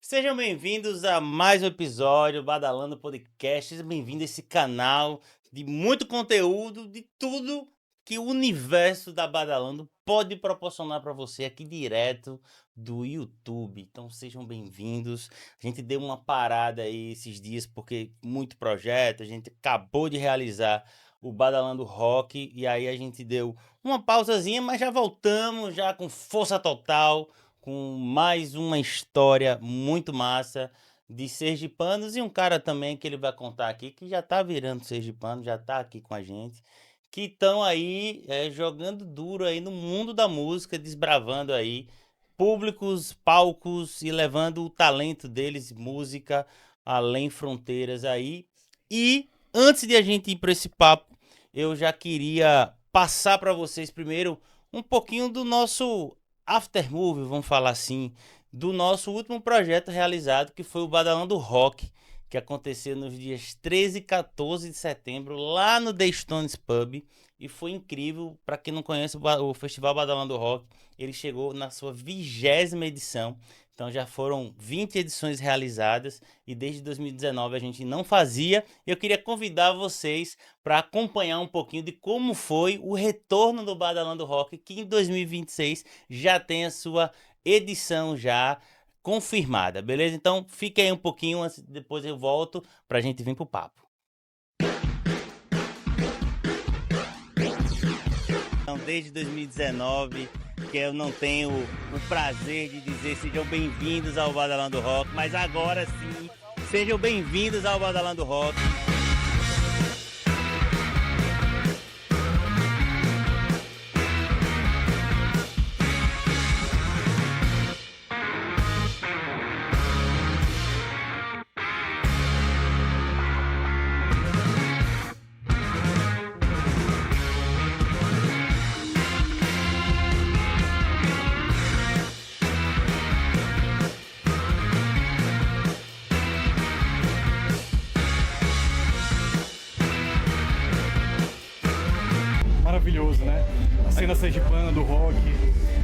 Sejam bem-vindos a mais um episódio do Badalando Podcast. Seja bem-vindo a esse canal de muito conteúdo, de tudo que o universo da Badalando pode proporcionar para você aqui direto do YouTube. Então sejam bem-vindos. A gente deu uma parada aí esses dias porque muito projeto, a gente acabou de realizar o Badalando Rock e aí a gente deu uma pausazinha, mas já voltamos já com força total com mais uma história muito massa de sergipanos e um cara também que ele vai contar aqui que já tá virando sergipano, já tá aqui com a gente, que estão aí jogando duro aí no mundo da música, desbravando aí públicos, palcos e levando o talento deles, música além fronteiras aí. E antes de a gente ir para esse papo, eu já queria passar para vocês primeiro um pouquinho do nosso aftermovie, vamos falar assim, do nosso último projeto realizado, que foi o Badalando Rock, que aconteceu nos dias 13 e 14 de setembro, lá no The Stones Pub, e foi incrível. Para quem não conhece o Festival Badalando Rock, ele chegou na sua 20ª edição, então já foram 20 edições realizadas, e desde 2019 a gente não fazia. Eu queria convidar vocês para acompanhar um pouquinho de como foi o retorno do Badalando Rock, que em 2026 já tem a sua edição já confirmada, beleza? Então fique aí um pouquinho, depois eu volto pra gente vir pro papo. Então, desde 2019 que eu não tenho o prazer de dizer sejam bem-vindos ao Badalando Rock, mas agora sim, sejam bem-vindos ao Badalando Rock. Maravilhoso, né? A cena sergipana do rock.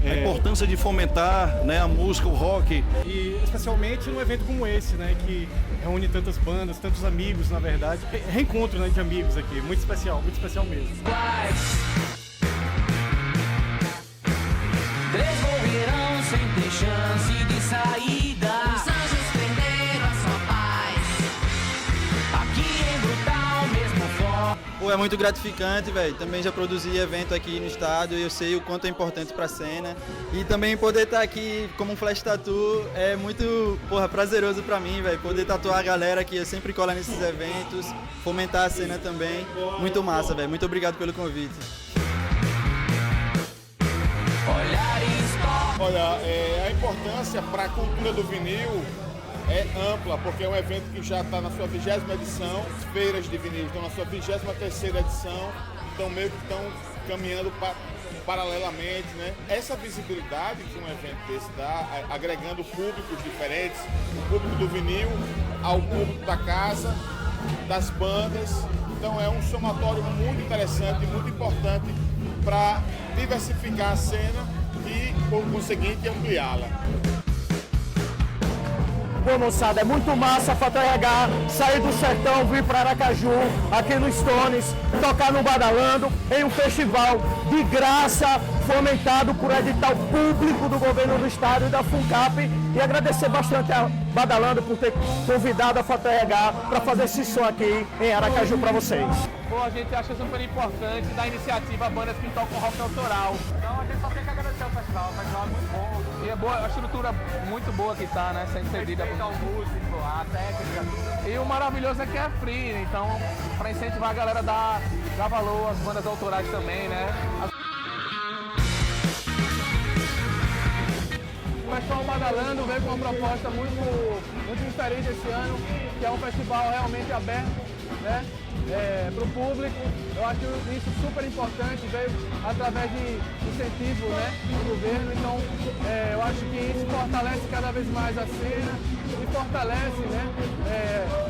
A importância de fomentar, né, a música, o rock. E especialmente num evento como esse, né? Que reúne tantas bandas, tantos amigos, na verdade. Reencontro, né, de amigos aqui. Muito especial mesmo. Três morrerão sem ter chance de saída. Os anjos prenderam a sua paz. Aqui em Brutal, mesmo forte. Pô, é muito gratificante, velho. Também já produzi evento aqui no estado e eu sei o quanto é importante pra cena. E também poder estar aqui como um flash tattoo é muito, porra, prazeroso pra mim, velho. Poder tatuar a galera que eu sempre cola nesses eventos, fomentar a cena também. Muito massa, velho. Muito obrigado pelo convite. Olha, a importância para a cultura do vinil é ampla, porque é um evento que já está na sua 20ª edição, as feiras de vinil estão na sua 23ª edição, então meio que estão caminhando paralelamente, né? Essa visibilidade que um evento desse dá, agregando públicos diferentes, o público do vinil ao público da casa, das bandas, então é um somatório muito interessante e muito importante para diversificar a cena e, por conseguinte, ampliá-la. Pô, moçada, é muito massa a Fato RH sair do sertão, vir para Aracaju, aqui no Stones, tocar no Badalando, em um festival de graça, fomentado por edital público do governo do estado e da FUNCAP, e agradecer bastante a Badalando por ter convidado a Fato RH para fazer esse som aqui em Aracaju para vocês. Pô, a gente acha super importante da iniciativa bandas que tocam rock autoral. Então a gente só tem que agradecer ao festival é muito bom. E é boa, a estrutura muito boa que tá, né? Sem cedida ao músico, a técnica, tudo. E o maravilhoso é que é free, então pra incentivar a galera a dar valor às bandas autorais também, né? O Festival Badalando veio com uma proposta muito diferente esse ano, que é um festival realmente aberto, né? para o público. Eu acho isso super importante, veio através de incentivo, né, do governo. Então, eu acho que isso fortalece cada vez mais a cena e fortalece, né,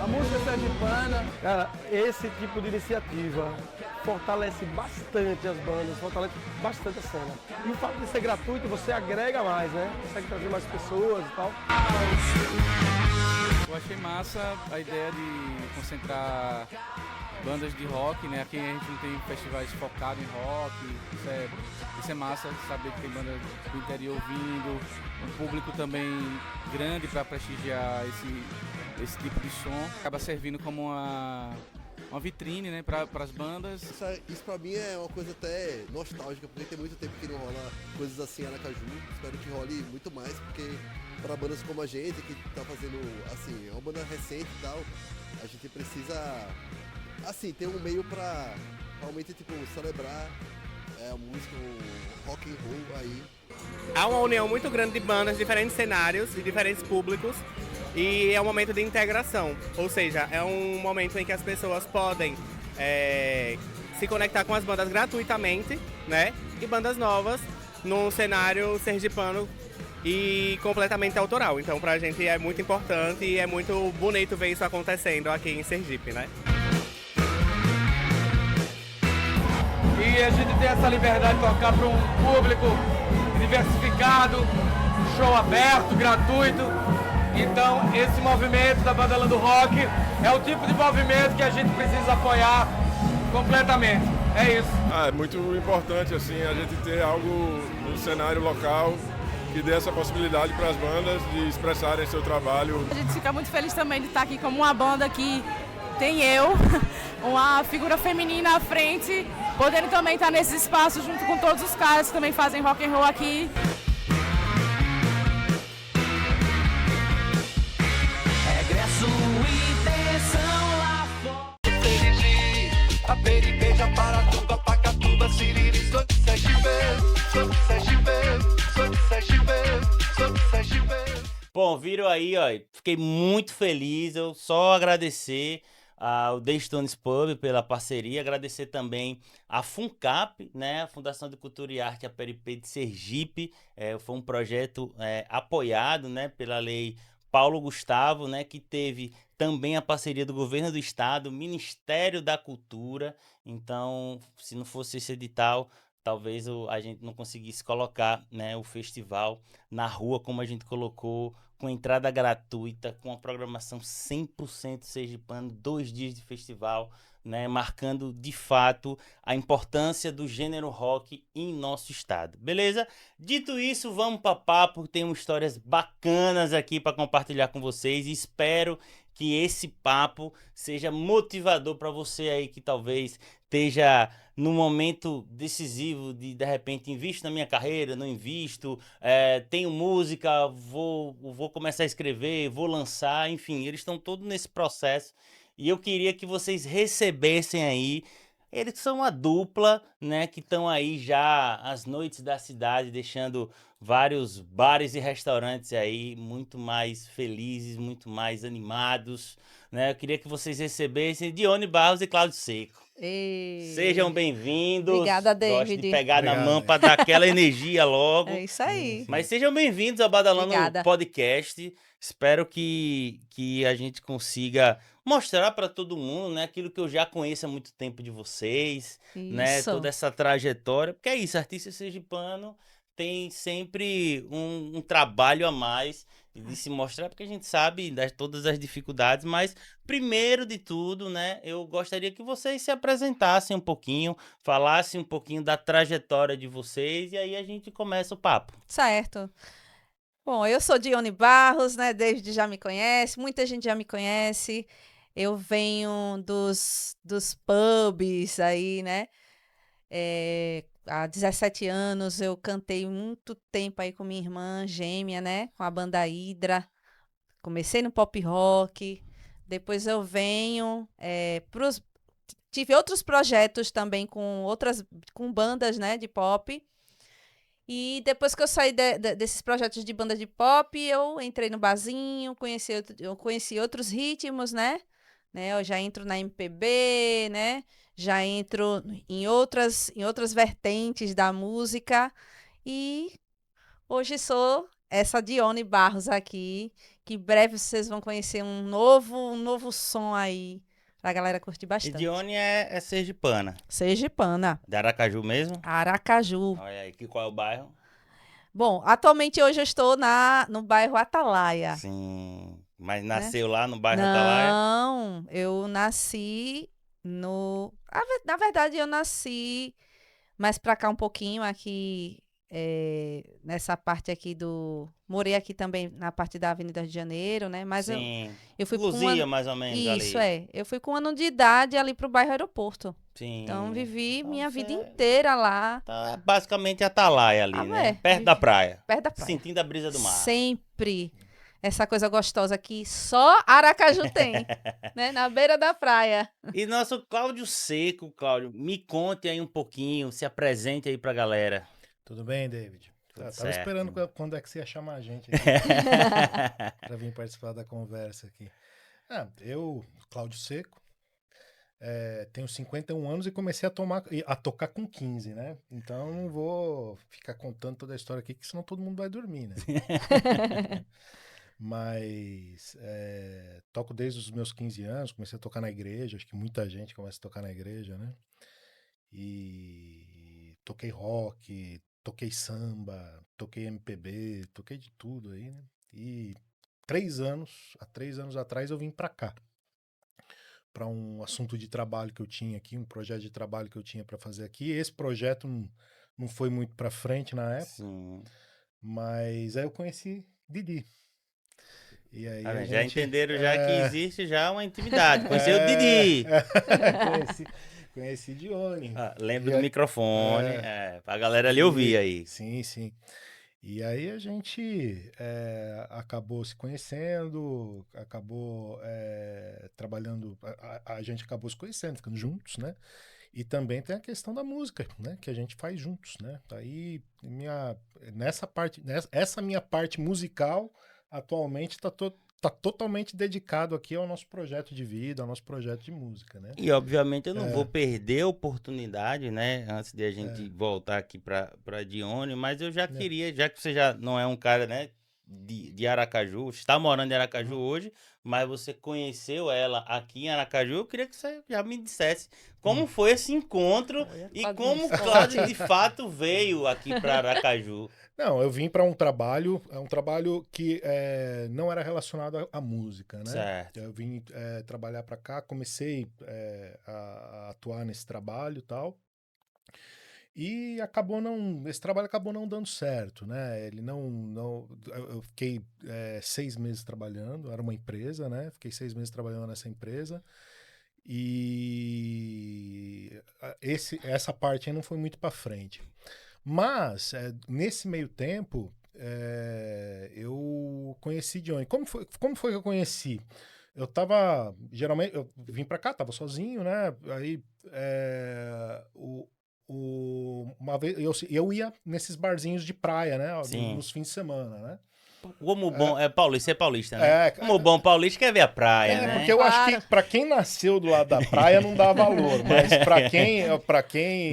a música sergipana. Cara, esse tipo de iniciativa fortalece bastante as bandas, fortalece bastante a cena. E o fato de ser gratuito, você agrega mais, né? Consegue trazer mais pessoas e tal. Eu achei massa a ideia de concentrar bandas de rock, né? Aqui a gente não tem festivais focados em rock, isso é massa, saber que tem bandas do interior vindo, um público também grande para prestigiar esse tipo de som. Acaba servindo como uma vitrine, né, para as bandas. Isso pra mim é uma coisa até nostálgica, porque tem muito tempo que não rola coisas assim em Aracaju. Espero que role muito mais, porque para bandas como a gente, que tá fazendo, assim, é uma banda recente e tal, a gente precisa, assim, ter um meio pra realmente, tipo, celebrar a música, o rock and roll aí. Há uma união muito grande de bandas, diferentes cenários e diferentes públicos, e é um momento de integração, ou seja, é um momento em que as pessoas podem se conectar com as bandas gratuitamente, né, e bandas novas num cenário sergipano e completamente autoral. Então pra gente é muito importante e é muito bonito ver isso acontecendo aqui em Sergipe, né? E a gente tem essa liberdade de tocar para um público diversificado, show aberto, gratuito. Então esse movimento da Badalando Rock é o tipo de movimento que a gente precisa apoiar completamente. É isso. É muito importante assim a gente ter algo no cenário local que dê essa possibilidade para as bandas de expressarem seu trabalho. A gente fica muito feliz também de estar aqui como uma banda que tem eu, uma figura feminina à frente, podendo também estar nesse espaço junto com todos os caras que também fazem rock and roll aqui. Regresso e tensão lá fora. A periqueja, Paratuba, Pacatuba, Siriri, sou de Sergipe, sou de Sergipe, sou de Sergipe, sou de Sergipe. Bom, viram aí, ó, fiquei muito feliz, eu só agradecer ao The Stones Pub pela parceria, agradecer também a FUNCAP, né, a Fundação de Cultura e Arte Aperipê de Sergipe, foi um projeto apoiado, né, pela lei Paulo Gustavo, né, que teve também a parceria do Governo do Estado, Ministério da Cultura. Então, se não fosse esse edital, talvez a gente não conseguisse colocar, né, o festival na rua como a gente colocou, com entrada gratuita, com a programação 100% sergipano, 2 dias de festival, né, marcando de fato a importância do gênero rock em nosso estado. Beleza? Dito isso, vamos para papo, temos histórias bacanas aqui para compartilhar com vocês e espero que esse papo seja motivador para você aí que talvez esteja no momento decisivo de repente, invisto na minha carreira, não invisto, tenho música, vou começar a escrever, vou lançar, enfim, eles estão todos nesse processo e eu queria que vocês recebessem aí. Eles são uma dupla, né, que estão aí já às noites da cidade, deixando vários bares e restaurantes aí muito mais felizes, muito mais animados, né? Eu queria que vocês recebessem Dione Barros e Cláudio Seco. Ei. Sejam bem-vindos. Obrigada, David. Gosto de pegar na mão para dar aquela energia logo. É isso aí. Mas sejam bem-vindos ao Badalando Obrigada. Podcast. Espero que a gente consiga mostrar para todo mundo, né, aquilo que eu já conheço há muito tempo de vocês, né, Isso. toda essa trajetória, porque é isso, artista sergipano tem sempre um trabalho a mais de se mostrar, porque a gente sabe de todas as dificuldades, mas primeiro de tudo, né, eu gostaria que vocês se apresentassem um pouquinho, falassem um pouquinho da trajetória de vocês e aí a gente começa o papo. Certo. Bom, eu sou Dione Barros, né? David já me conhece, muita gente já me conhece. Eu venho dos pubs aí, né? Há 17 anos eu cantei muito tempo aí com minha irmã gêmea, né? Com a banda Hydra. Comecei no pop rock. Depois eu venho tive outros projetos também com bandas, né? De pop. E depois que eu saí desses projetos de banda de pop, eu entrei no barzinho, eu conheci outros ritmos, né? né? Eu já entro na MPB, né? Já entro em outras vertentes da música e hoje sou essa Dione Barros aqui, que em breve vocês vão conhecer um novo som aí pra galera curtir E bastante. Dione é sergipana. Sergipana, De Aracaju mesmo? Aracaju. Olha aí, qual é o bairro? Bom, atualmente hoje eu estou no bairro Atalaia. Sim. Mas né? nasceu lá no bairro Atalaia? Não, eu nasci na verdade, eu nasci mais pra cá um pouquinho, aqui, nessa parte aqui morei aqui também na parte da Avenida Rio de Janeiro, né? Mas Sim. eu fui com Luzia, mais ou menos, Isso, ali. eu fui com 1 ano de idade ali pro bairro Aeroporto. Sim. Então, vivi Então minha você vida inteira lá. tá basicamente Atalaia ali, né? Perto da praia. Perto da praia. Sentindo a brisa do mar. Sempre. Essa coisa gostosa que só Aracaju tem, né? Na beira da praia. E nosso Cláudio Seco, Cláudio, me conte aí um pouquinho, se apresente aí pra galera. Tudo bem, David? Tava certo. esperando quando é que você ia chamar a gente aqui para vir participar da conversa aqui. Eu, Cláudio Seco, tenho 51 anos e comecei a tocar com 15, né? Então não vou ficar contando toda a história aqui, que senão todo mundo vai dormir, né? Mas toco desde os meus 15 anos, comecei a tocar na igreja, acho que muita gente começa a tocar na igreja, né? E toquei rock, toquei samba, toquei MPB, toquei de tudo aí, né? E há 3 anos atrás eu vim pra cá, para um assunto de trabalho que eu tinha aqui, um projeto de trabalho que eu tinha para fazer aqui. Esse projeto não foi muito pra frente na época, Sim. mas aí eu conheci Didi. E aí já entenderam já que existe já uma intimidade. Conheceu o Didi. Conheci Dione. Lembra do microfone, pra galera ali ouvir aí. Sim, sim. E aí a gente acabou se conhecendo, acabou trabalhando, a gente acabou se conhecendo, ficando juntos, né? E também tem a questão da música, né? Que a gente faz juntos, né? Aí essa minha parte musical atualmente tá totalmente dedicado aqui ao nosso projeto de vida, ao nosso projeto de música, né? E obviamente eu não vou perder a oportunidade, né? Antes de a gente voltar aqui pra Dione, mas eu já queria, já que você já não é um cara, né? De Aracaju, está morando em Aracaju hoje, mas você conheceu ela aqui em Aracaju, eu queria que você já me dissesse como foi esse encontro e como o Cláudio de fato veio aqui para Aracaju. Não, eu vim para um trabalho que não era relacionado à música, né? Certo. Eu vim trabalhar para cá, comecei a atuar nesse trabalho e tal. E esse trabalho acabou não dando certo, né? Eu fiquei 6 meses trabalhando, era uma empresa, né? Fiquei 6 meses trabalhando nessa empresa e essa parte aí não foi muito para frente. Mas, nesse meio tempo, eu conheci Dione. Como foi que eu conheci? Geralmente, eu vim pra cá, tava sozinho, né? Aí, uma vez, eu ia nesses barzinhos de praia, né? Nos fins de semana, né? Como bom, você é paulista, né? Como bom paulista quer ver a praia, né? Porque eu acho que pra quem nasceu do lado da praia não dá valor, mas pra quem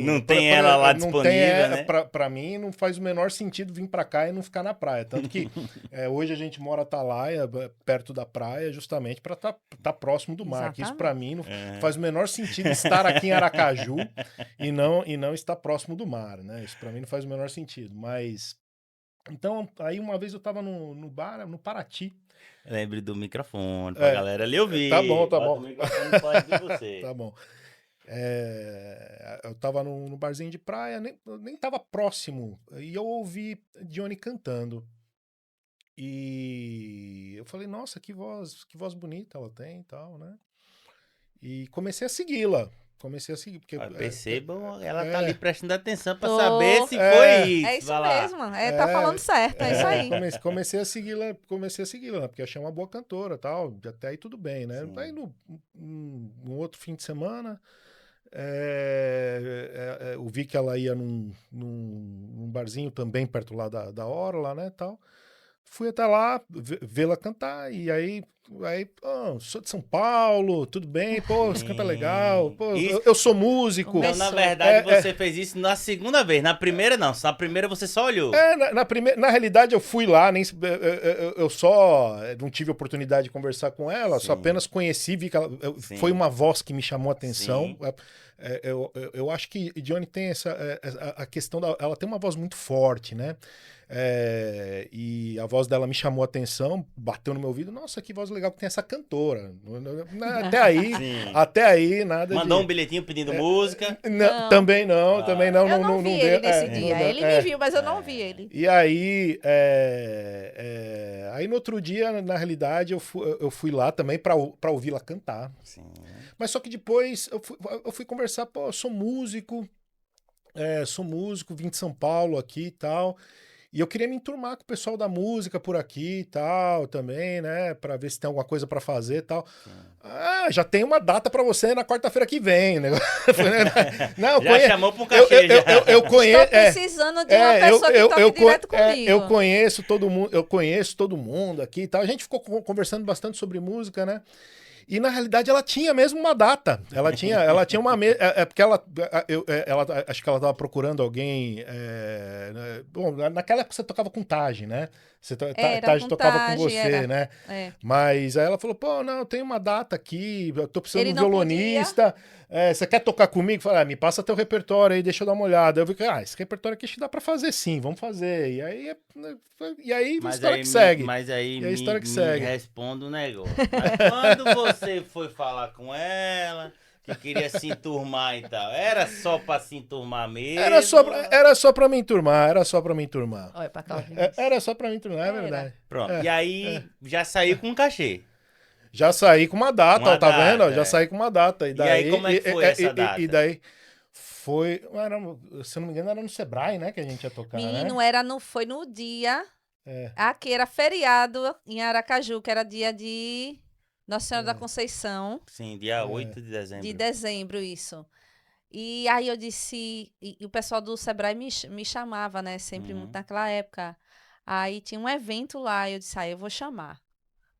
não tem ela lá disponível, né? Pra mim não faz o menor sentido vir pra cá e não ficar na praia. Tanto que hoje a gente mora Atalaia, perto da praia, justamente pra tá próximo do mar. Que isso pra mim não faz o menor sentido estar aqui em Aracaju e não estar próximo do mar, né? Isso pra mim não faz o menor sentido, mas... Então, aí uma vez eu tava no bar, no Paraty. Lembre do microfone, pra galera ali ouvir. Tá bom. O microfone pode de você. Tá bom. Eu tava no barzinho de praia, nem tava próximo, e eu ouvi Dione cantando. E eu falei, nossa, que voz bonita ela tem e tal, né? E comecei a segui-la. Porque percebam, ela tá ali prestando atenção pra saber se foi isso. É isso mesmo, tá falando certo, é isso aí. Comecei a segui-la, porque achei uma boa cantora e tal, até aí tudo bem, né? Sim. Aí no outro fim de semana, eu vi que ela ia num barzinho também perto lá da Orla, né, tal. Fui até lá vê-la cantar e aí Aí, sou de São Paulo, tudo bem, pô, você canta legal, pô, eu sou músico. Então, na verdade, você fez isso na segunda vez. Na primeira, não. Na primeira, você só olhou. Na realidade, eu fui lá, eu só não tive oportunidade de conversar com ela, só apenas conheci, vi que foi uma voz que me chamou a atenção. Eu acho que Dione tem a questão ela tem uma voz muito forte, né? E a voz dela me chamou a atenção, bateu no meu ouvido. Nossa, que voz legal que tem essa cantora. Até aí, nada. Mandou um bilhetinho pedindo música? Não. Também não. Eu não vi ele nesse dia. Ele me viu, mas eu não vi ele. E aí, aí no outro dia, na realidade, eu fui lá também pra ouvi-la cantar. Sim. Mas só que depois eu fui conversar, pô, eu sou músico, vim de São Paulo aqui e tal. E eu queria me enturmar com o pessoal da música por aqui e tal, também, né? Pra ver se tem alguma coisa pra fazer e tal. Já tem uma data pra você na quarta-feira que vem, né? Não, chamou pra um cachê, eu conheço. Estou precisando de uma pessoa que toque direto comigo. Eu conheço todo mundo aqui e tal. A gente ficou conversando bastante sobre música, né? E na realidade ela tinha mesmo uma data. Ela tinha uma porque ela acho que ela estava procurando alguém. Bom, naquela época você tocava com Taj, né? Taj tocava com você, né? Mas aí ela falou: pô, não, tem uma data aqui, eu tô precisando de um violonista. Você quer tocar comigo? Falei, me passa teu repertório aí, deixa eu dar uma olhada. Eu vi que, esse repertório aqui acho que dá pra fazer sim, vamos fazer. E aí a história que segue. Mas aí a história que me segue. responde o negócio. Mas quando você foi falar com ela, que queria se enturmar e tal, era só pra se enturmar mesmo? Era só pra me enturmar, Olha, pra era só pra me enturmar, é verdade. Pronto, e aí já saiu com um cachê. Já saí com uma data, tá vendo? Já saí com uma data. E aí, como é que foi essa data? E daí foi, se eu não me engano, era no Sebrae, né, que a gente ia tocar, Menino, né? foi no dia, aqui era feriado em Aracaju, que era dia de Nossa Senhora da Conceição. Sim, dia 8 de dezembro. De dezembro, isso. E aí eu disse, e o pessoal do Sebrae me chamava, né, sempre muito naquela época. Aí tinha um evento lá, eu disse, eu vou chamar,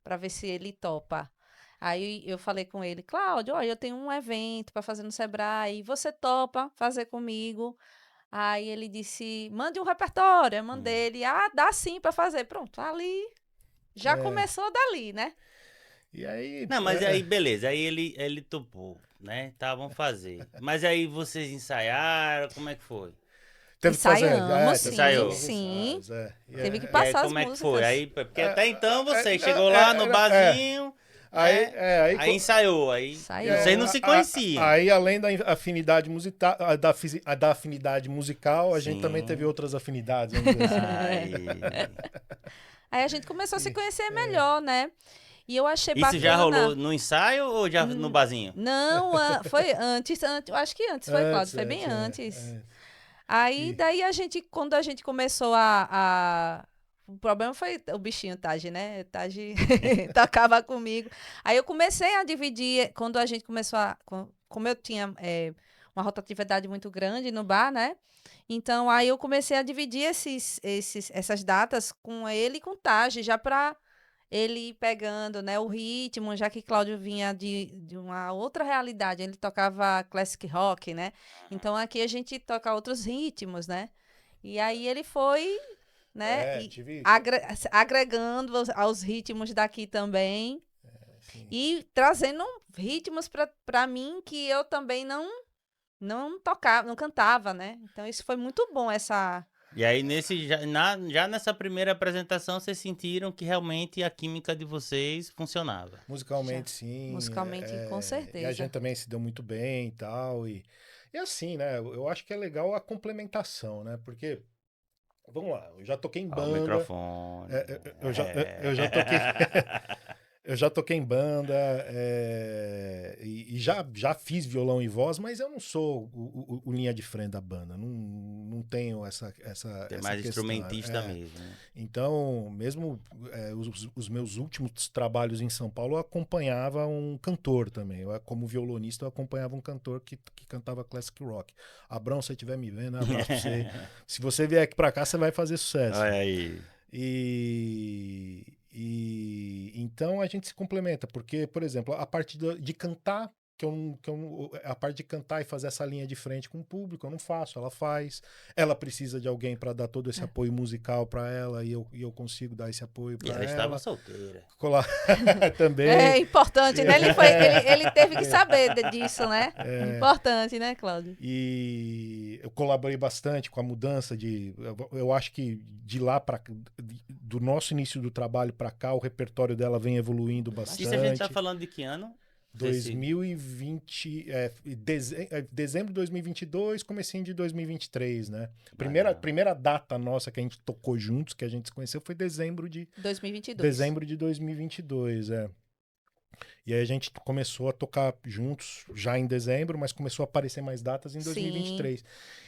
para ver se ele topa. Aí eu falei com ele, Cláudio, olha, eu tenho um evento para fazer no Sebrae, você topa fazer comigo? Aí ele disse, mande um repertório. Eu mandei ele, dá sim para fazer. Pronto, ali já começou dali, né? E aí... Não, mas aí, beleza, aí ele topou, né? Tá, vamos fazer. Mas aí vocês ensaiaram, como é que foi? Ensaiamos, sim. Teve que passar as músicas. Como é que foi? Aí, porque até então você chegou lá no barzinho, aí ensaiou, aí vocês não se conheciam. Aí, além da afinidade musical, da afinidade musical, a gente também teve outras afinidades, vamos dizer assim. Aí a gente começou a se conhecer melhor, né? E eu achei bacana. Isso já rolou no ensaio ou já no barzinho? Não, foi antes, eu acho que antes foi, Cláudio, foi bem antes. Aí, daí quando a gente começou o problema foi o bichinho Taj, né? Taj tocava comigo. Aí eu comecei a dividir, quando a gente começou como eu tinha uma rotatividade muito grande no bar, né? Então, aí eu comecei a dividir essas datas com ele e com o Taj, já para ele ir pegando, né, o ritmo, já que Cláudio vinha de uma outra realidade, ele tocava classic rock, né? Então aqui a gente toca outros ritmos, né? E aí ele foi, né, agregando aos ritmos daqui também, e trazendo ritmos para mim que eu também não tocava, não cantava, né? Então isso foi muito bom, E aí, já nessa primeira apresentação, vocês sentiram que realmente a química de vocês funcionava? Musicalmente, sim. Musicalmente, com certeza. E a gente também se deu muito bem e tal. E assim, né? Eu acho que é legal a complementação, né? Porque, vamos lá, eu já toquei em banda. O microfone. Eu já toquei... Eu já toquei em banda e já fiz violão e voz, mas eu não sou o linha de frente da banda. Não tenho essa Tem mais questão, instrumentista mesmo. Né? Então, mesmo os meus últimos trabalhos em São Paulo, eu acompanhava um cantor também. Como violonista, eu acompanhava um cantor que cantava classic rock. Abrão, se você estiver me vendo, abraço pra você. Se você vier aqui pra cá, você vai fazer sucesso. Olha aí. E então a gente se complementa, porque, por exemplo, a parte de cantar, a parte de cantar e fazer essa linha de frente com o público, eu não faço, ela faz. Ela precisa de alguém para dar todo esse apoio musical para ela e eu consigo dar esse apoio para ela. Ela estava solteira. Também. É importante, né? Ele teve que saber disso, né? Importante, né, Cláudio? E eu colaborei bastante com a mudança eu acho que de lá do nosso início do trabalho para cá, o repertório dela vem evoluindo bastante. Isso a gente tá falando de que ano? 2020, dezembro de 2022, comecinho de 2023, né? Primeira data nossa que a gente tocou juntos, que a gente se conheceu, foi dezembro de 2022, E aí a gente começou a tocar juntos já em dezembro, mas começou a aparecer mais datas em 2023. Sim.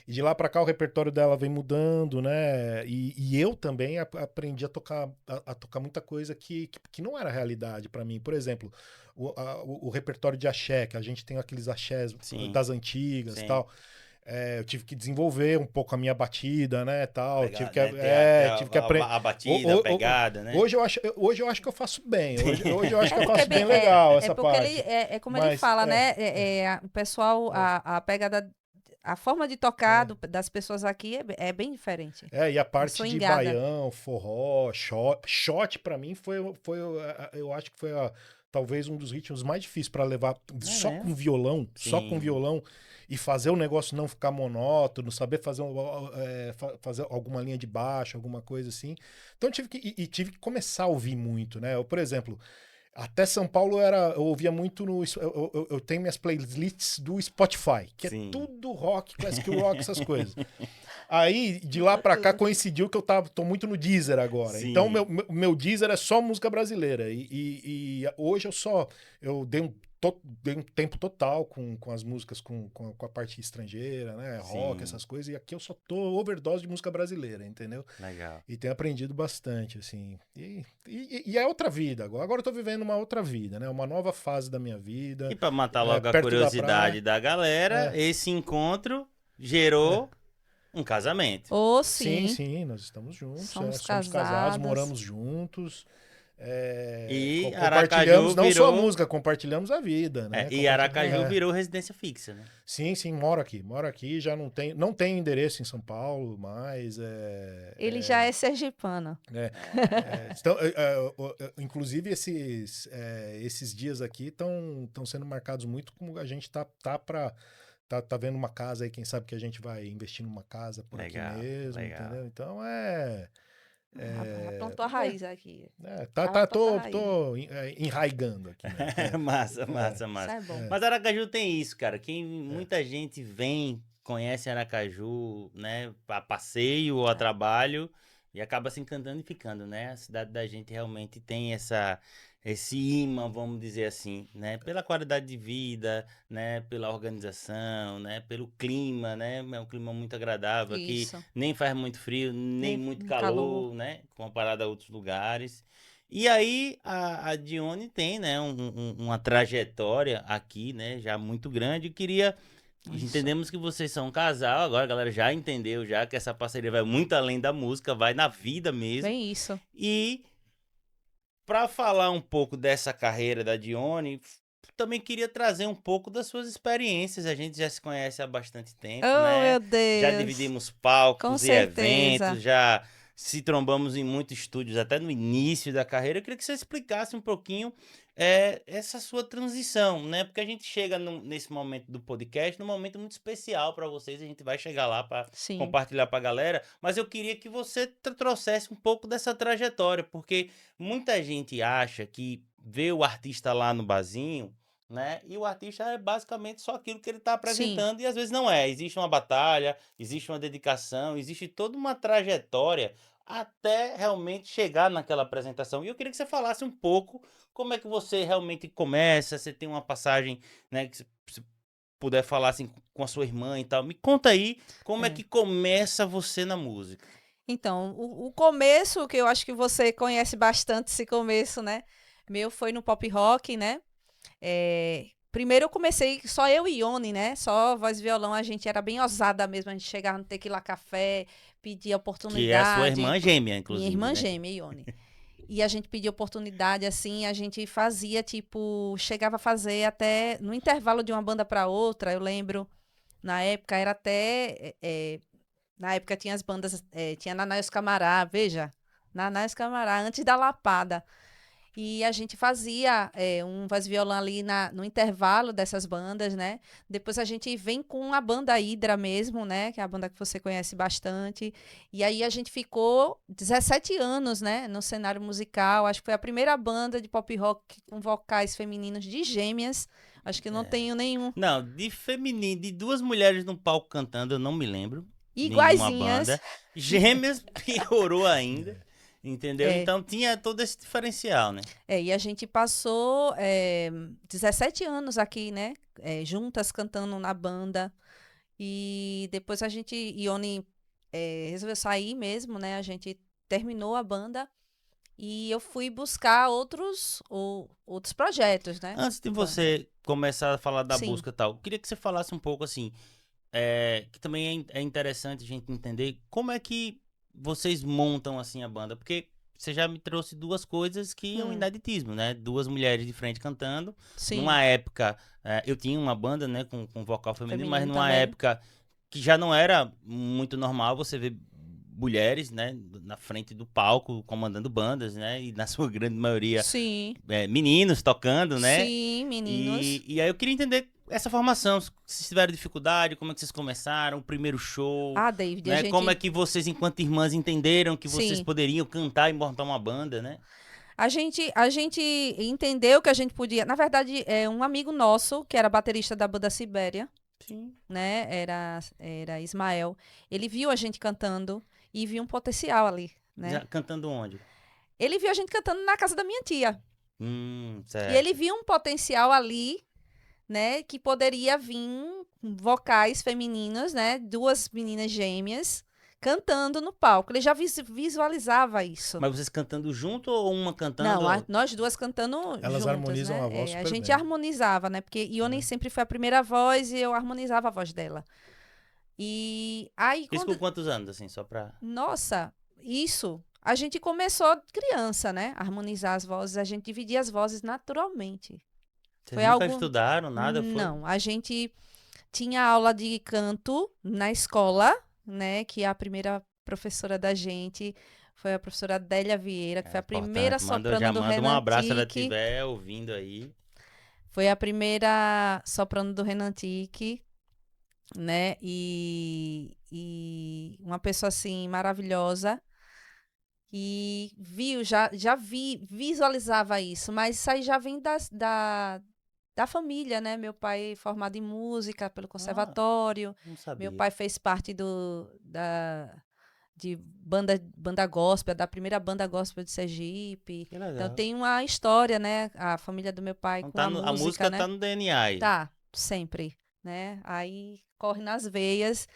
E de lá para cá o repertório dela vem mudando, né? E eu também aprendi a tocar muita coisa que não era realidade para mim. Por exemplo, o repertório de axé, que a gente tem aqueles axés das antigas e tal. Eu tive que desenvolver um pouco a minha batida, né, tal. Tive que aprender a batida, a pegada, né? Hoje eu acho que eu faço bem. Hoje eu acho que eu faço bem legal essa parte. Como ele fala, né? O pessoal, a pegada, a forma de tocar das pessoas aqui é bem diferente. E a parte de baião, forró, shot para mim foi eu acho que foi talvez um dos ritmos mais difíceis para levar com violão, só com violão. E fazer o negócio não ficar monótono, saber fazer alguma linha de baixo, alguma coisa assim. Então eu tive que começar a ouvir muito, né? Por exemplo, até São Paulo eu ouvia muito eu tenho minhas playlists do Spotify, que é tudo rock, classic rock, essas coisas. Aí, de lá pra cá, coincidiu que tô muito no Deezer agora. Sim. Então, meu Deezer é só música brasileira. E hoje eu dei um tempo total com as músicas, com a parte estrangeira, né? Rock, essas coisas. E aqui eu só tô overdose de música brasileira, entendeu? Legal. E tenho aprendido bastante, assim. E é outra vida agora. Agora eu tô vivendo uma outra vida, né? Uma nova fase da minha vida. E pra matar logo a curiosidade da galera, esse encontro gerou um casamento. Sim, nós estamos juntos. Somos casados, moramos juntos. E compartilhamos não só a música, compartilhamos a vida, né? E Aracaju virou residência fixa, né? Sim, moro aqui, já não tenho endereço em São Paulo, mas ele já é sergipano. Então, inclusive esses dias aqui estão sendo marcados muito como a gente tá vendo uma casa aí, quem sabe que a gente vai investir numa casa por aqui mesmo, entendeu? Então plantou a raiz aqui. Tô enraigando aqui. Né? Massa. É bom. Mas Aracaju tem isso, cara. Muita gente conhece Aracaju, né? A passeio ou a trabalho e acaba se encantando e ficando, né? A cidade da gente realmente tem esse imã, vamos dizer assim, né? Pela qualidade de vida, né? Pela organização, né? Pelo clima, né? É um clima muito agradável aqui, nem faz muito frio, nem muito calor, né? Comparado a outros lugares. E aí a Dione tem, né? Uma trajetória aqui, né? Já muito grande. Entendemos que vocês são um casal, agora a galera já entendeu já que essa parceria vai muito além da música, vai na vida mesmo. Bem isso. E para falar um pouco dessa carreira da Dione, também queria trazer um pouco das suas experiências. A gente já se conhece há bastante tempo, né? Meu Deus! Já dividimos palcos Com e certeza. eventos, já se trombamos em muitos estúdios, até no início da carreira. Eu queria que você explicasse um pouquinho essa sua transição, né? Porque a gente chega nesse momento do podcast, num momento muito especial para vocês. A gente vai chegar lá para compartilhar para a galera. Mas eu queria que você trouxesse um pouco dessa trajetória, porque muita gente acha que vê o artista lá no barzinho, né? E o artista é basicamente só aquilo que ele está apresentando, e às vezes não é. Existe uma batalha, existe uma dedicação, existe toda uma trajetória até realmente chegar naquela apresentação. E eu queria que você falasse um pouco como é que você realmente começa. Você tem uma passagem, né, que se puder falar assim com a sua irmã e tal. Me conta aí como é que começa você na música. Então, o começo, que eu acho que você conhece bastante esse começo, né? Meu foi no pop rock, né? Primeiro eu comecei só eu e Ione, né? Só voz e violão, a gente era bem ousada mesmo, a gente chegava no Tequila Café, pedia oportunidade. Que é a sua irmã gêmea, inclusive. Minha irmã né? gêmea, Ione. E a gente pedia oportunidade, assim, a gente fazia, tipo, chegava a fazer até no intervalo de uma banda para outra, eu lembro, na época era até, na época tinha as bandas, tinha Naná e os Camará, veja, Naná e os Camará, antes da Lapada. E a gente fazia um voz e violão ali no intervalo dessas bandas, né? Depois a gente vem com a banda Hidra mesmo, né? Que é a banda que você conhece bastante. E aí a gente ficou 17 anos, né? No cenário musical. Acho que foi a primeira banda de pop rock com vocais femininos de gêmeas. Acho que eu não tenho nenhum. Não, de feminino, de duas mulheres num palco cantando, eu não me lembro. Iguaizinhas. Banda. Gêmeas piorou ainda. Entendeu? É. Então tinha todo esse diferencial, né? E a gente passou 17 anos aqui, né? Juntas cantando na banda. E depois Ione resolveu sair mesmo, né? A gente terminou a banda e eu fui buscar outros projetos, né? Antes de você começar a falar da Sim. busca e tal, eu queria que você falasse um pouco assim, que também é interessante a gente entender como é que vocês montam assim a banda, porque você já me trouxe duas coisas que é um ineditismo, né? Duas mulheres de frente cantando. Sim. Numa época, eu tinha uma banda, né, com vocal feminino, mas numa também. época que já não era muito normal você ver mulheres, né, na frente do palco comandando bandas, né? E na sua grande maioria, Sim. meninos tocando, né? Sim, meninos. E aí eu queria entender essa formação, se vocês tiveram dificuldade, como é que vocês começaram, o primeiro show, David, né? a gente... Como é que vocês, enquanto irmãs, entenderam que vocês Sim. poderiam cantar e montar uma banda, né? A gente entendeu que a gente podia... Na verdade, um amigo nosso, que era baterista da banda Sibéria, Sim. né? Era Ismael. Ele viu a gente cantando e viu um potencial ali, né? Já cantando onde? Ele viu a gente cantando na casa da minha tia. Certo. E ele viu um potencial ali, né? Que poderia vir vocais femininos, né? Duas meninas gêmeas cantando no palco. Ele já visualizava isso. Mas vocês cantando junto ou uma cantando? Não, nós duas cantando Elas juntas, harmonizam né? a voz A super gente bem. harmonizava, né? Porque Ione sempre foi a primeira voz e eu harmonizava a voz dela. E aí Isso com quantos anos, assim, só pra... Nossa, isso. A gente começou criança, né? A harmonizar as vozes, a gente dividia as vozes naturalmente. Vocês nunca estudaram nada? Não, a gente tinha aula de canto na escola, né? Que a primeira professora da gente foi a professora Adélia Vieira, que foi a primeira soprano do Renan um abraço se ela Tique. estiver ouvindo aí. Foi a primeira soprano do Renan Tique, né? E uma pessoa assim maravilhosa. E visualizava isso, mas isso aí já vem da família, né? Meu pai é formado em música pelo conservatório. Não sabia. Meu pai fez parte de banda gospel, da primeira banda gospel de Sergipe. Que legal. Então tem uma história, né? A família do meu pai Então, com a música, né? tá no DNA aí. Tá, sempre, né? Aí corre nas veias.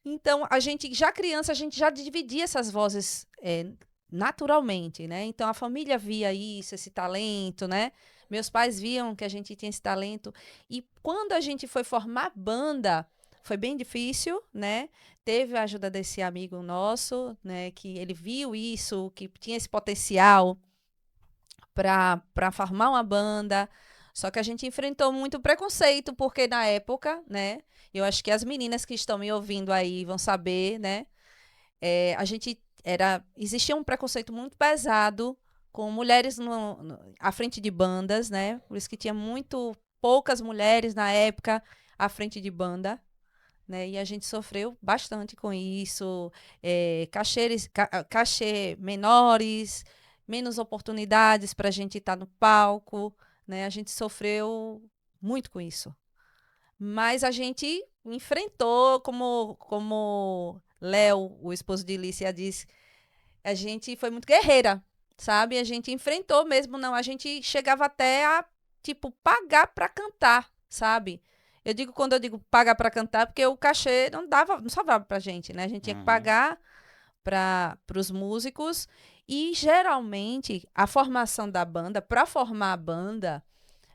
Então, a gente, já criança, a gente já dividia essas vozes naturalmente, né? Então, a família via isso, esse talento, né? Meus pais viam que a gente tinha esse talento. E quando a gente foi formar banda, foi bem difícil, né? Teve a ajuda desse amigo nosso, né? Que ele viu isso, que tinha esse potencial para formar uma banda. Só que a gente enfrentou muito preconceito, porque na época, né? Eu acho que as meninas que estão me ouvindo aí vão saber, né? Existia um preconceito muito pesado com mulheres à frente de bandas, né? Por isso que tinha muito poucas mulheres na época à frente de banda, né? E a gente sofreu bastante com isso. Cachê menores, menos oportunidades para a gente estar no palco, né? A gente sofreu muito com isso. Mas a gente enfrentou, como Léo, o esposo de Lícia, disse, a gente foi muito guerreira, sabe? A gente enfrentou mesmo, não. A gente chegava até a, pagar para cantar, sabe? Quando eu digo pagar para cantar, porque o cachê não sobrava pra gente, né? A gente tinha que pagar para os músicos. E, geralmente, a formação da banda, para formar a banda,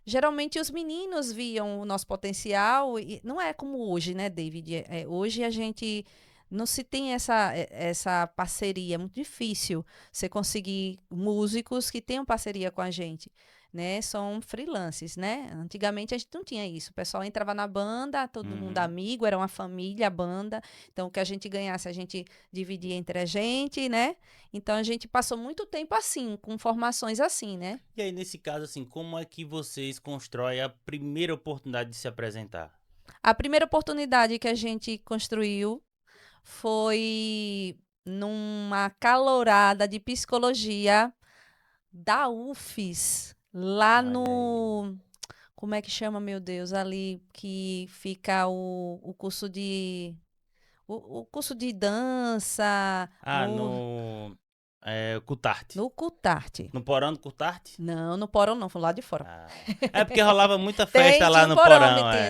geralmente os meninos viam o nosso potencial, e não é como hoje, né, David? Hoje a gente não se tem essa parceria. É muito difícil você conseguir músicos que tenham parceria com a gente, né? São freelances, né? Antigamente a gente não tinha isso. O pessoal entrava na banda, todo mundo amigo, era uma família, a banda. Então, o que a gente ganhasse, a gente dividia entre a gente, né? Então, a gente passou muito tempo assim, com formações assim, né? E aí, nesse caso, assim, como é que vocês constroem a primeira oportunidade de se apresentar? A primeira oportunidade que a gente construiu foi numa calorada de psicologia da UFES, lá no... Como é que chama, meu Deus? Ali que fica o curso de... O curso de dança... No Cutarte. No Cutarte. No porão do Cutarte? Não, no porão não, foi lá de fora. É porque rolava muita festa lá no porão.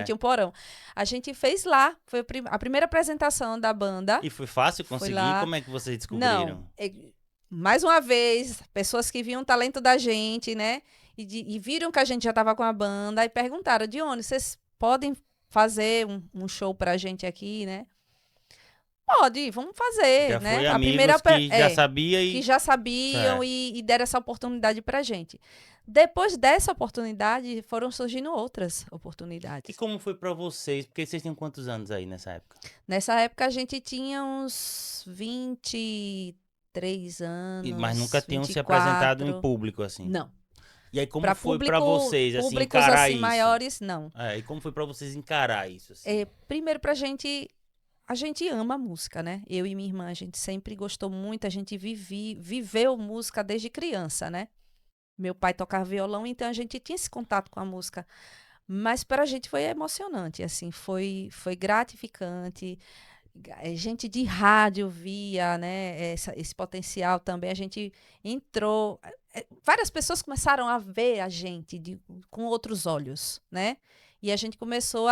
Tinha um porão. A gente fez lá, foi a primeira apresentação da banda. E foi fácil conseguir? Como é que vocês descobriram? Não, mais uma vez, pessoas que viam o talento da gente, né? E viram que a gente já estava com a banda e perguntaram, Dione, vocês podem fazer um show pra gente aqui, né? Pode, vamos fazer, já né? Foi a primeira que já sabia que já sabiam e deram essa oportunidade pra gente. Depois dessa oportunidade, foram surgindo outras oportunidades. E como foi pra vocês? Porque vocês tinham quantos anos aí nessa época? Nessa época a gente tinha uns 23 anos. Mas nunca tinham 24. se apresentado em público assim? Não. E aí como foi pra vocês assim, públicos encarar assim, isso? maiores, não. E como foi pra vocês encarar isso? Assim? Primeiro pra gente... A gente ama a música, né? Eu e minha irmã, a gente sempre gostou muito, a gente viveu música desde criança, né? Meu pai tocava violão, então a gente tinha esse contato com a música. Mas para a gente foi emocionante, assim, foi gratificante. Gente de rádio via, né, esse potencial também. A gente entrou... Várias pessoas começaram a ver a gente com outros olhos, né? E a gente começou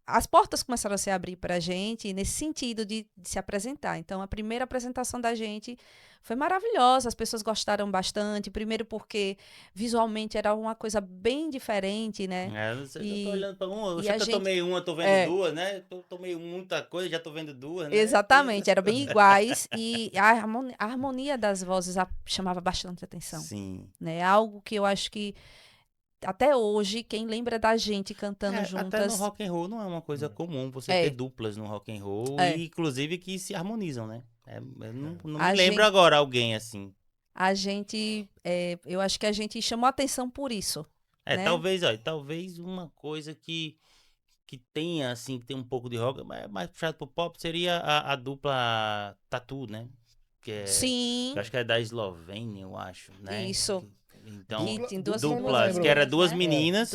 as portas começaram a se abrir para a gente nesse sentido de se apresentar. Então, a primeira apresentação da gente foi maravilhosa, as pessoas gostaram bastante, primeiro porque visualmente era uma coisa bem diferente, né? Eu tô olhando para uma, eu já tomei uma, tô vendo duas, né? Tomei muita coisa, já tô vendo duas, né? Exatamente, eram bem iguais e a harmonia das vozes chamava bastante atenção. Sim. Né? Algo que eu acho que até hoje, quem lembra da gente cantando juntas... Até no rock and roll não é uma coisa comum você ter duplas no rock and roll, e inclusive que se harmonizam, né? Eu não me lembro agora alguém assim. A gente, eu acho que a gente chamou atenção por isso. Né? Talvez uma coisa que tenha, assim, que tem um pouco de rock, mas mais puxado pro pop, seria a dupla Tatu, né? Que Sim. Eu acho que é da Eslovênia, eu acho, né? Isso. Então, duplas, que era duas meninas,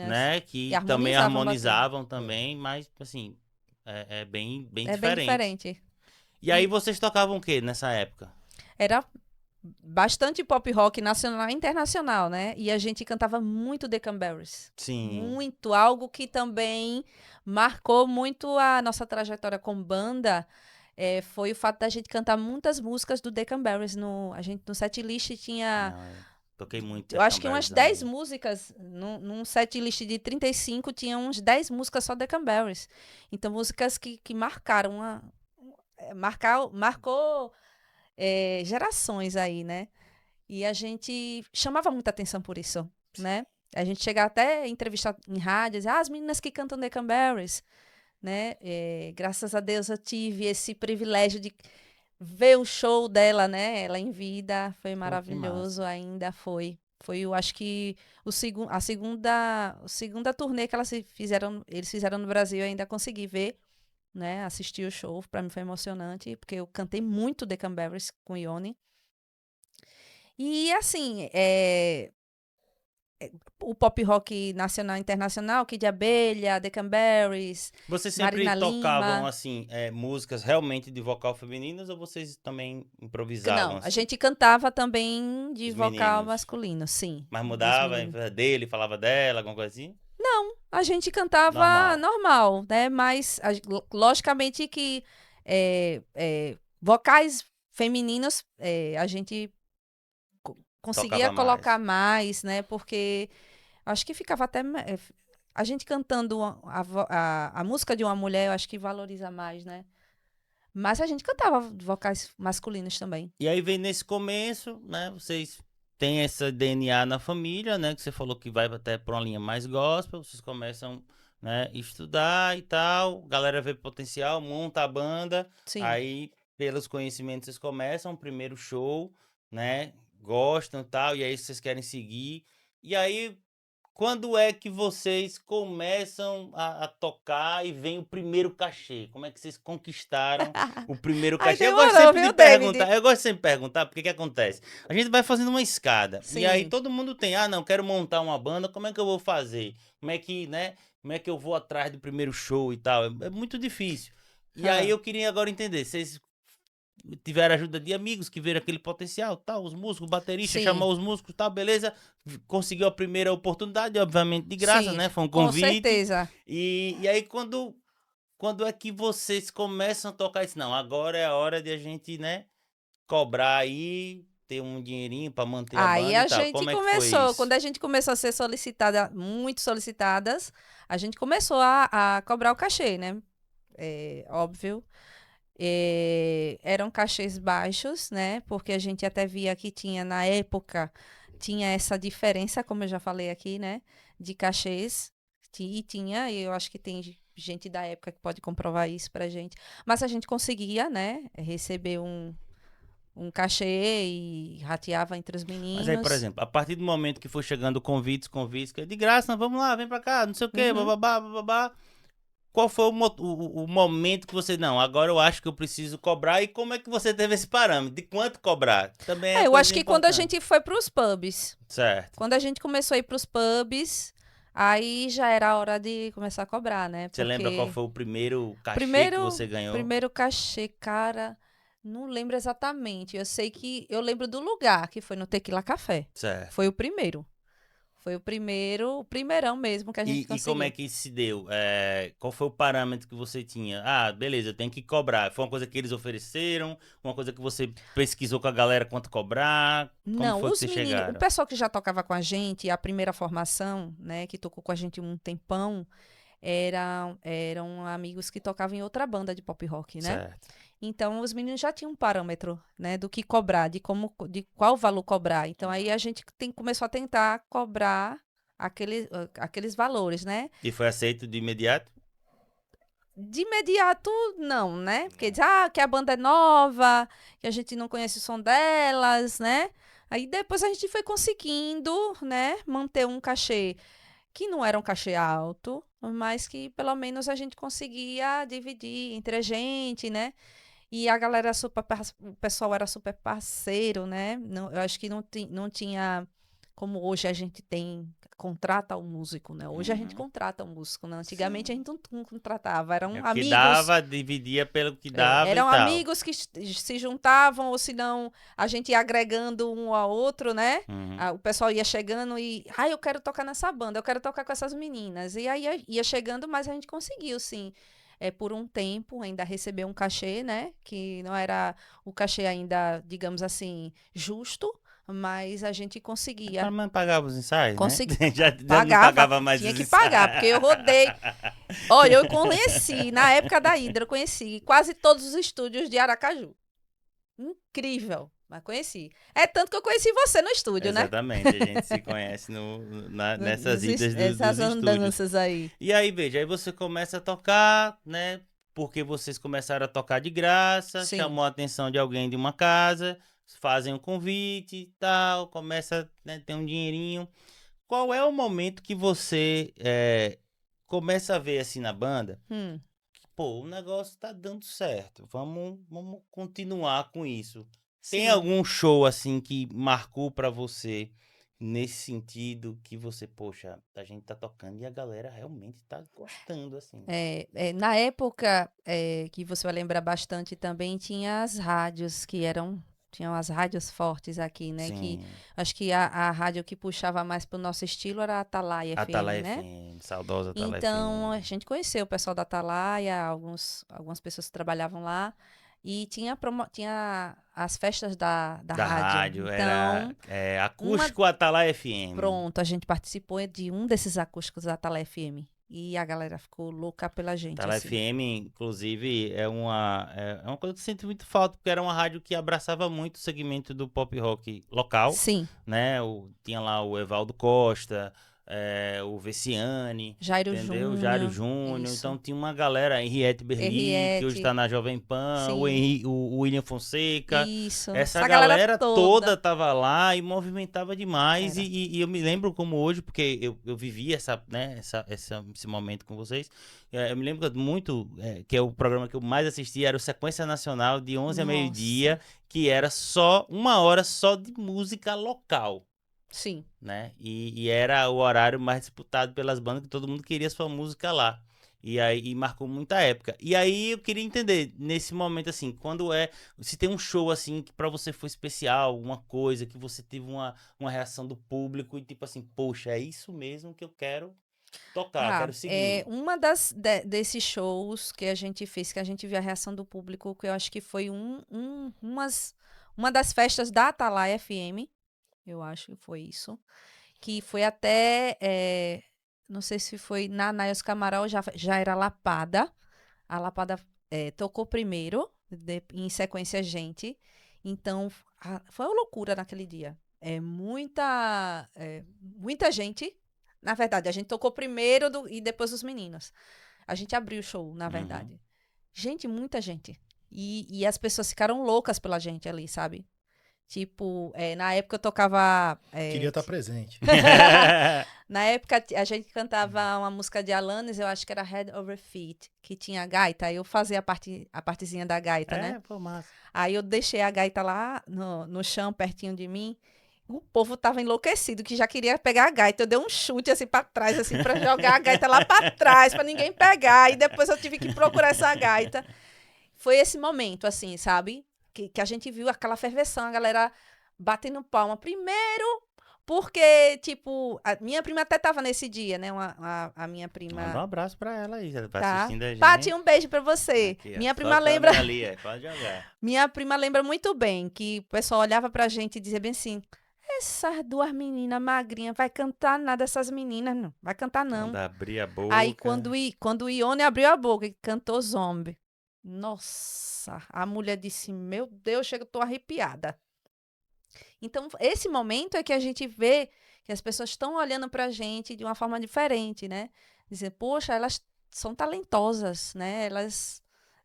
né, que também harmonizavam também, mas assim, é bem diferente. Bem diferente. E aí vocês tocavam o que nessa época? Era bastante pop rock nacional e internacional, né? E a gente cantava muito The Cranberries. Sim. Muito, algo que também marcou muito a nossa trajetória com banda. Foi o fato da gente cantar muitas músicas do The Cranberries. No setlist tinha... Toquei muito. Eu acho que umas 10 músicas, num setlist de 35, tinha uns 10 músicas só The Cranberries. Então, músicas que marcaram, marcou gerações aí, né? E a gente chamava muita atenção por isso, né? A gente chegava até a entrevistar em rádio, dizer, as meninas que cantam The Cranberries, né? Graças a Deus eu tive esse privilégio de ver o show dela, né? Ela em vida, foi maravilhoso, ainda foi. Foi, eu acho que a segunda turnê que eles fizeram no Brasil, eu ainda consegui ver, né? Assistir o show, para mim foi emocionante, porque eu cantei muito The Cranberries com Ione. E assim, o pop rock nacional e internacional, Kid Abelha, The Cranberries, Vocês sempre Marina tocavam, Lima. assim, músicas realmente de vocal femininas ou vocês também improvisavam? Não, assim? a gente cantava também de Os vocal meninos. masculino, sim. Mas dos mudava meninos. dele, falava dela, alguma coisa assim? Não, a gente cantava normal, né? Mas, logicamente que vocais femininos a gente conseguia Tocava colocar mais, né? Porque acho que ficava até... a gente cantando a música de uma mulher, eu acho que valoriza mais, né? Mas a gente cantava vocais masculinos também. E aí vem nesse começo, né? Vocês têm essa DNA na família, né? Que você falou que vai até pra uma linha mais gospel. Vocês começam, né, estudar e tal. Galera vê potencial, monta a banda. Sim. Aí, pelos conhecimentos, vocês começam o primeiro show, né? Gostam e tal. E aí vocês querem seguir. E aí, quando é que vocês começam a tocar e vem o primeiro cachê? Como é que vocês conquistaram o primeiro Ai, cachê? Eu demorou, gosto sempre viu, de David? perguntar. Eu gosto sempre de perguntar, porque que acontece? A gente vai fazendo uma escada. Sim. E aí todo mundo tem, não, quero montar uma banda, como é que eu vou fazer? Como é que, né? Como é que eu vou atrás do primeiro show e tal? É muito difícil. E aí eu queria agora entender, vocês tiveram ajuda de amigos que viram aquele potencial, tal, os músicos, o baterista, Sim. chamou os músicos, tal, beleza, conseguiu a primeira oportunidade, obviamente de graça, Sim, né, foi um com convite. certeza. E aí quando é que vocês começam a tocar isso? Não, agora é a hora de a gente, né, cobrar aí, ter um dinheirinho pra manter a Aí banda a e tal. gente Como é que foi começou, isso? quando a gente começou a ser solicitada, muito solicitadas, a gente começou a cobrar o cachê, né? É, óbvio. Eram cachês baixos, né? Porque a gente até via que tinha, na época, tinha essa diferença, como eu já falei aqui, né? De cachês. E tinha, e eu acho que tem gente da época que pode comprovar isso pra gente. Mas a gente conseguia, né? Receber um cachê e rateava entre os meninos. Mas aí, por exemplo, a partir do momento que foi chegando convites, que é de graça, vamos lá, vem pra cá, não sei o quê, bababá, bababá. Qual foi o momento que você, não, agora eu acho que eu preciso cobrar, e como é que você teve esse parâmetro? De quanto cobrar? Também é eu coisa acho que quando a importante. gente foi pros pubs. Certo. Quando a gente começou a ir pros pubs, aí já era a hora de começar a cobrar, né? Você lembra Porque qual foi o primeiro cachê que você ganhou? Primeiro cachê, cara, não lembro exatamente. Eu sei que eu lembro do lugar, que foi no Tequila Café. Certo. Foi o primeiro. Foi o primeirão mesmo que a gente E conseguiu. como é que se deu? Qual foi o parâmetro que você tinha? Ah, beleza, eu tenho que cobrar. Foi uma coisa que eles ofereceram? Uma coisa que você pesquisou com a galera quanto cobrar? Como Não, foi que os vocês meninos, chegaram? o pessoal que já tocava com a gente, a primeira formação, né, que tocou com a gente um tempão, eram amigos que tocavam em outra banda de pop rock, né? Certo. Então, os meninos já tinham um parâmetro, né, do que cobrar, de qual valor cobrar. Então, aí a gente começou a tentar cobrar aqueles valores, né? E foi aceito de imediato? De imediato, não, né? Porque diz, que a banda é nova, que a gente não conhece o som delas, né? Aí depois a gente foi conseguindo, né, manter um cachê que não era um cachê alto, mas que pelo menos a gente conseguia dividir entre a gente, né? E a galera o pessoal era super parceiro, né? Não, eu acho que não tinha como hoje a gente contrata um músico, né? Hoje a gente contrata um músico, né? Antigamente a gente não contratava, eram O que amigos. dava, dividia pelo que dava Eram e tal. amigos que se juntavam, ou se não, a gente ia agregando um ao outro, né? O pessoal ia chegando e, eu quero tocar nessa banda, eu quero tocar com essas meninas. E aí ia chegando, mas a gente conseguiu, sim. Por um tempo, ainda receber um cachê, né? Que não era o cachê ainda, digamos assim, justo, mas a gente conseguia. A mãe pagava os ensaios, Consegui... né? Já não pagava mais tinha os que ensaios. pagar, porque eu rodei. Olha, eu conheci, na época da Hydra, eu conheci quase todos os estúdios de Aracaju. Incrível, mas conheci. É tanto que eu conheci você no estúdio, né? Exatamente, a gente se conhece nessas idas dos essas andanças estúdios. aí. E aí, veja, aí você começa a tocar, né? Porque vocês começaram a tocar de graça, Sim. chamou a atenção de alguém de uma casa, fazem um convite e tal, começa, né, ter um dinheirinho. Qual é o momento que você começa a ver assim na banda? Que, pô, o negócio tá dando certo, vamos continuar com isso. Tem Sim. algum show assim que marcou pra você nesse sentido que você, poxa, a gente tá tocando e a galera realmente tá gostando, assim? Na época, que você vai lembrar bastante também, tinha as rádios tinham as rádios fortes aqui, né? Sim. Que acho que a rádio que puxava mais pro nosso estilo era a Atalaia FM, Atalaia né? FM, saudosa Atalaia Então, FM. a gente conheceu o pessoal da Atalaia, algumas pessoas que trabalhavam lá. E tinha as festas da Da rádio. rádio, Então, era Acústico Atalaia FM. pronto, a gente participou de um desses acústicos da Atalaia FM. E a galera ficou louca pela gente. Atalaia assim. FM, inclusive, é uma coisa que eu sinto muito falta, porque era uma rádio que abraçava muito o segmento do pop rock local. Sim. Né? Tinha lá o Evaldo Costa, o Veciane, Jairo entendeu? Júnior, Jairo Júnior. isso. Então tinha uma galera, Henriette Berli, que hoje tá na Jovem Pan, o William Fonseca. Isso. Essa galera toda tava lá e movimentava demais. E eu me lembro como hoje, porque eu vivi esse momento com vocês. Eu me lembro muito que é o programa que eu mais assisti, era o Sequência Nacional, de 11 a meio-dia, que era só 1 hora só de música local. Sim. Né? E era o horário mais disputado pelas bandas, que todo mundo queria sua música lá. E marcou muita época. E aí eu queria entender, nesse momento, assim, se tem um show, assim, que pra você foi especial, uma coisa, que você teve uma reação do público e tipo assim, poxa, é isso mesmo que eu quero tocar, quero seguir. Uma desses shows que a gente fez, que a gente viu a reação do público, que eu acho que foi uma das festas da Atalaia FM, eu acho que foi isso, que foi até, não sei se foi na Naios Camaral, já era Lapada, a Lapada tocou primeiro, em sequência a gente, então foi uma loucura naquele dia, muita gente, na verdade, a gente tocou primeiro e depois os meninos, a gente abriu o show, na verdade, gente, muita gente, e as pessoas ficaram loucas pela gente ali, sabe? Tipo, na época eu tocava... Queria estar presente. Na época a gente cantava uma música de Alanis, eu acho que era Head Over Feet, que tinha gaita, eu fazia a partezinha da gaita, né? Pô, massa. Aí eu deixei a gaita lá no chão, pertinho de mim, o povo tava enlouquecido, que já queria pegar a gaita, eu dei um chute assim pra trás, assim, pra jogar a gaita lá pra trás, pra ninguém pegar, e depois eu tive que procurar essa gaita. Foi esse momento, assim, sabe? Que a gente viu aquela ferveção, a galera batendo palma. Primeiro, porque, tipo, a minha prima até tava nesse dia, né? A minha prima... Manda um abraço pra ela aí, ela tá Tá. assistindo a gente. Pati, um beijo pra você. Aqui, Minha só prima a lembra... câmera ali, pode jogar. Minha prima lembra muito bem que o pessoal olhava pra gente e dizia bem assim, essas duas meninas magrinhas, vai cantar nada essas meninas, não. Vai cantar não. Quando abrir a boca... Aí quando o Ione abriu a boca e cantou Zombie, nossa, a mulher disse, meu Deus, chega, eu tô arrepiada. Então, esse momento é que a gente vê que as pessoas estão olhando pra gente de uma forma diferente, né? Dizer, poxa, elas são talentosas, né?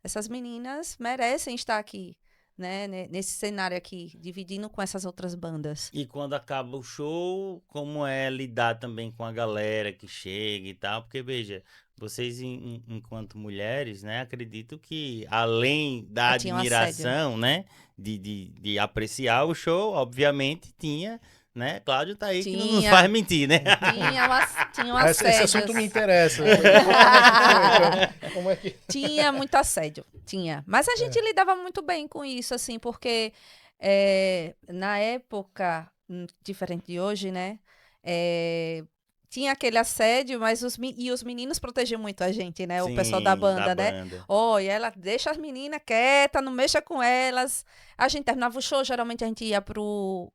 Essas meninas merecem estar aqui, né? Nesse cenário aqui, dividindo com essas outras bandas. E quando acaba o show, como é lidar também com a galera que chega e tal? Porque, veja, vocês, enquanto mulheres, né, acredito que, além da admiração, né, de apreciar o show, obviamente tinha, né, Cláudio tá aí que não nos faz mentir, né? Tinha um assédio. Esse assunto me interessa. Como é que... Tinha muito assédio, tinha. Mas a gente lidava muito bem com isso, assim, porque na época, diferente de hoje, né, tinha aquele assédio, mas os meninos protegiam muito a gente, né? Sim, o pessoal da banda, né? E ela deixa as meninas quietas, não mexa com elas. A gente terminava o show, geralmente a gente ia pro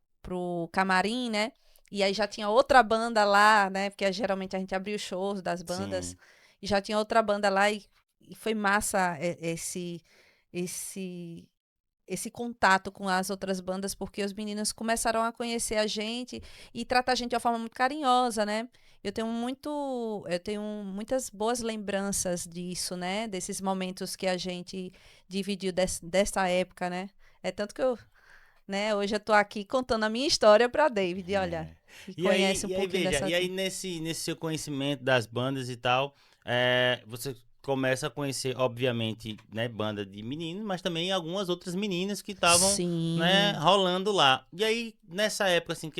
camarim, né? E aí já tinha outra banda lá, né? Porque geralmente a gente abria os shows das bandas. Sim. E já tinha outra banda lá e foi massa esse contato com as outras bandas, porque os meninos começaram a conhecer a gente e tratar a gente de uma forma muito carinhosa, né? Eu tenho muitas boas lembranças disso, né? Desses momentos que a gente dividiu dessa época, né? É tanto que hoje eu tô aqui contando a minha história para David, olha, que conhece um pouquinho dessa... E aí, nesse seu conhecimento das bandas e tal, você começa a conhecer, obviamente, né, banda de meninos, mas também algumas outras meninas que estavam, né, rolando lá. E aí, nessa época, assim,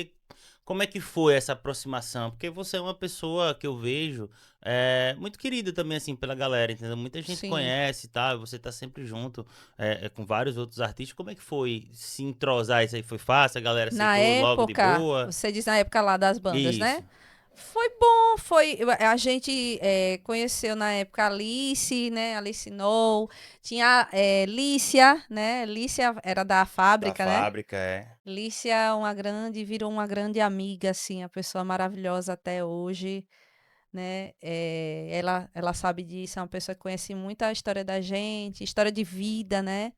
como é que foi essa aproximação? Porque você é uma pessoa que eu vejo muito querida também, assim, pela galera, entendeu? Muita gente conhece e tal, você tá sempre junto com vários outros artistas. Como é que foi se entrosar? Isso aí foi fácil? A galera na aceitou época, logo de boa? Você diz na época lá das bandas, né? Foi bom, a gente conheceu na época a Alice, né? Alice No, tinha Lícia, né? Lícia era da fábrica, né? Fábrica, é. Lícia virou uma grande amiga, assim, a pessoa maravilhosa até hoje, né? Ela sabe disso, é uma pessoa que conhece muito a história da gente, história de vida, né?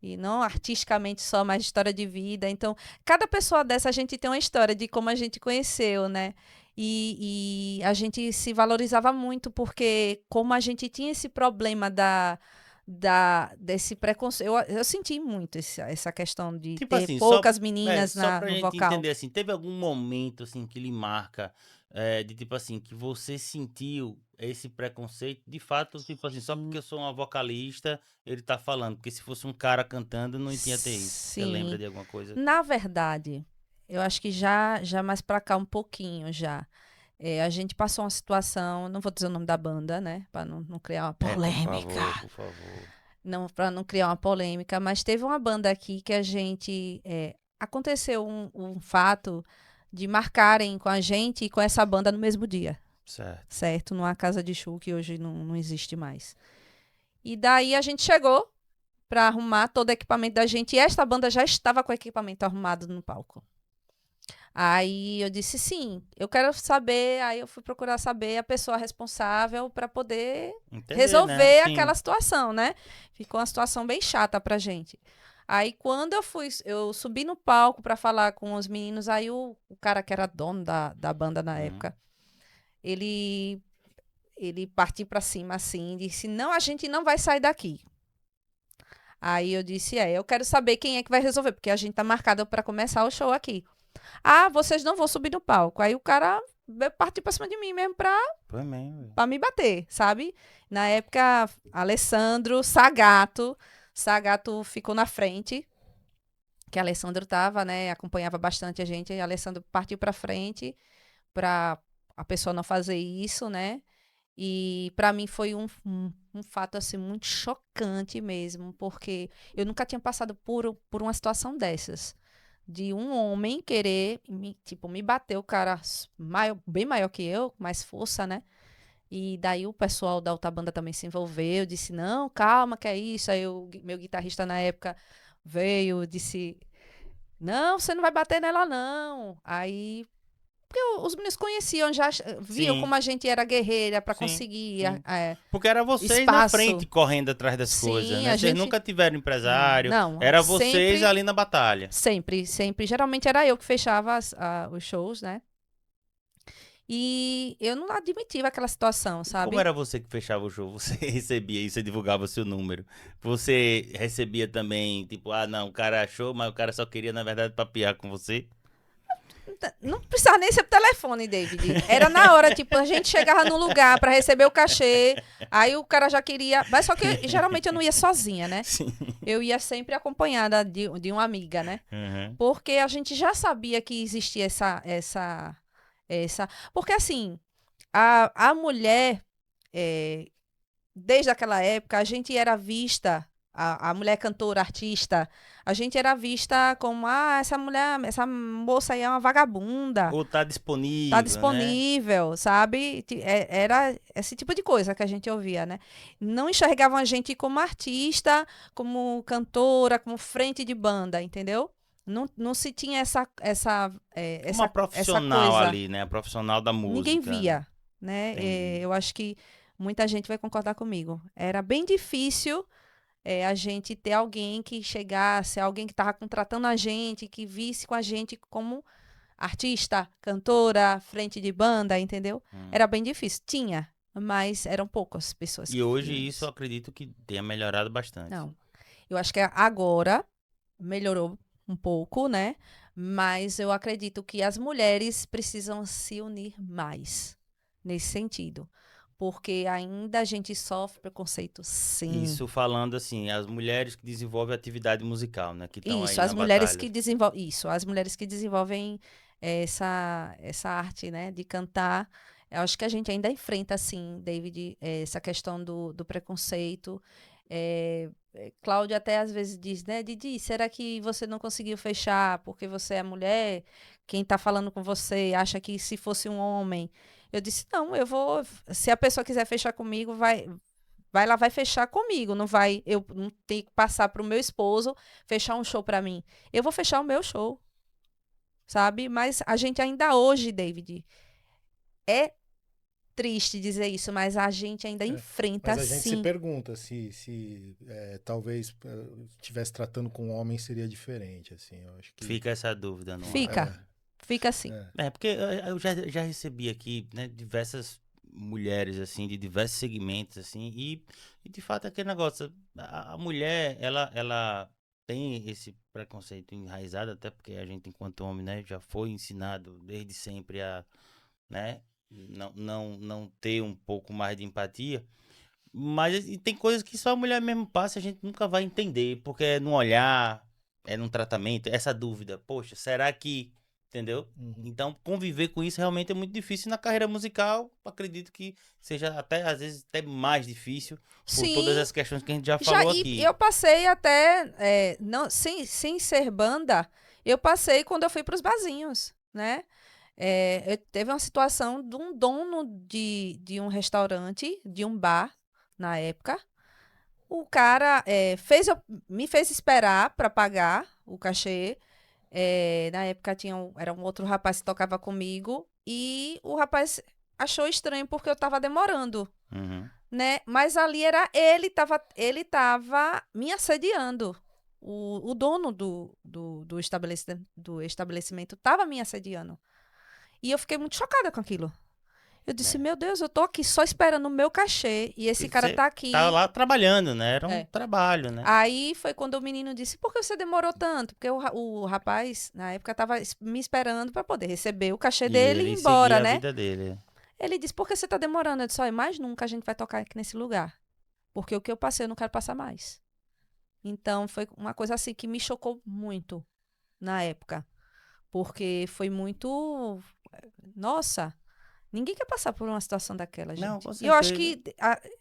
E não artisticamente só, mas história de vida. Então, cada pessoa dessa a gente tem uma história de como a gente conheceu, né? E a gente se valorizava muito, porque como a gente tinha esse problema desse preconceito, eu senti muito essa questão de Tipo ter assim, poucas meninas só pra no gente vocal. entender assim, teve algum momento assim que lhe marca de tipo assim, que você sentiu esse preconceito, de fato, tipo assim, só porque eu sou uma vocalista, ele tá falando, porque se fosse um cara cantando, não tinha ter isso. Você lembra Sim. de alguma coisa? Na verdade, eu acho que já mais pra cá um pouquinho já. A gente passou uma situação, não vou dizer o nome da banda, né? Pra não criar uma polêmica. Por favor. Não, para não criar uma polêmica, mas teve uma banda aqui que a gente. Aconteceu um fato de marcarem com a gente e com essa banda no mesmo dia. Certo. Certo? Numa casa de show que hoje não existe mais. E daí a gente chegou para arrumar todo o equipamento da gente e esta banda já estava com o equipamento arrumado no palco. Aí eu disse, sim, eu quero saber, aí eu fui procurar saber a pessoa responsável para poder resolver né? aquela situação, né? Ficou uma situação bem chata pra gente. Aí quando eu subi no palco para falar com os meninos, aí o cara que era dono da banda na época, ele partiu para cima assim, disse, não, a gente não vai sair daqui. Aí eu disse, eu quero saber quem é que vai resolver, porque a gente tá marcado para começar o show aqui. Ah, vocês não vão subir no palco. Aí o cara partiu pra cima de mim mesmo pra me bater, sabe? Na época, Alessandro, Sagato ficou na frente, que Alessandro tava, né, acompanhava bastante a gente, e Alessandro partiu pra frente pra a pessoa não fazer isso, né? E pra mim foi um fato, assim, muito chocante mesmo, porque eu nunca tinha passado por uma situação dessas. De um homem querer me bater, o cara bem maior que eu, com mais força, né? E daí o pessoal da outra banda também se envolveu, disse, não, calma, que é isso. Aí meu guitarrista na época veio, disse, não, você não vai bater nela, não. Aí, porque os meninos conheciam, já viam como a gente era guerreira para conseguir porque era vocês espaço. Na frente correndo atrás das coisas, né? Vocês nunca tiveram empresário, era vocês sempre, ali na batalha. Sempre. Geralmente era eu que fechava os shows, né? E eu não admitia aquela situação, sabe? Como era você que fechava o show? Você recebia isso, você divulgava o seu número. Você recebia também, tipo, não, o cara achou, mas o cara só queria, na verdade, papear com você? Não precisava nem ser pro telefone, David. Era na hora, tipo, a gente chegava num lugar pra receber o cachê, aí o cara já queria... Mas só que geralmente eu não ia sozinha, né? Sim. Eu ia sempre acompanhada de uma amiga, né? Porque a gente já sabia que existia essa... Porque assim, a mulher, desde aquela época, a gente era vista... A mulher cantora, artista, a gente era vista como, essa mulher, essa moça aí é uma vagabunda. Ou tá disponível, Tá disponível, né? Sabe? Era esse tipo de coisa que a gente ouvia, né? Não enxergavam a gente como artista, como cantora, como frente de banda, entendeu? Não se tinha essa uma profissional essa coisa. ali, né? A profissional da música. Ninguém via, né? Eu acho que muita gente vai concordar comigo. Era bem difícil... a gente ter alguém que chegasse, alguém que estava contratando a gente, que visse com a gente como artista, cantora, frente de banda, entendeu? Era bem difícil. Tinha, mas eram poucas pessoas. E hoje isso eu acredito que tenha melhorado bastante. Não, eu acho que agora melhorou um pouco, né? Mas eu acredito que as mulheres precisam se unir mais nesse sentido. Porque ainda a gente sofre preconceito, sim. Isso falando assim, as mulheres que desenvolvem atividade musical, né? Que estão aí as mulheres batalha. que desenvolvem as mulheres que desenvolvem essa arte, né, de cantar. Eu acho que a gente ainda enfrenta, assim, David, essa questão do preconceito. Cláudia até às vezes diz, né? Didi, será que você não conseguiu fechar porque você é mulher? Quem tá falando com você acha que se fosse um homem... Eu disse, não, eu vou... Se a pessoa quiser fechar comigo, vai lá, vai fechar comigo. Não vai... Eu não tenho que passar pro meu esposo fechar um show pra mim. Eu vou fechar o meu show, sabe? Mas a gente ainda hoje, David, é triste dizer isso, mas a gente ainda enfrenta, Mas a gente sim. se pergunta se talvez estivesse tratando com um homem seria diferente, assim. Eu acho que... Fica essa dúvida, não é? Fica assim. Porque eu já recebi aqui, né, diversas mulheres, assim, de diversos segmentos, assim, e de fato aquele negócio, a mulher, ela tem esse preconceito enraizado, até porque a gente, enquanto homem, né, já foi ensinado desde sempre a, né, não ter um pouco mais de empatia, mas tem coisas que só a mulher mesmo passa e a gente nunca vai entender, porque é no olhar, é num tratamento, essa dúvida, poxa, será que... Entendeu? Então, conviver com isso realmente é muito difícil. Na carreira musical, acredito que seja até, às vezes, até mais difícil por todas as questões que a gente já falou aqui. E eu passei até, não, sem ser banda, eu passei quando eu fui para os barzinhos, né? Teve uma situação de um dono de um restaurante, de um bar, na época. O cara me fez esperar para pagar o cachê. Na época era um outro rapaz que tocava comigo e o rapaz achou estranho porque eu tava demorando, né? Mas ali era ele tava me assediando. O dono do estabelecimento tava me assediando. E eu fiquei muito chocada com aquilo. Eu disse, meu Deus, eu tô aqui só esperando o meu cachê e esse cara tá aqui. Tava lá trabalhando, né? Era um trabalho, né? Aí foi quando o menino disse, por que você demorou tanto? Porque o rapaz, na época, tava me esperando para poder receber o cachê dele e ir embora, né? A vida dele. Ele disse, por que você tá demorando? Eu disse, olha, mais nunca a gente vai tocar aqui nesse lugar. Porque o que eu passei, eu não quero passar mais. Então, foi uma coisa assim que me chocou muito na época. Porque foi muito... Nossa... Ninguém quer passar por uma situação daquela, gente. Não, com e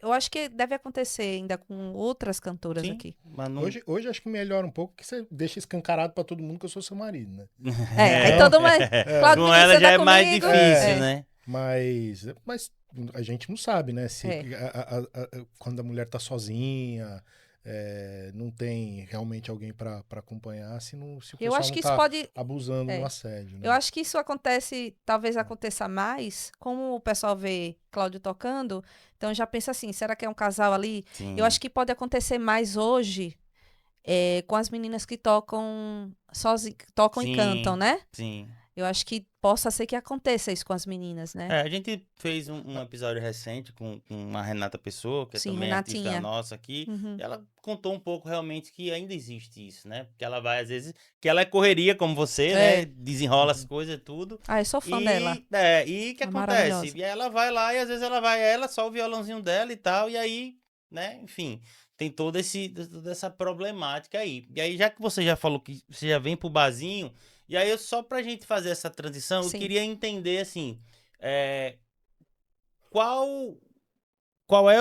eu acho que deve acontecer ainda com outras cantoras aqui. Mas não... hoje acho que melhora um pouco, porque você deixa escancarado pra todo mundo que eu sou seu marido, né? Aí todo mundo... Claudio, com ela já é mais difícil, né? Mas a gente não sabe, né? Se quando a mulher tá sozinha... não tem realmente alguém para acompanhar, se o pessoal acho que não isso pode abusando no assédio. Né? Eu acho que isso talvez aconteça mais, como o pessoal vê Cláudio tocando, então já pensa assim, será que é um casal ali? Sim. Eu acho que pode acontecer mais hoje com as meninas que tocam sozinhas, tocam e cantam, né? Sim. Eu acho que possa ser que aconteça isso com as meninas, né? A gente fez um episódio recente com a Renata Pessoa, que também é artista nossa aqui. E ela contou um pouco realmente que ainda existe isso, né? Porque ela vai, às vezes, que ela é correria como você, né? Desenrola as coisas e tudo. Eu sou fã dela. E o que acontece? E aí ela vai lá e às vezes ela só o violãozinho dela e tal, e aí, né? Enfim, tem toda essa problemática aí. E aí, já que você já falou que você já vem pro barzinho... E aí, só pra gente fazer essa transição, eu queria entender, assim, qual é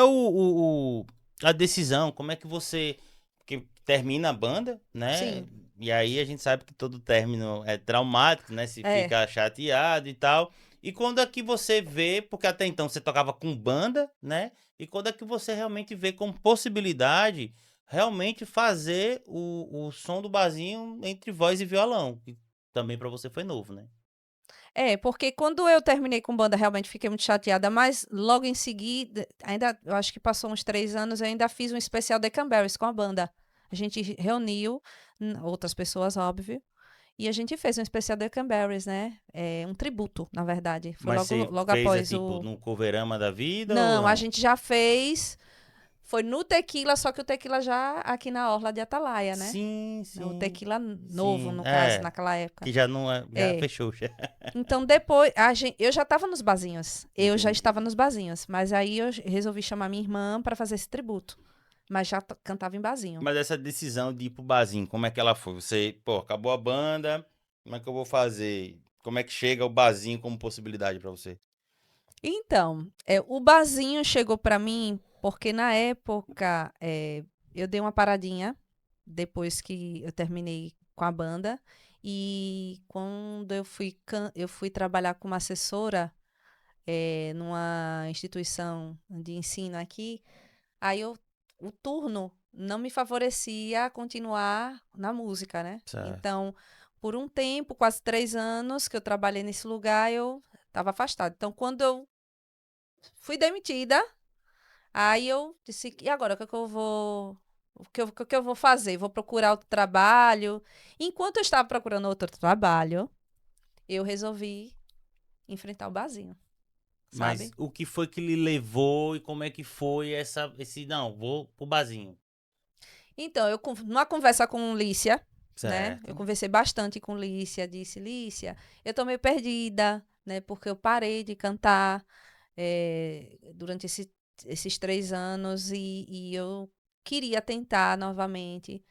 a decisão, como é que você... Porque termina a banda, né? Sim. E aí a gente sabe que todo término é traumático, né? Se fica chateado e tal. E quando é que você vê, porque até então você tocava com banda, né? E quando é que você realmente vê como possibilidade realmente fazer o som do barzinho entre voz e violão? Também pra você foi novo, né? Porque quando eu terminei com banda, realmente fiquei muito chateada, mas logo em seguida, eu acho que passou uns 3 anos, eu ainda fiz um especial The Cranberries com a banda. A gente reuniu outras pessoas, óbvio, e a gente fez um especial The Cranberries, né? Um tributo, na verdade. Foi Mas logo fez, após tipo, no Coverama da vida? Não, a gente já fez... Foi no Tequila, só que o Tequila já aqui na Orla de Atalaia, né? Sim. O Tequila novo, no caso, naquela época. Que já não já fechou. Já. Então, depois, eu já estava nos barzinhos. Eu já estava nos barzinhos. Mas aí eu resolvi chamar minha irmã para fazer esse tributo. Mas já cantava em barzinho. Mas essa decisão de ir pro barzinho, como é que ela foi? Você, acabou a banda, como é que eu vou fazer? Como é que chega o barzinho como possibilidade para você? Então, o barzinho chegou para mim... Porque na época eu dei uma paradinha depois que eu terminei com a banda. E quando eu fui trabalhar como assessora numa instituição de ensino aqui, aí o turno não me favorecia a continuar na música, né? Certo. Então, por um tempo, quase 3 anos que eu trabalhei nesse lugar, eu estava afastada. Então, quando eu fui demitida, aí eu disse, e agora, o que é que eu vou... O que eu vou fazer? Vou procurar outro trabalho. Enquanto eu estava procurando outro trabalho, eu resolvi enfrentar o barzinho. Mas Sabe? o que foi que lhe levou e como é que foi não, vou pro barzinho. Então, numa conversa com Lícia, né? Certo. Eu conversei bastante com Lícia, disse, Lícia, eu tô meio perdida, né? Porque eu parei de cantar durante esses 3 anos e eu queria tentar novamente.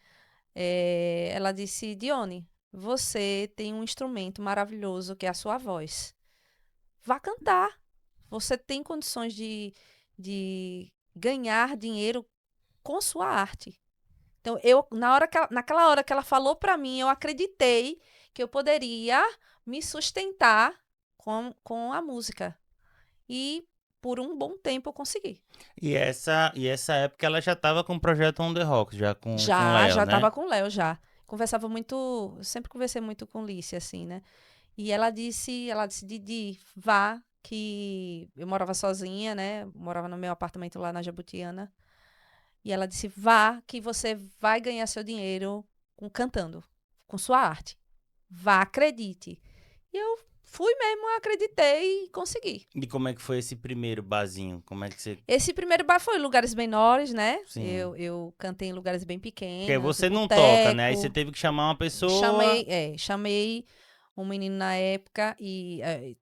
Ela disse, Dione, você tem um instrumento maravilhoso que é a sua voz. Vá cantar. Você tem condições de ganhar dinheiro com sua arte. Então, naquela hora que ela falou para mim, eu acreditei que eu poderia me sustentar com a música. E por um bom tempo eu consegui. E essa época ela já estava com o projeto On The Rocks, já com o Léo, Já né? estava com o Léo, já. Conversava muito, sempre conversei muito com Lícia, assim, né? E ela disse, Didi, vá, que eu morava sozinha, né? Morava no meu apartamento lá na Jabutiana. E ela disse, vá, que você vai ganhar seu dinheiro cantando, com sua arte. Vá, acredite. E eu fui mesmo, acreditei e consegui. E como é que foi esse primeiro barzinho? Como é que você... Esse primeiro bar foi em lugares menores, né? Sim. Eu cantei em lugares bem pequenos. Porque você não boteco. toca, né? Aí você teve que chamar uma pessoa... Chamei um menino na época e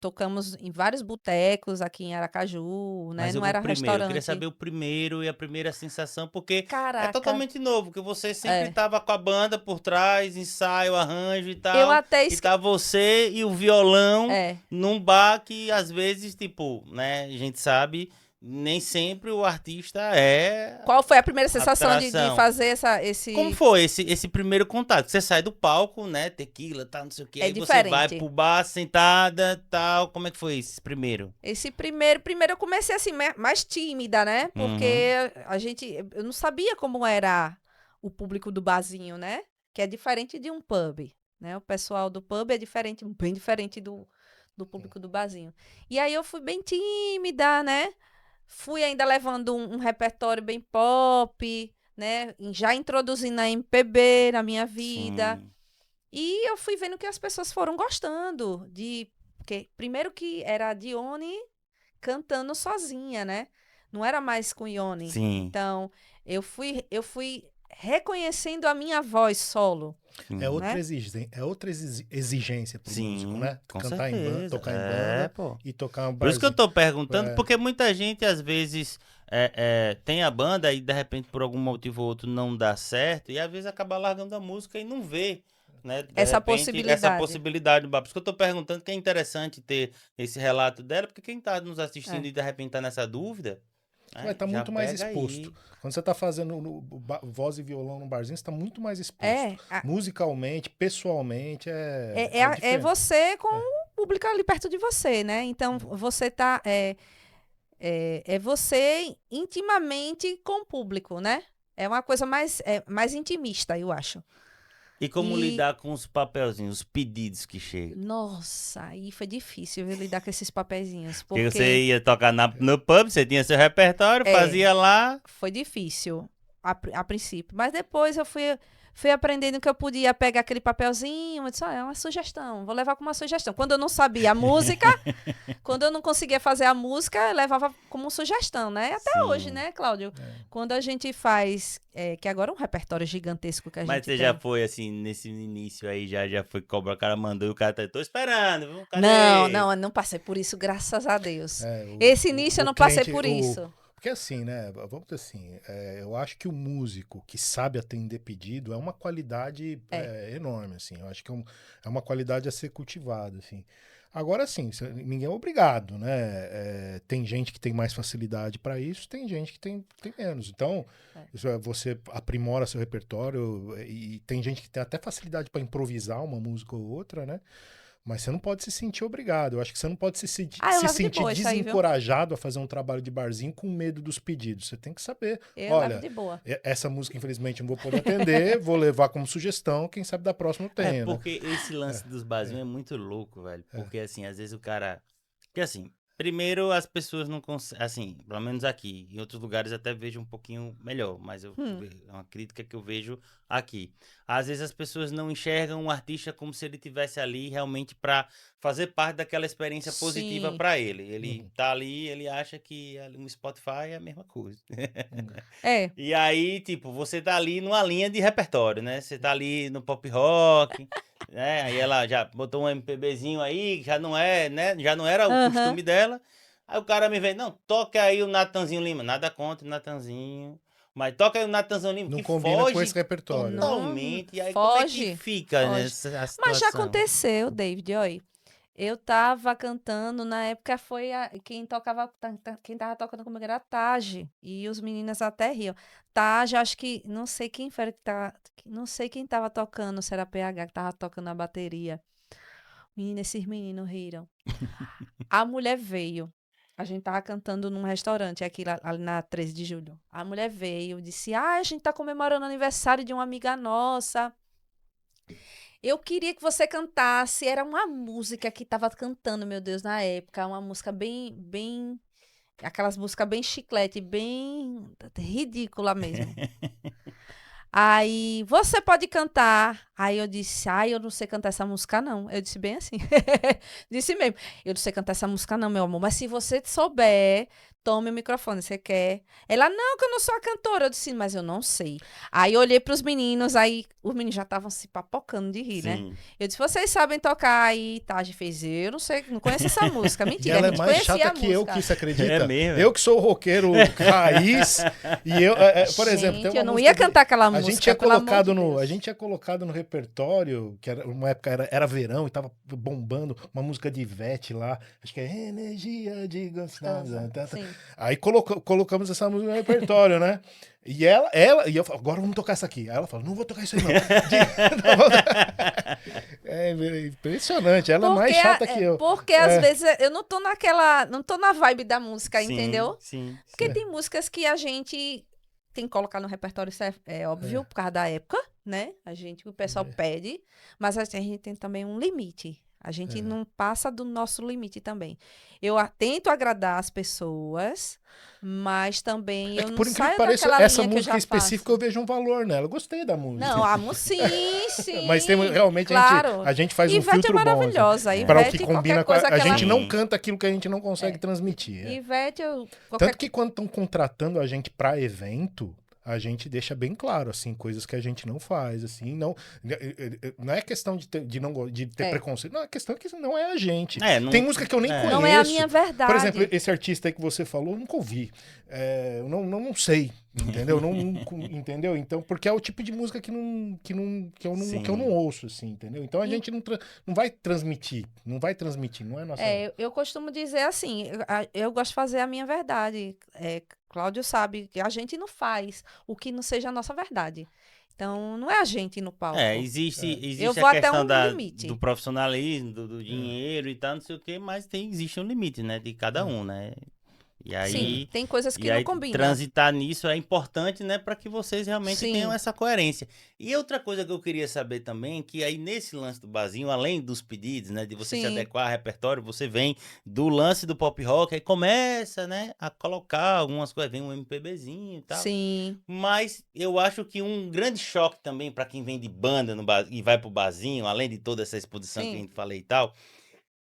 tocamos em vários botecos aqui em Aracaju, né? Mas não era restaurante. Eu queria saber o primeiro e a primeira sensação, porque Caraca. é totalmente novo, porque você sempre estava com a banda por trás, ensaio, arranjo e tal. Eu até E tá você e o violão num bar que às vezes, tipo, né, a gente sabe, nem sempre o artista é... Qual foi a primeira sensação de fazer esse... Como foi esse primeiro contato? Você sai do palco, né, tequila, tal, não sei o quê, aí diferente. você vai pro bar, sentada, tal, como é que foi esse primeiro? Esse primeiro eu comecei assim, mais tímida, né, porque eu não sabia como era o público do barzinho, né, que é diferente de um pub, né, o pessoal do pub é diferente, bem diferente do público do barzinho. E aí eu fui bem tímida, né, fui ainda levando um repertório bem pop, né? Já introduzindo a MPB na minha vida. Sim. E eu fui vendo que as pessoas foram gostando porque primeiro que era a Dione cantando sozinha, né? Não era mais com Ione. Sim. Então, eu fui reconhecendo a minha voz solo. É outra exigência pro músico, né? Com cantar certeza. em banda, tocar em banda pô. e tocar um barzinho. Por isso que eu tô perguntando, porque muita gente às vezes tem a banda e de repente por algum motivo ou outro não dá certo e às vezes acaba largando a música e não vê, né? Essa possibilidade. Por isso que eu tô perguntando, que é interessante ter esse relato dela, porque quem tá nos assistindo e de repente tá nessa dúvida... Vai estar muito mais exposto. Quando você está fazendo voz e violão no barzinho, você está muito mais exposto. Musicalmente, pessoalmente, é você com o público ali perto de você, né? Então, você tá... É você intimamente com o público, né? É uma coisa mais intimista, eu acho. E como lidar com os papelzinhos, os pedidos que chegam? Nossa, aí foi difícil lidar com esses papeizinhos. Porque você ia tocar no pub, você tinha seu repertório, fazia lá. Foi difícil a princípio. Mas depois eu fui aprendendo que eu podia pegar aquele papelzinho, eu disse, é uma sugestão, vou levar como uma sugestão. Quando eu não sabia a música, quando eu não conseguia fazer a música, eu levava como sugestão, né? Até hoje, né, Cláudio? Quando a gente faz, que agora é um repertório gigantesco que a gente tem. Mas você já foi, assim, nesse início aí, já foi cobrar, o cara mandou e o cara tá, tô esperando, viu? Não passei por isso, graças a Deus. Esse início eu não passei por isso. Porque assim, né, vamos dizer assim, eu acho que o músico que sabe atender pedido é uma qualidade enorme, assim, eu acho que é uma qualidade a ser cultivada, assim. Agora sim, ninguém é obrigado, né? Tem gente que tem mais facilidade para isso, tem gente que tem menos. Então, você aprimora seu repertório e tem gente que tem até facilidade para improvisar uma música ou outra, né? Mas você não pode se sentir obrigado. Eu acho que você não pode se sentir desencorajado a fazer um trabalho de barzinho com medo dos pedidos. Você tem que saber. Olha, essa música, infelizmente, não vou poder atender, vou levar como sugestão, quem sabe da próxima tem. Porque esse lance dos barzinhos é muito louco, velho. Porque, assim, às vezes o cara... Porque, assim, primeiro as pessoas não conseguem... Assim, pelo menos aqui. Em outros lugares até vejo um pouquinho melhor, mas é uma crítica que eu vejo aqui. Às vezes as pessoas não enxergam o artista como se ele estivesse ali realmente para fazer parte daquela experiência positiva para ele. Ele tá ali, ele acha que um Spotify é a mesma coisa. E aí, tipo, você tá ali numa linha de repertório, né? Você tá ali no pop rock, né? Aí ela já botou um MPBzinho aí, que já não é, né? Já não era o costume dela. Aí o cara me vem, não, toca aí o Natanzinho Lima. Nada contra o Natanzinho. Mas toca aí o Natanzinho Lima, não que combina foge com esse repertório. Totalmente. E aí foge, como é que fica nessa situação? Mas já aconteceu, David, olha. Eu tava cantando, na época foi quem tava tocando comigo era a Taj, e os meninos até riam. Taj, acho que, não sei quem foi não sei quem tava tocando, se era PH que tava tocando a bateria. Esses meninos riram. A mulher veio. A gente tava cantando num restaurante aqui ali na 13 de julho. A mulher veio, disse, a gente tá comemorando o aniversário de uma amiga nossa. Eu queria que você cantasse. Era uma música que tava cantando, meu Deus, na época. Uma música bem... Aquelas músicas bem chiclete, bem ridícula mesmo. Aí, você pode cantar. Aí eu disse, eu não sei cantar essa música, não. Eu disse bem assim. Disse mesmo. Eu não sei cantar essa música, não, meu amor. Mas se você souber, tome o microfone, você quer? Ela, não, que eu não sou a cantora. Eu disse, mas eu não sei. Aí eu olhei pros meninos, aí os meninos já estavam se papocando de rir, né? Eu disse, vocês sabem tocar? Aí Taj fez, eu não sei, não conheço essa música. Mentira, e ela a gente é mais chata que eu, que você acredita? Eu que sou o roqueiro raiz, e eu, por exemplo... Tem uma eu não ia cantar aquela música, a gente tinha colocado no repertório, que era uma época era verão e tava bombando uma música de Ivete lá, acho que é Energia de Gostosa. Aí colocamos essa música no repertório, né? E e eu falo, agora vamos tocar essa aqui. Aí ela fala, não vou tocar isso aí não. É impressionante, ela é mais chata que eu. Porque às vezes eu não tô na vibe da música, entendeu? Sim. Porque tem músicas que a gente tem que colocar no repertório, isso é óbvio, por causa da época, né? O pessoal pede, mas a gente tem também um limite. A gente não passa do nosso limite também. Eu tento agradar as pessoas, mas também eu não por incrível saio que pareça, daquela essa linha que eu música já específica eu vejo um valor nela. Eu gostei da música. Não, sim. Mas realmente claro. a gente faz Ivete um filtro é maravilhosa. bom. Assim, para o que Ivete, combina com a gente não canta aquilo que a gente não consegue transmitir. Ivete, Tanto que quando estão contratando a gente para evento, a gente deixa bem claro, assim, coisas que a gente não faz, assim, não é questão de ter preconceito, não, é questão que não é a gente. Tem música que eu nem conheço. Não é a minha verdade. Por exemplo, esse artista aí que você falou, eu nunca ouvi. Eu não sei, entendeu? Entendeu? Então, porque é o tipo de música que eu não ouço, assim, entendeu? Então a gente não vai transmitir, não é nossa... eu costumo dizer assim, eu gosto de fazer a minha verdade, Cláudio sabe que a gente não faz o que não seja a nossa verdade. Então, não é a gente no palco. Existe eu vou a até questão limite. do profissionalismo, do dinheiro e tal, não sei o quê, mas existe um limite, né? De cada um, né? E aí, sim, tem coisas que não combinam. Transitar nisso é importante, né, para que vocês realmente tenham essa coerência. E outra coisa que eu queria saber também, que aí nesse lance do barzinho, além dos pedidos, né, de você se adequar ao repertório, você vem do lance do pop rock, aí começa, né, a colocar algumas coisas, vem um MPBzinho e tal. Sim. Mas eu acho que um grande choque também para quem vem de banda e vai pro barzinho, além de toda essa exposição que a gente falei e tal,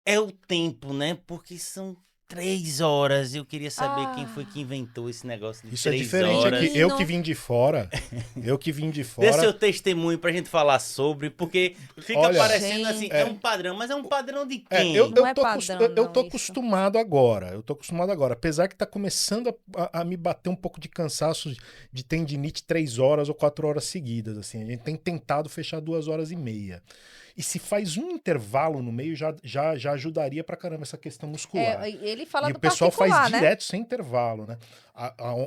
é o tempo, né, porque são 3 horas, eu queria saber quem foi que inventou esse negócio de 3 horas. Isso é diferente aqui. Eu que vim de fora. Dê seu testemunho pra gente falar sobre, porque fica parecendo assim, é um padrão, mas é um padrão de quem? Eu tô acostumado agora. Apesar que tá começando a me bater um pouco de cansaço de tendinite 3 horas ou 4 horas seguidas, assim. A gente tem tentado fechar 2 horas e meia. E se faz um intervalo no meio, já ajudaria pra caramba essa questão muscular. Ele fala E do o pessoal faz particular, né? direto, sem intervalo, né?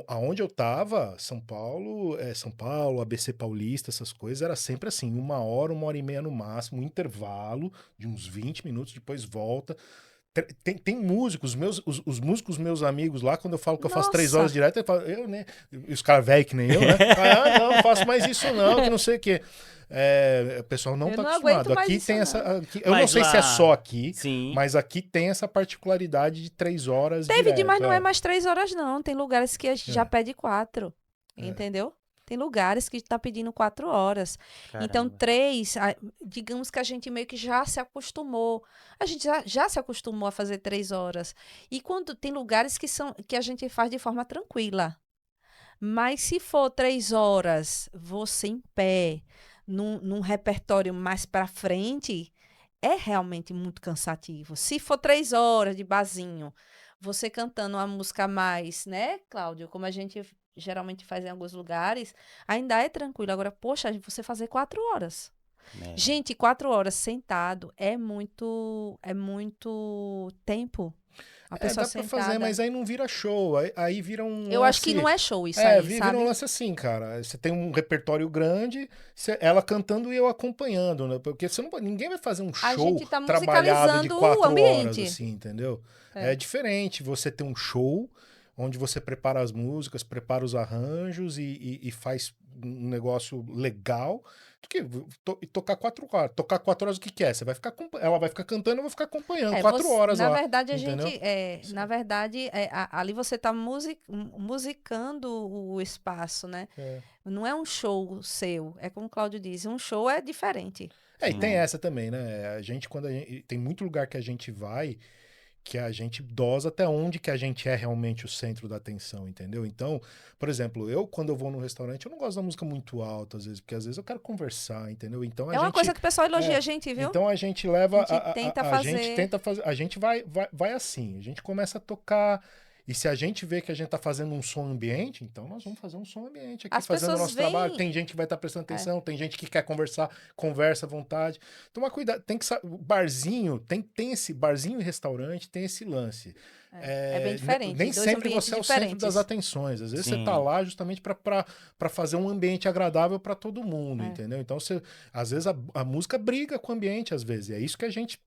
Aonde eu tava, São Paulo, ABC Paulista, essas coisas, era sempre assim, 1 hora e meia no máximo, um intervalo de uns 20 minutos, depois volta. Tem músicos, os músicos meus amigos lá, quando eu falo que eu faço 3 horas direto, eu né? Os caras velhos que nem eu, né? Não faço mais isso não, que não sei o quê. O pessoal não tá acostumado. Aqui tem essa. Eu não sei se é só aqui, mas aqui tem essa particularidade de 3 horas. David, mas não é mais 3 horas, não. Tem lugares que a gente já pede 4. Entendeu? Tem lugares que tá pedindo 4 horas. Caramba. Então, 3, digamos que a gente meio que já se acostumou. A gente já se acostumou a fazer 3 horas. E quando tem lugares que a gente faz de forma tranquila. Mas se for 3 horas, você em pé, num repertório mais pra frente, é realmente muito cansativo. Se for 3 horas de barzinho, você cantando uma música mais, né, Cláudio? Como a gente geralmente faz em alguns lugares, ainda é tranquilo. Agora, poxa, você fazer 4 horas. Gente, 4 horas sentado é muito tempo. A pessoa dá pra fazer, mas aí não vira show. Aí vira um Eu acho que não é show isso aí, vira sabe? um lance assim, cara. Você tem um repertório grande, ela cantando e eu acompanhando, né? Porque ninguém vai fazer um show tá trabalhado de 4 o ambiente. horas, assim, entendeu? É diferente você ter um show onde você prepara as músicas, prepara os arranjos e faz um negócio legal, do que tocar 4 horas. Tocar 4 horas o que é? Ela vai ficar cantando, eu vou ficar acompanhando 4 horas na lá. Verdade, entendeu? Na verdade, ali você está musicando o espaço, né? Não é um show seu, é como o Cláudio diz, um show é diferente. E tem essa também, né? Tem muito lugar que a gente vai que a gente dosa até onde que a gente é realmente o centro da atenção, entendeu? Então, por exemplo, quando eu vou num restaurante, eu não gosto da música muito alta, às vezes, porque às vezes eu quero conversar, entendeu? Então uma coisa que o pessoal elogia a gente, viu? Então a gente leva... A gente tenta fazer... A gente vai assim, a gente começa a tocar... E se a gente vê que a gente tá fazendo um som ambiente, então nós vamos fazer um som ambiente aqui, fazendo o nosso trabalho. Tem gente que vai estar prestando atenção, tem gente que quer conversar, conversa à vontade. Toma cuidado, tem que barzinho, tem esse barzinho e restaurante, tem esse lance. É bem diferente. Nem sempre você é o centro das atenções. Às vezes você tá lá justamente para fazer um ambiente agradável para todo mundo, entendeu? Então, às vezes a música briga com o ambiente, às vezes. É isso que a gente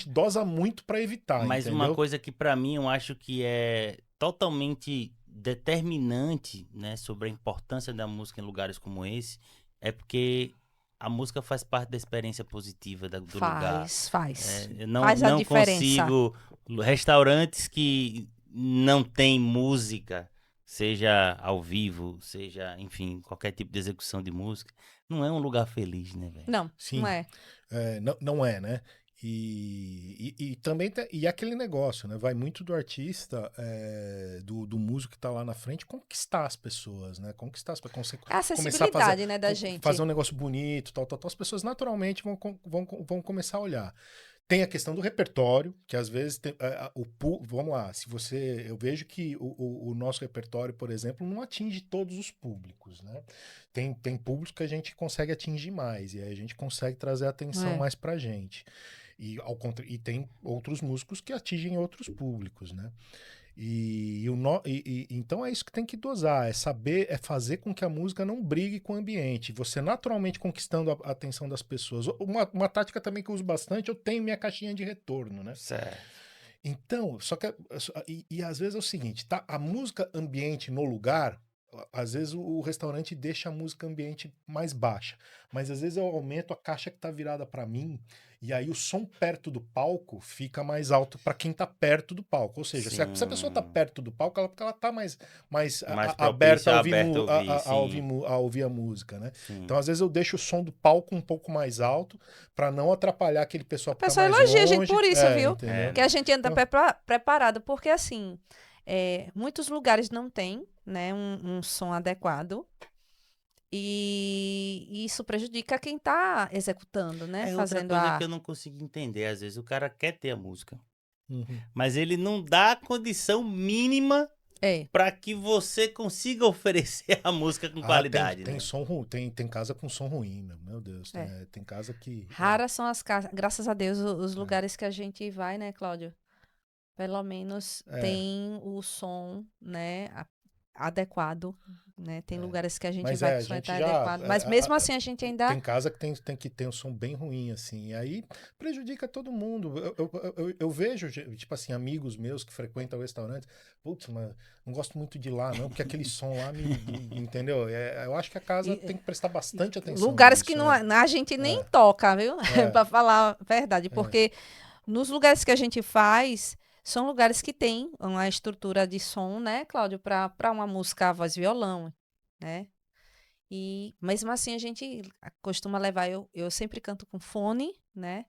dosa muito para evitar, Mas entendeu? uma coisa que para mim eu acho que é totalmente determinante, né, sobre a importância da música em lugares como esse, é porque a música faz parte da experiência positiva do lugar. Faz. Eu faz a não diferença. consigo... Restaurantes que não tem música, seja ao vivo, seja, enfim, qualquer tipo de execução de música, não é um lugar feliz, né, velho? Não, Sim. não é. Não é, né? E também e aquele negócio, né? Vai muito do artista, do músico que tá lá na frente, conquistar as pessoas, né? Conquistar as pessoas. A acessibilidade, né, da gente. Fazer um negócio bonito, tal. As pessoas naturalmente vão começar a olhar. Tem a questão do repertório, que às vezes vamos lá, eu vejo que o nosso repertório, por exemplo, não atinge todos os públicos, né? Tem públicos que a gente consegue atingir mais, e aí a gente consegue trazer a atenção mais pra gente. E tem outros músicos que atingem outros públicos, né? Então é isso que tem que dosar, é fazer com que a música não brigue com o ambiente, você naturalmente conquistando a atenção das pessoas. Uma tática também que eu uso bastante, eu tenho minha caixinha de retorno, né? Certo. Então, às vezes é o seguinte, tá? A música ambiente no lugar, às vezes o restaurante deixa a música ambiente mais baixa, mas às vezes eu aumento a caixa que tá virada para mim, e aí o som perto do palco fica mais alto para quem tá perto do palco. Ou seja, se a pessoa tá perto do palco, ela tá mais aberta a ouvir a música, né? Sim. Então, às vezes eu deixo o som do palco um pouco mais alto para não atrapalhar aquele pessoal que tá mais longe. O pessoal elogia a gente por isso, viu? Entendeu? Que a gente anda preparado, porque assim, muitos lugares não tem, né, um som adequado. E isso prejudica quem tá executando, né? Fazendo outra coisa que eu não consigo entender. Às vezes o cara quer ter a música, mas ele não dá a condição mínima para que você consiga oferecer a música com qualidade. Tem né? som tem casa com som ruim, meu Deus. Tem casa que... Raras são as casas, graças a Deus, os lugares que a gente vai, né, Cláudio? Pelo menos tem o som, né, adequado, né? Tem lugares que a gente vai que o som está adequado, mas mesmo assim a gente ainda... Tem casa que tem que ter um som bem ruim, assim, e aí prejudica todo mundo. Eu vejo, tipo assim, amigos meus que frequentam o restaurante, putz, mas não gosto muito de ir lá, não, porque aquele som lá entendeu? Eu acho que a casa tem que prestar bastante atenção. Lugares nisso, que não, a gente nem toca, viu? Para falar a verdade, porque nos lugares que a gente faz... São lugares que têm uma estrutura de som, né, Cláudio, para uma música voz e violão, né? E mesmo assim a gente costuma levar, eu sempre canto com fone, né?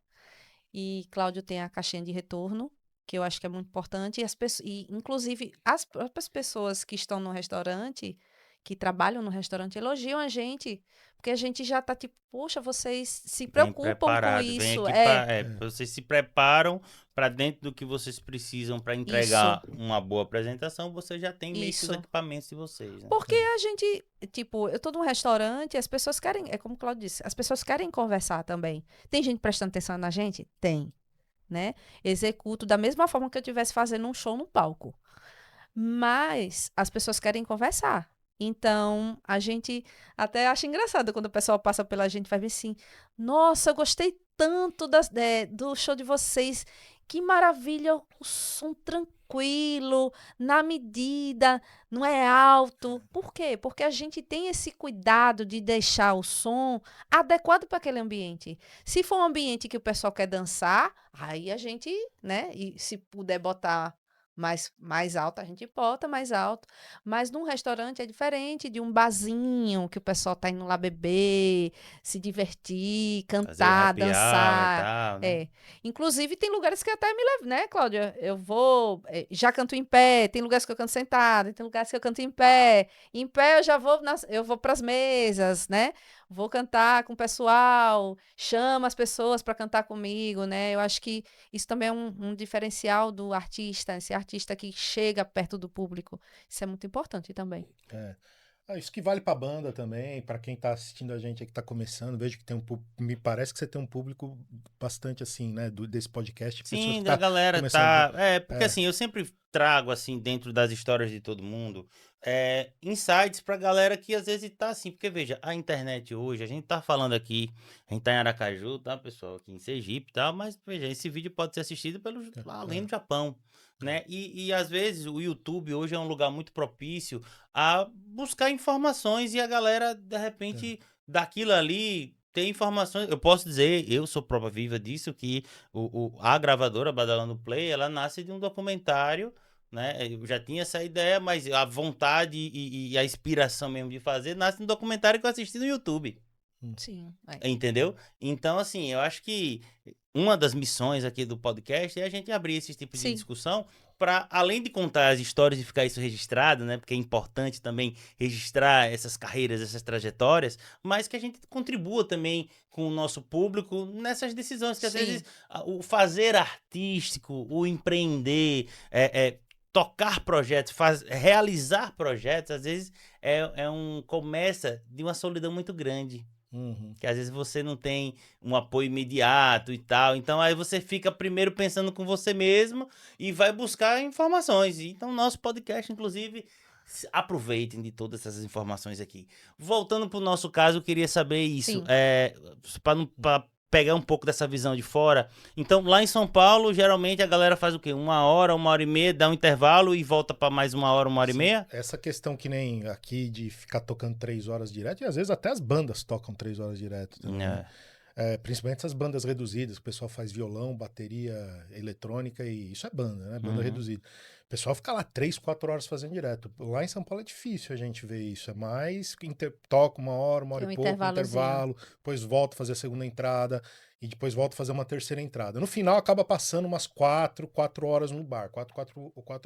E Cláudio tem a caixinha de retorno, que eu acho que é muito importante. E inclusive, as próprias pessoas que estão no restaurante, que trabalham no restaurante, elogiam a gente, porque a gente já tá tipo, poxa, vocês se preocupam com isso. Vocês se preparam para dentro do que vocês precisam para entregar uma boa apresentação, você já tem meio que os equipamentos de vocês. Né? Porque a gente, tipo, eu tô num restaurante, as pessoas querem, é como o Cláudio disse, as pessoas querem conversar também. Tem gente prestando atenção na gente? Tem, né? Executo da mesma forma que eu estivesse fazendo um show no palco. Mas as pessoas querem conversar. Então, a gente até acha engraçado quando o pessoal passa pela gente, vai ver assim, nossa, eu gostei tanto do show de vocês, que maravilha, o som tranquilo, na medida, não é alto. Por quê? Porque a gente tem esse cuidado de deixar o som adequado para aquele ambiente. Se for um ambiente que o pessoal quer dançar, aí a gente, né, e se puder botar mais alto, a gente bota mais alto. Mas num restaurante é diferente de um barzinho que o pessoal tá indo lá beber, se divertir, cantar, dançar. Tal, né? Inclusive, tem lugares que até me levam, né, Cláudia? Eu vou, já canto em pé, tem lugares que eu canto sentada, tem lugares que eu canto em pé. Em pé eu já vou, eu vou pras mesas, né? Vou cantar com o pessoal, chamo as pessoas para cantar comigo, né? Eu acho que isso também é um diferencial do artista, esse artista que chega perto do público. Isso é muito importante também. Isso que vale pra banda também, para quem tá assistindo a gente aqui, tá começando, vejo que tem me parece que você tem um público bastante assim, né, desse podcast. Sim, da galera tá... porque assim, eu sempre trago assim, dentro das histórias de todo mundo, insights pra galera que às vezes tá assim, porque veja, a internet hoje, a gente tá falando aqui, a gente tá em Aracaju, tá, pessoal, aqui em Sergipe e tal, mas veja, esse vídeo pode ser assistido além do Japão. Né? E às vezes o YouTube hoje é um lugar muito propício a buscar informações e a galera, de repente, daquilo ali tem informações. Eu posso dizer, eu sou prova viva disso, que a gravadora Badalando Play, ela nasce de um documentário, né? Eu já tinha essa ideia, mas a vontade e a inspiração mesmo de fazer nasce de um documentário que eu assisti no YouTube. Sim. Entendeu? Então, assim, eu acho que uma das missões aqui do podcast é a gente abrir esse tipo de discussão para, além de contar as histórias e ficar isso registrado, né? Porque é importante também registrar essas carreiras, essas trajetórias, mas que a gente contribua também com o nosso público nessas decisões, que às vezes o fazer artístico, o empreender, tocar projetos, realizar projetos, às vezes começa de uma solidão muito grande. Que às vezes você não tem um apoio imediato e tal, então aí você fica primeiro pensando com você mesmo e vai buscar informações. Então nosso podcast, inclusive, aproveitem de todas essas informações aqui. Voltando para o nosso caso, eu queria saber isso, para pegar um pouco dessa visão de fora. Então, lá em São Paulo, geralmente a galera faz o quê? 1 hora, 1h30, dá um intervalo e volta para mais 1 hora, 1h30? Essa questão que nem aqui de ficar tocando 3 horas direto, e às vezes até as bandas tocam 3 horas direto também, né? Principalmente essas bandas reduzidas, que o pessoal faz violão, bateria, eletrônica, e isso é banda, né? Banda reduzida. O pessoal fica lá 3, 4 horas fazendo direto. Lá em São Paulo é difícil a gente ver isso. É mais toca 1 hora, 1 hora e pouco, intervalo, depois volta a fazer a segunda entrada e depois volta a fazer uma terceira entrada. No final acaba passando umas 4 horas no bar, 4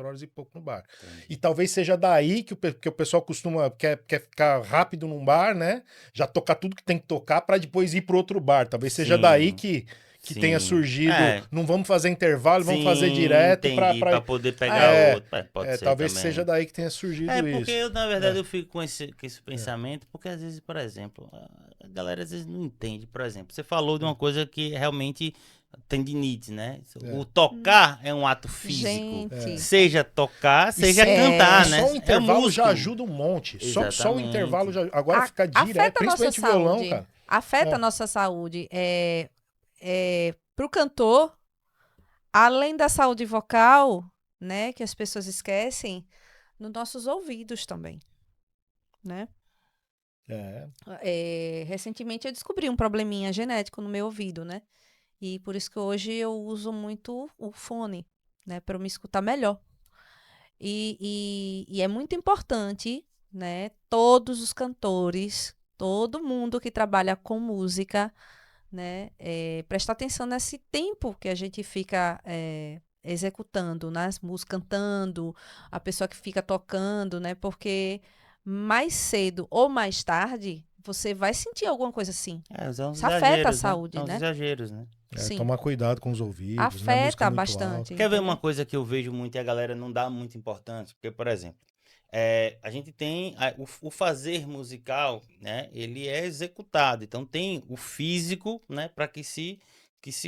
horas e pouco no bar. Entendi. E talvez seja daí que o pessoal quer ficar rápido num bar, né? Já tocar tudo que tem que tocar para depois ir pro outro bar. Talvez seja daí que que Sim. tenha surgido. É. Não vamos fazer intervalo, vamos Sim, fazer direto entendi, pra poder pegar outro. Pode ser talvez também. seja daí que tenha surgido É, isso. porque eu, na verdade, eu fico com esse pensamento, porque às vezes, por exemplo, a galera às vezes não entende. Por exemplo, você falou de uma coisa que realmente tendinite, né? O tocar é um ato físico. Gente. Seja tocar, E seja sem- cantar, né? Só o intervalo músculo. já ajuda um monte. Só o Exatamente. intervalo já. Agora fica direto, Afeta a nossa principalmente violão, saúde. cara. Afeta a nossa saúde. Pro cantor, além da saúde vocal, né, que as pessoas esquecem, nos nossos ouvidos também, né? Recentemente eu descobri um probleminha genético no meu ouvido, né? E por isso que hoje eu uso muito o fone, né, para me escutar melhor. E é muito importante, né, todos os cantores, todo mundo que trabalha com música, né, prestar atenção nesse tempo que a gente fica executando, nas músicas, cantando, a pessoa que fica tocando, né, porque mais cedo ou mais tarde você vai sentir alguma coisa assim. Isso afeta a saúde, né? São né? os exageros, né? Sim. Tomar cuidado com os ouvidos. Afeta né? bastante. Quer ver uma coisa que eu vejo muito e a galera não dá muita importância? Porque, por exemplo, a gente tem o fazer musical, né? Ele é executado. Então tem o físico, né? Para que se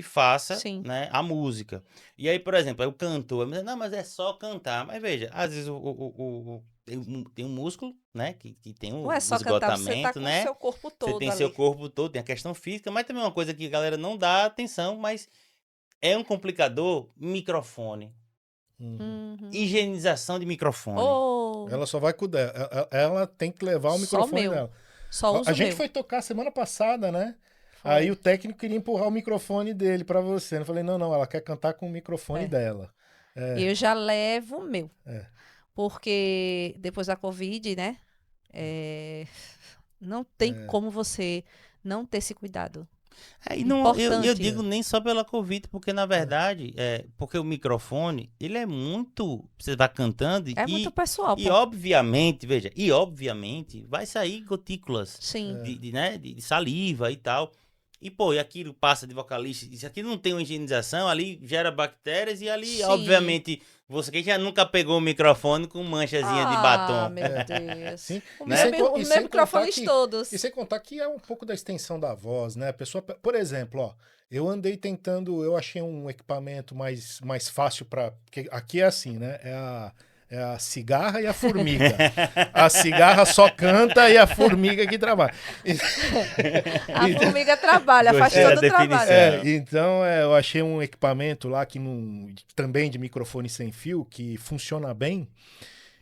faça, né, a música. E aí, por exemplo, aí o cantor, não, mas é só cantar. Mas veja, às vezes tem um músculo, né, que tem um Não é só cantar, você tá com né? o seu corpo todo Você tem ali. seu corpo todo, tem a questão física, mas também uma coisa que a galera não dá atenção, mas é um complicador, microfone. Higienização de microfone. Ela só vai com o dela. Ela tem que levar o microfone dela. Só uso a gente meu. foi tocar semana passada, né? Aí o técnico queria empurrar o microfone dele pra você. Eu falei, não, ela quer cantar com o microfone dela. Eu já levo o meu. Porque depois da Covid, né? Não tem como você não ter esse cuidado. E não, eu digo nem só pela Covid, porque na verdade, porque o microfone, ele é muito, você vai cantando muito pessoal. E obviamente, veja, vai sair gotículas Sim. de saliva e tal. E, e aquilo passa de vocalista, se aquilo não tem uma higienização, ali gera bactérias e ali, obviamente, você que já nunca pegou o microfone com manchazinha de batom. Meu Deus. Sim. O meu microfone todos. E sem contar que é um pouco da extensão da voz, né? A pessoa, por exemplo, ó, eu andei tentando, eu achei um equipamento mais fácil para, porque aqui é assim, né? É a cigarra e a formiga. A cigarra só canta e a formiga que trabalha. A formiga trabalha, faz todo o trabalho. Então, eu achei um equipamento lá também de microfone sem fio, que funciona bem.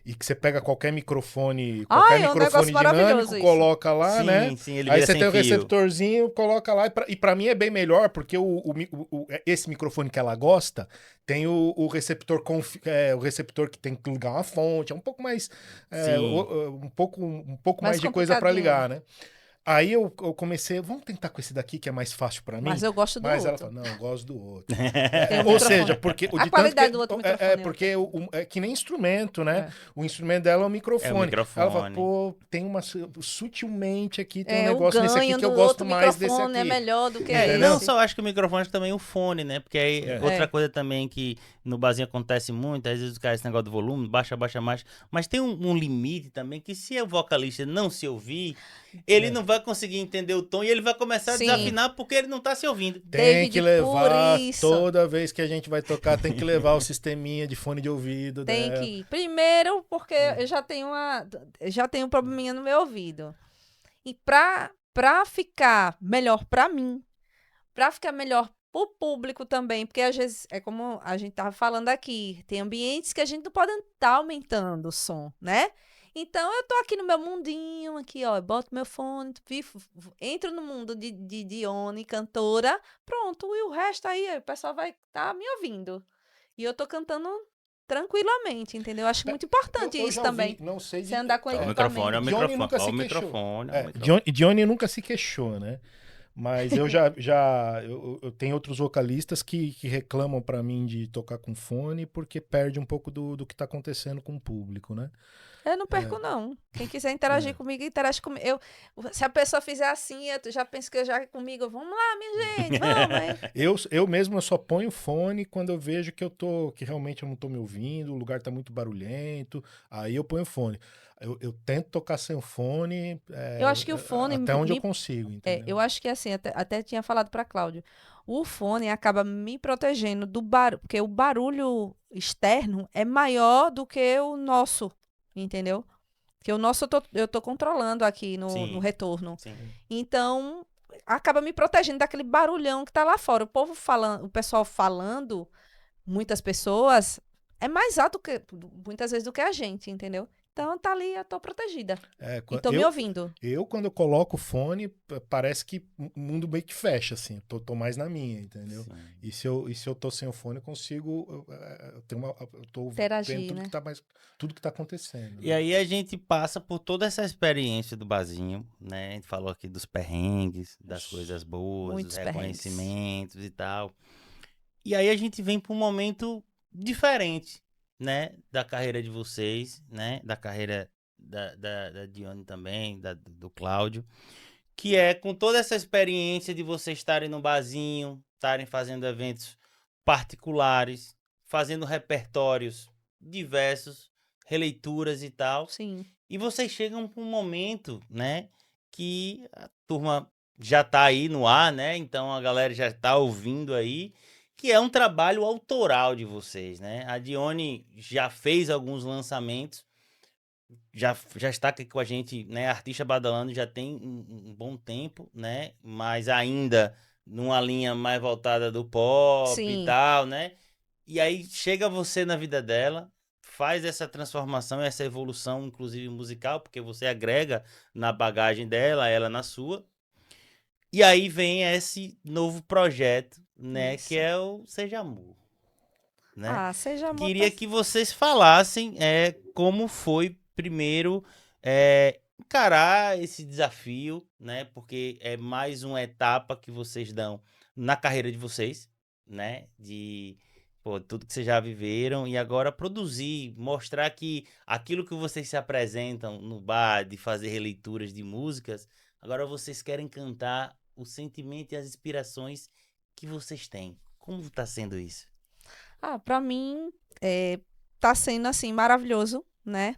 E que você pega qualquer microfone dinâmico, coloca lá, né? Sim, ele aí vira você sem tem o fio. receptorzinho, coloca lá. E pra mim é bem melhor, porque esse microfone que ela gosta tem o receptor o receptor que tem que ligar uma fonte, é um pouco mais um pouco mais de coisa para ligar, né? Aí eu comecei, vamos tentar com esse daqui que é mais fácil para mim. Mas eu gosto do outro. Ela falou, não, eu gosto do outro. Ou seja, porque a qualidade do outro microfone. Porque é que nem instrumento, né? O instrumento dela é o microfone. Ela fala, tem sutilmente aqui, tem um negócio nesse aqui que eu gosto mais desse aqui. É melhor do que não só acho que o microfone, também o fone, né? Porque aí outra coisa também que no barzinho acontece muito, às vezes o cara esse negócio do volume, baixa mais, mas tem um limite também que se o vocalista não se ouvir, ele não vai conseguir entender o tom e ele vai começar a desafinar porque ele não tá se ouvindo. Tem que levar, toda vez que a gente vai tocar, tem que levar o sisteminha de fone de ouvido. Tem que. Primeiro, porque eu já tenho um probleminha no meu ouvido. E pra ficar melhor pra mim, pra ficar melhor pro público também, porque às vezes é como a gente tava falando aqui, tem ambientes que a gente não pode estar aumentando o som, né? Então, eu tô aqui no meu mundinho, aqui, ó, boto meu fone, entro no mundo de Dione, cantora, pronto, e o resto aí, o pessoal vai estar me ouvindo. E eu tô cantando tranquilamente, entendeu? Eu acho muito importante isso também. Não sei você andar com o microfone, Dione nunca se queixou, né? Mas eu eu tenho outros vocalistas que reclamam pra mim de tocar com fone porque perde um pouco do que tá acontecendo com o público, né? Eu não perco, não. Quem quiser interagir comigo, interage comigo. Se a pessoa fizer assim, eu já penso que já comigo, vamos lá, minha gente, vamos, hein? Eu mesmo só ponho fone quando eu vejo que realmente eu não tô me ouvindo, o lugar tá muito barulhento, aí eu ponho fone. Eu tento tocar sem o fone, Eu acho que o fone até onde eu consigo, entendeu? eu acho que assim, até tinha falado para Cláudio, o fone acaba me protegendo do barulho, porque o barulho externo é maior do que o nosso, entendeu? Porque o nosso eu tô controlando aqui no retorno. Sim. Então, acaba me protegendo daquele barulhão que tá lá fora. O pessoal falando, muitas pessoas, é mais alto muitas vezes do que a gente, entendeu? Então tá ali, eu tô protegida. E tô me ouvindo. Quando eu coloco o fone, parece que o mundo meio que fecha, assim. Tô mais na minha, entendeu? E se eu tô sem o fone, eu consigo. Eu tô interagir, vendo né? tudo que tá acontecendo. E aí a gente passa por toda essa experiência do barzinho, né? A gente falou aqui dos perrengues, das coisas boas, Muitos dos reconhecimentos e tal. E aí a gente vem para um momento diferente, né, da carreira de vocês, né, da carreira da Dione também, do Cláudio, que é com toda essa experiência de vocês estarem no barzinho, estarem fazendo eventos particulares, fazendo repertórios diversos, releituras e tal. Sim. E vocês chegam para um momento, né, que a turma já tá aí no ar, né, então a galera já tá ouvindo aí, que é um trabalho autoral de vocês, né? A Dione já fez alguns lançamentos, já está aqui com a gente, né? Artista Badalando já tem um bom tempo, né? Mas ainda numa linha mais voltada do pop e tal, né? E aí chega você na vida dela, faz essa transformação, essa evolução, inclusive musical, porque você agrega na bagagem dela, ela na sua. E aí vem esse novo projeto, né, que é o Seja Amor, né? Seja Amor. Queria que vocês falassem como foi primeiro encarar esse desafio, né? Porque é mais uma etapa que vocês dão na carreira de vocês, né? De tudo que vocês já viveram e agora produzir, mostrar que aquilo que vocês se apresentam no bar, de fazer releituras de músicas, agora vocês querem cantar o sentimento e as inspirações que vocês têm. Como tá sendo isso? Pra mim, tá sendo, assim, maravilhoso, né?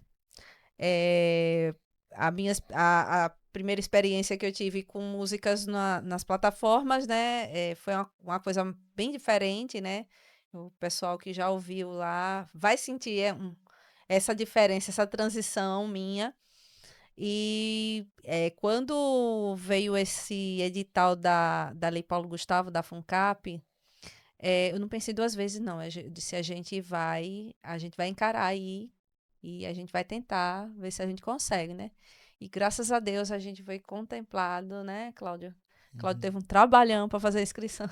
A primeira experiência que eu tive com músicas nas plataformas, né? Foi uma coisa bem diferente, né? O pessoal que já ouviu lá vai sentir essa diferença, essa transição minha. E quando veio esse edital da Lei Paulo Gustavo, da FUNCAP, eu não pensei duas vezes, não. Eu disse, a gente vai encarar aí e a gente vai tentar ver se a gente consegue, né? E graças a Deus a gente foi contemplado, né, Cláudio? Cláudio teve um trabalhão para fazer a inscrição.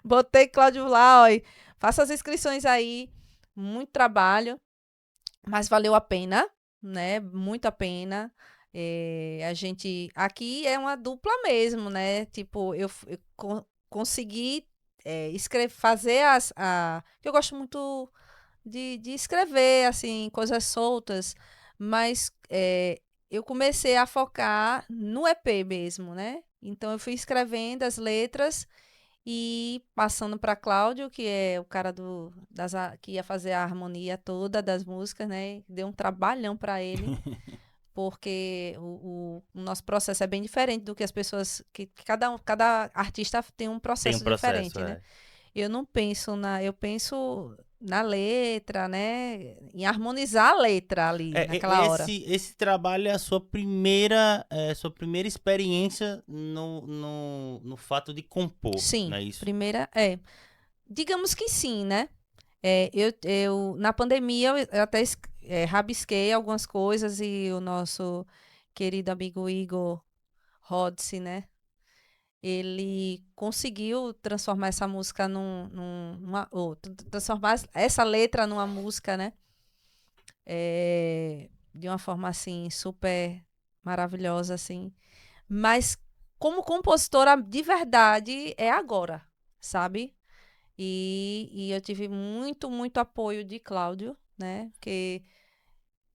Botei Cláudio lá, ó, faça as inscrições aí, muito trabalho, mas valeu a pena, né? Muito a pena. A gente aqui é uma dupla mesmo, né? Tipo, eu consegui fazer eu gosto muito de escrever assim coisas soltas, mas eu comecei a focar no EP mesmo, né? Então eu fui escrevendo as letras e passando para Cláudio, que é o cara que ia fazer a harmonia toda das músicas, né? Deu um trabalhão para ele, porque o nosso processo é bem diferente do que as pessoas... que cada artista tem um processo diferente, né? Eu não penso eu penso na letra, né? Em harmonizar a letra ali, naquela hora. Esse trabalho é a sua primeira experiência no fato de compor, sim, não é isso? Primeira, digamos que sim, né? Eu na pandemia, eu até rabisquei algumas coisas e o nosso querido amigo Igor Rodse, né? Ele conseguiu transformar essa música transformar essa letra numa música, né? De uma forma, assim, super maravilhosa, assim. Mas como compositora de verdade é agora, sabe? E eu tive muito, muito apoio de Cláudio, né? Porque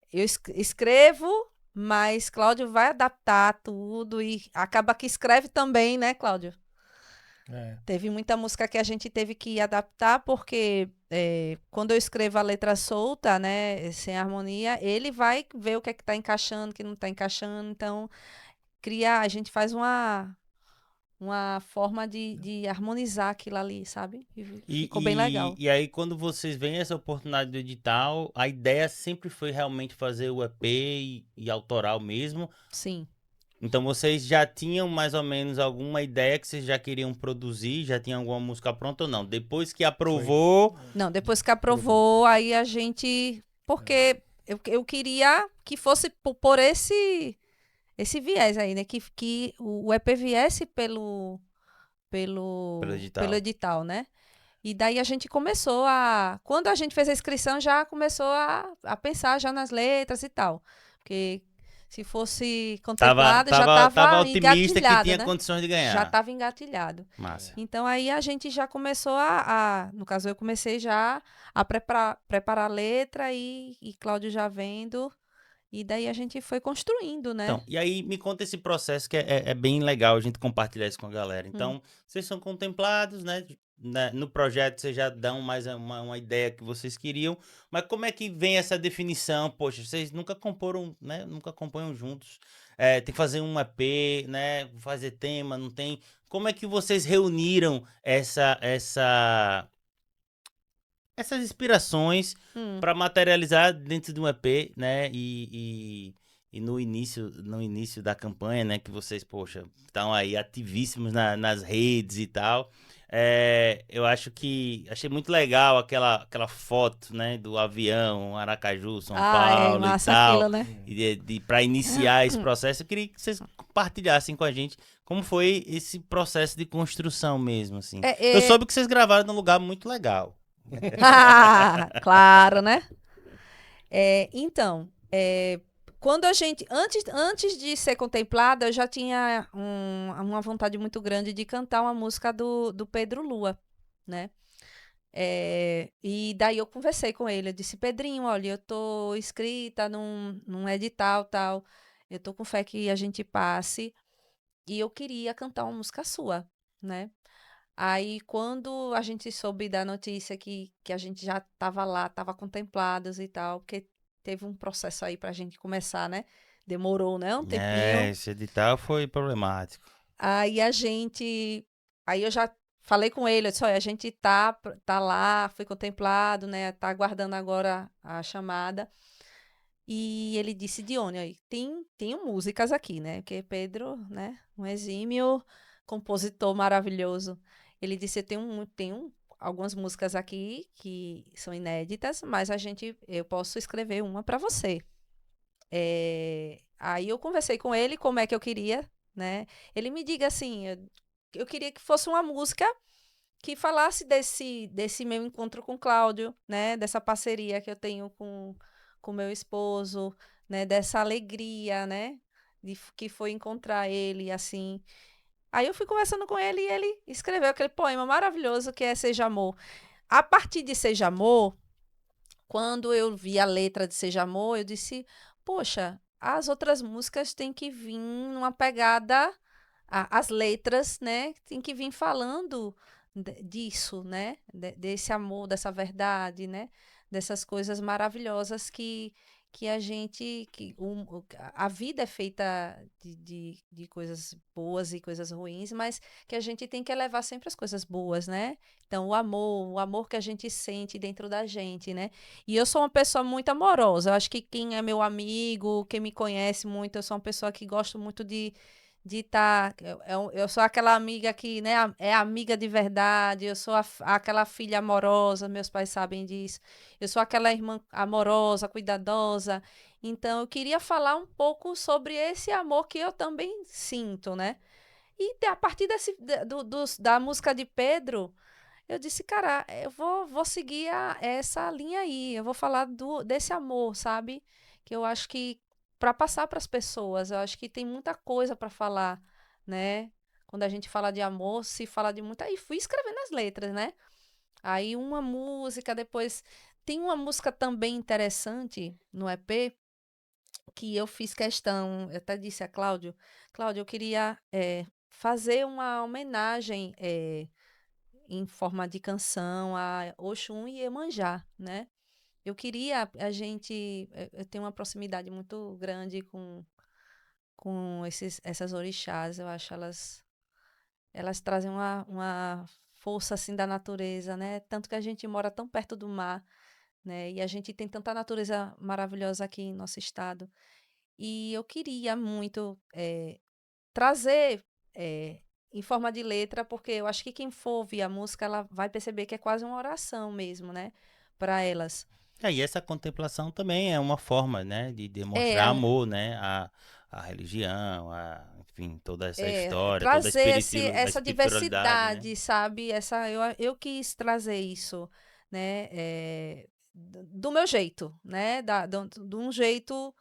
eu escrevo, mas Cláudio vai adaptar tudo e acaba que escreve também, né, Cláudio? Teve muita música que a gente teve que adaptar, porque quando eu escrevo a letra solta, né, sem harmonia, ele vai ver o que é que tá encaixando, o que não tá encaixando, então a gente faz uma forma de harmonizar aquilo ali, sabe? E ficou bem legal. E aí, quando vocês veem essa oportunidade do edital, a ideia sempre foi realmente fazer o EP e autoral mesmo? Sim. Então vocês já tinham mais ou menos alguma ideia que vocês já queriam produzir? Já tinham alguma música pronta ou não? Depois que aprovou... Não, depois que aprovou, aí a gente... Porque eu queria que fosse por esse viés aí, né? Que o EP viesse pelo edital, né? E daí a gente começou quando a gente fez a inscrição, já começou a pensar já nas letras e tal. Porque se fosse contemplado, já estava otimista engatilhado, que tinha né? condições de ganhar. Já estava engatilhado. Massa. Então aí a gente já começou no caso eu comecei já a preparar a letra e Cláudio já vendo. E daí a gente foi construindo, né? Então, e aí me conta esse processo que é bem legal a gente compartilhar isso com a galera. Então, vocês são contemplados, né? No projeto vocês já dão mais uma ideia que vocês queriam, mas como é que vem essa definição? Poxa, vocês nunca comporam, né? Nunca compõem juntos. Tem que fazer um EP, né? Fazer tema, não tem. Como é que vocês reuniram essas inspirações para materializar dentro de um EP, né? E no início da campanha, né? Que vocês, poxa, estão aí ativíssimos nas redes e tal. Eu achei muito legal aquela foto, né? Do avião, Aracaju, São Paulo e tal. Aquilo, né? Para iniciar esse processo, eu queria que vocês compartilhassem com a gente como foi esse processo de construção mesmo, assim. Eu soube que vocês gravaram num lugar muito legal. Claro, né? Então, quando a gente, antes de ser contemplada, eu já tinha uma vontade muito grande de cantar uma música do Pedro Lua, né? E daí eu conversei com ele, eu disse, Pedrinho, olha, eu tô inscrita num edital, tal, eu tô com fé que a gente passe, e eu queria cantar uma música sua, né? Aí, quando a gente soube da notícia que a gente já estava lá, estava contemplados e tal, porque teve um processo aí pra gente começar, né? Demorou, né? Um tempinho. Esse edital foi problemático. Aí eu já falei com ele, eu disse, olha, a gente tá lá, foi contemplado, né? Tá aguardando agora a chamada. E ele disse, Dione, aí, tem músicas aqui, né? Porque Pedro, né? Um exímio compositor maravilhoso. Ele disse, eu tenho algumas músicas aqui que são inéditas, mas eu posso escrever uma para você. Aí eu conversei com ele como é que eu queria, né? Ele me diga assim, eu queria que fosse uma música que falasse desse meu encontro com Cláudio, né? Dessa parceria que eu tenho com meu esposo, né? Dessa alegria, né? Que foi encontrar ele, assim. Aí eu fui conversando com ele e ele escreveu aquele poema maravilhoso que é Seja Amor. A partir de Seja Amor, quando eu vi a letra de Seja Amor, eu disse, poxa, as outras músicas têm que vir numa pegada, as letras, né? Tem que vir falando disso, né? Desse amor, dessa verdade, né? Dessas coisas maravilhosas que a vida é feita de coisas boas e coisas ruins, mas que a gente tem que elevar sempre as coisas boas, né? Então, o amor que a gente sente dentro da gente, né? E eu sou uma pessoa muito amorosa. Eu acho que quem é meu amigo, quem me conhece muito, eu sou uma pessoa que gosto muito de estar... Eu sou aquela amiga que, né, é amiga de verdade, eu sou aquela filha amorosa, meus pais sabem disso. Eu sou aquela irmã amorosa, cuidadosa. Então, eu queria falar um pouco sobre esse amor que eu também sinto, né? E a partir da música de Pedro, eu disse, cara, eu vou seguir essa linha aí, eu vou falar desse amor, sabe? Que eu acho que para passar para as pessoas, eu acho que tem muita coisa para falar, né? quando a gente fala de amor, se fala de muito. Aí fui escrevendo as letras, né? Aí uma música, depois. Tem uma música também interessante no EP que eu fiz questão, eu até disse a Cláudio, eu queria fazer uma homenagem em forma de canção a Oxum e Iemanjá, né? Eu queria, eu tenho uma proximidade muito grande com essas orixás, eu acho elas trazem uma força assim da natureza, né? Tanto que a gente mora tão perto do mar, né? E a gente tem tanta natureza maravilhosa aqui em nosso estado. E eu queria muito trazer em forma de letra, porque eu acho que quem for ouvir a música, ela vai perceber que é quase uma oração mesmo, né? Para elas. E essa contemplação também é uma forma, né, de demonstrar amor, né, a religião, enfim, toda essa história, toda a trazer essa espiritualidade, diversidade, né? sabe? Eu quis trazer isso, né? Do meu jeito, né? De um jeito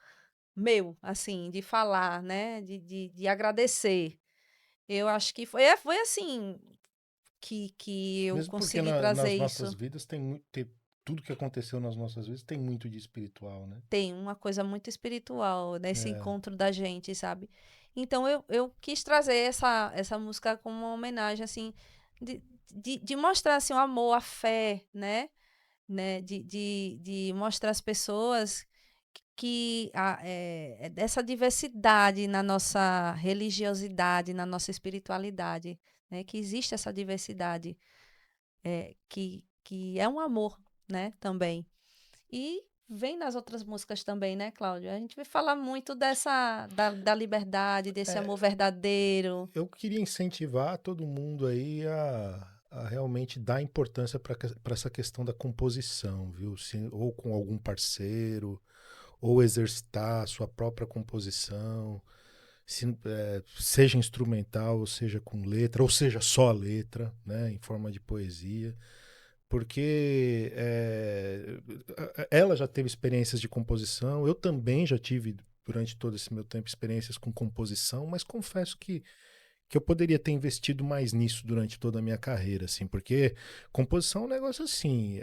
meu, assim, de falar, né? De agradecer. Eu acho que foi assim que eu Mesmo porque consegui trazer nas nossas isso. vidas tudo que aconteceu nas nossas vidas tem muito de espiritual, né? Tem uma coisa muito espiritual nesse É. encontro da gente, sabe? Então eu quis trazer essa música como uma homenagem, assim, de mostrar assim, o amor, a fé, né? De mostrar às pessoas que dessa diversidade na nossa religiosidade, na nossa espiritualidade, né? Que existe essa diversidade, que é um amor, né? Também. E vem nas outras músicas também, né, Cláudio? A gente vai falar muito da liberdade, desse amor verdadeiro. Eu queria incentivar todo mundo aí a realmente dar importância para essa questão da composição, viu? Ou com algum parceiro, ou exercitar a sua própria composição, seja instrumental, ou seja com letra, ou seja só letra, né, em forma de poesia. Porque ela já teve experiências de composição, eu também já tive, durante todo esse meu tempo, experiências com composição, mas confesso que eu poderia ter investido mais nisso durante toda a minha carreira, assim, porque composição é um negócio assim,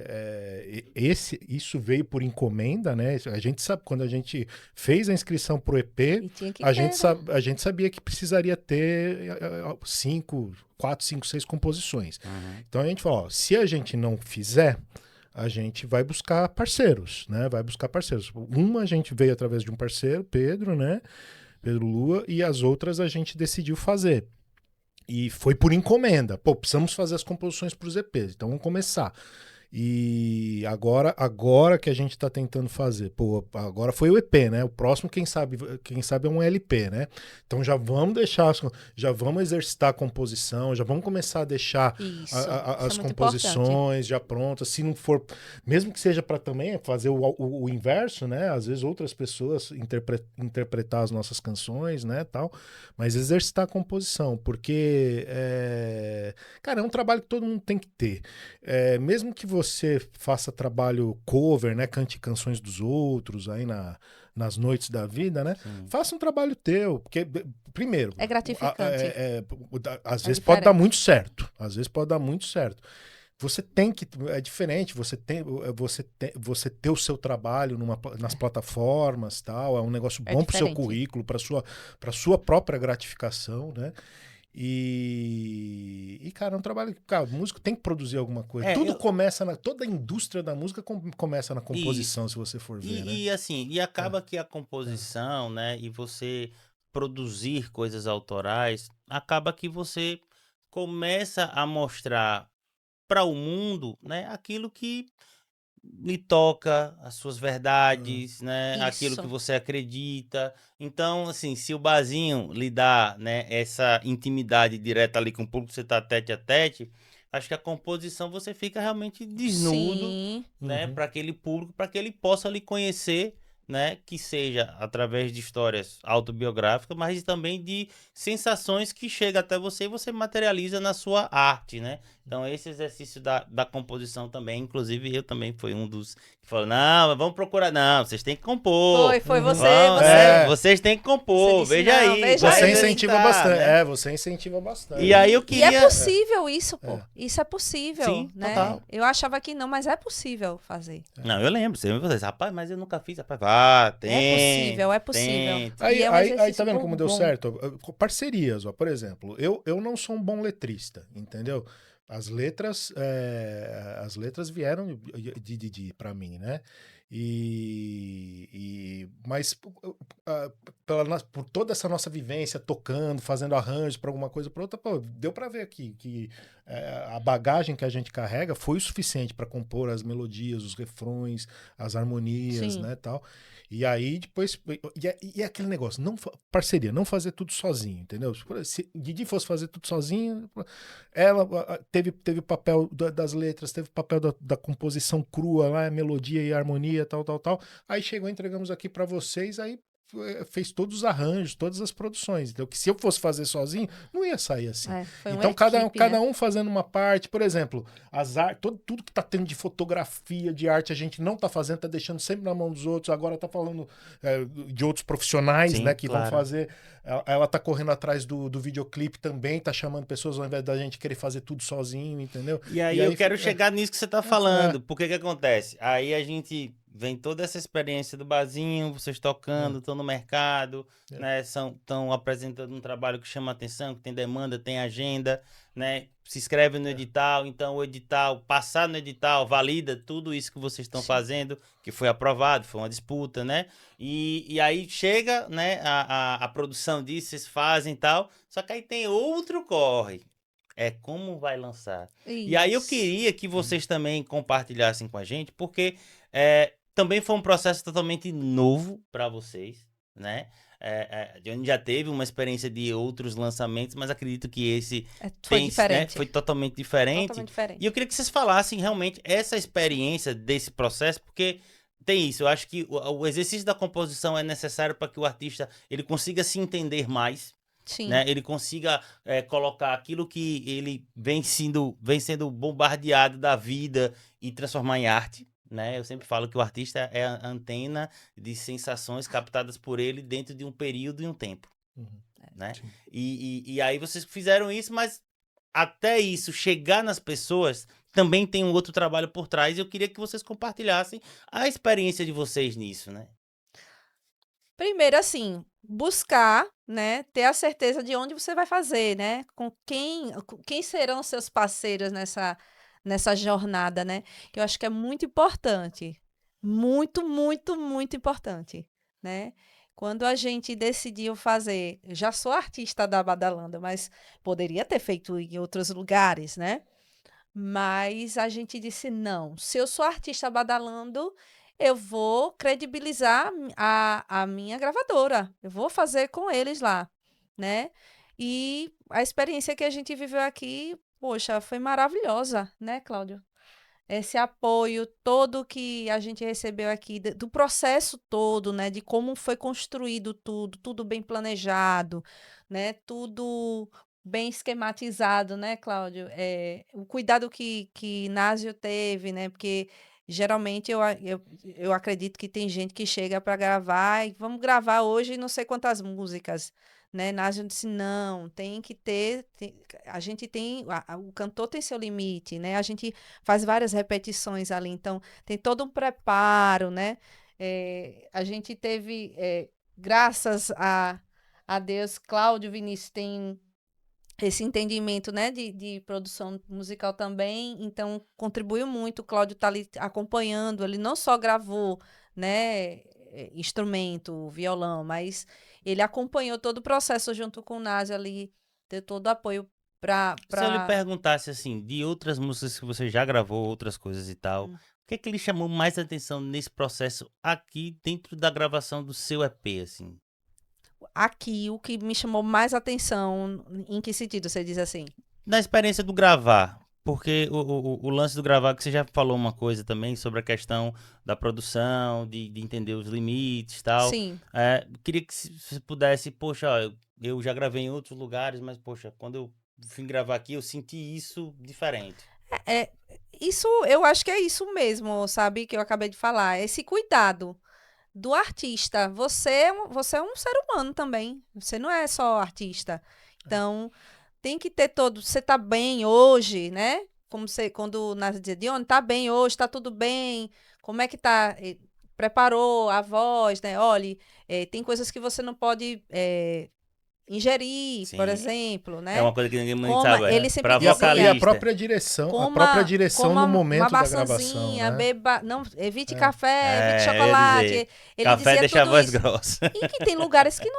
isso veio por encomenda, né? A gente sabe, quando a gente fez a inscrição pro EP, a gente sabia que precisaria ter 4, 5, 6 composições. Uhum. Então a gente falou, ó, se a gente não fizer, a gente vai buscar parceiros, né? Vai buscar parceiros. Uma a gente veio através de um parceiro, Pedro, né? Pedro Lua, e as outras a gente decidiu fazer. E foi por encomenda. Pô, precisamos fazer as composições para os EPs, então vamos começar. E agora que a gente está tentando fazer, pô, agora foi o EP, né? O próximo, quem sabe é um LP, né? Então já vamos exercitar a composição, já vamos começar a deixar as composições já prontas. Se não for, mesmo que seja para também fazer o inverso, né? Às vezes outras pessoas interpretar as nossas canções, né? Tal, mas exercitar a composição, porque cara, é um trabalho que todo mundo tem que ter. Mesmo que você faça trabalho cover, né? Cante canções dos outros aí nas noites da vida, né? Faça um trabalho teu, porque, primeiro... É gratificante. Às vezes pode dar muito certo. Às vezes pode dar muito certo. Você tem que... É diferente, você ter o seu trabalho nas plataformas, tal, é um negócio bom pro seu currículo, para sua própria gratificação, né? E cara, é um trabalho que, cara, o músico tem que produzir alguma coisa. Toda a indústria da música começa na composição, se você for ver, né? E assim, acaba que a composição, né, e você produzir coisas autorais, acaba que você começa a mostrar para o mundo, né, aquilo que lhe toca, as suas verdades, né? Aquilo que você acredita. Então, assim, se o barzinho lhe dá, né, essa intimidade direta ali com o público, você tá tete a tete, acho que a composição você fica realmente desnudo, né, para aquele público, para que ele possa lhe conhecer né, que seja através de histórias autobiográficas, mas também de sensações que chegam até você e você materializa na sua arte, né? Então esse exercício da composição também, inclusive eu também fui um dos que falou, não, vamos procurar, não, vocês têm que compor. Foi você, vocês têm que compor, Você disse, veja não, aí. veja Você aí. incentiva Tá, bastante. né? Você incentiva bastante. E aí eu E queria... é possível isso, pô. Isso é possível, Sim, né? total. Eu achava que não, mas é possível fazer. Não, eu lembro, você me falou, rapaz, mas eu nunca fiz, rapaz, tem. É possível. Aí, E é um aí exercício tá vendo como deu bom. certo? Parcerias, ó, por exemplo, eu não sou um bom letrista, entendeu? As letras vieram para mim, né? Mas por toda essa nossa vivência, tocando, fazendo arranjos para alguma coisa para outra, pô, deu para ver aqui que a bagagem que a gente carrega foi o suficiente para compor as melodias, os refrões, as harmonias, Sim. né, tal. E aí depois e é aquele negócio, parceria, não fazer tudo sozinho, entendeu? Se Didi fosse fazer tudo sozinho, ela teve o papel das letras, teve o papel da composição crua lá, melodia e harmonia, tal. Aí chegou, entregamos aqui para vocês, aí fez todos os arranjos, todas as produções. Então, que se eu fosse fazer sozinho, não ia sair assim. Foi uma Então, equipe, cada né? um fazendo uma parte, por exemplo, tudo que tá tendo de fotografia, de arte, a gente não tá fazendo, tá deixando sempre na mão dos outros, agora tá falando de outros profissionais, Sim, né, que claro. vão fazer. Ela tá correndo atrás do videoclipe também, tá chamando pessoas ao invés da gente querer fazer tudo sozinho, entendeu? E aí eu quero chegar nisso que você tá falando, porque que acontece? Aí a gente vem toda essa experiência do barzinho, vocês tocando, estão no mercado, né? Estão apresentando um trabalho que chama atenção, que tem demanda, tem agenda, né? Se inscreve no edital, então o edital, passar no edital, valida tudo isso que vocês estão fazendo, que foi aprovado, foi uma disputa, né? E aí chega, né, a produção disso, vocês fazem e tal, só que aí tem outro corre. É como vai lançar. E aí eu queria que vocês também compartilhassem com a gente, porque também foi um processo totalmente novo para vocês, né? A gente já teve uma experiência de outros lançamentos, mas acredito que esse foi diferente. Foi totalmente diferente. Totalmente diferente. E eu queria que vocês falassem realmente essa experiência desse processo, porque tem isso. Eu acho que o exercício da composição é necessário para que o artista ele consiga se entender mais. Sim. Né? Ele consiga colocar aquilo que ele vem sendo bombardeado da vida e transformar em arte. Né? Eu sempre falo que o artista é a antena de sensações captadas por ele dentro de um período e um tempo. Né? E aí vocês fizeram isso, mas até isso chegar nas pessoas também tem um outro trabalho por trás. E eu queria que vocês compartilhassem a experiência de vocês nisso, né? Primeiro, assim, buscar, né, ter a certeza de onde você vai fazer, né? Com quem serão seus parceiros nessa jornada, né? Que eu acho que é muito importante. Muito, muito, muito importante, né? Quando a gente decidiu fazer... Já sou artista da Badalando, mas poderia ter feito em outros lugares, né? Mas a gente disse, não, se eu sou artista Badalando, eu vou credibilizar a minha gravadora. Eu vou fazer com eles lá, né? E a experiência que a gente viveu aqui, poxa, foi maravilhosa, né, Cláudio? Esse apoio todo que a gente recebeu aqui, do processo todo, né? De como foi construído tudo bem planejado, né? Tudo bem esquematizado, né, Cláudio? O cuidado que Násio teve, né? Porque geralmente eu acredito que tem gente que chega para gravar e vamos gravar hoje não sei quantas músicas, né? Násio disse, não, tem que ter, a gente tem, o cantor tem seu limite, né? A gente faz várias repetições ali, então tem todo um preparo, né? A gente teve, graças a Deus, Cláudio Vinícius tem esse entendimento, né, de produção musical também, então contribuiu muito. O Cláudio está ali acompanhando, ele não só gravou, né, instrumento, violão, mas ele acompanhou todo o processo junto com o Násio ali, deu todo o apoio para... Se eu lhe perguntasse, assim, de outras músicas que você já gravou, outras coisas e tal, o que é que lhe chamou mais atenção nesse processo aqui, dentro da gravação do seu EP, assim? Aqui, o que me chamou mais atenção, em que sentido você diz assim? Na experiência do gravar. porque o lance do gravar, que você já falou uma coisa também sobre a questão da produção, de entender os limites e tal. Sim. Queria que você pudesse, poxa, ó, eu já gravei em outros lugares, mas, poxa, quando eu vim gravar aqui, eu senti isso diferente. Isso, eu acho que é isso mesmo, sabe, que eu acabei de falar. Esse cuidado do artista. Você é um ser humano também. Você não é só artista. Então, tem que ter todo... Você tá bem hoje, né? Como você, quando na dia de ontem, tá bem hoje, tá tudo bem. Como é que tá? Preparou a voz, né? Olha, tem coisas que você não pode... ingerir, Sim. por exemplo, né? É uma coisa que ninguém muito Como sabe. ele sempre pra dizia, vocalista. E a própria direção no momento uma da gravação, maçãzinha, né? beba, não, evite café, evite eu ia chocolate. dizer, Ele café dizia deixa a tudo voz isso. grossa. E que tem lugares que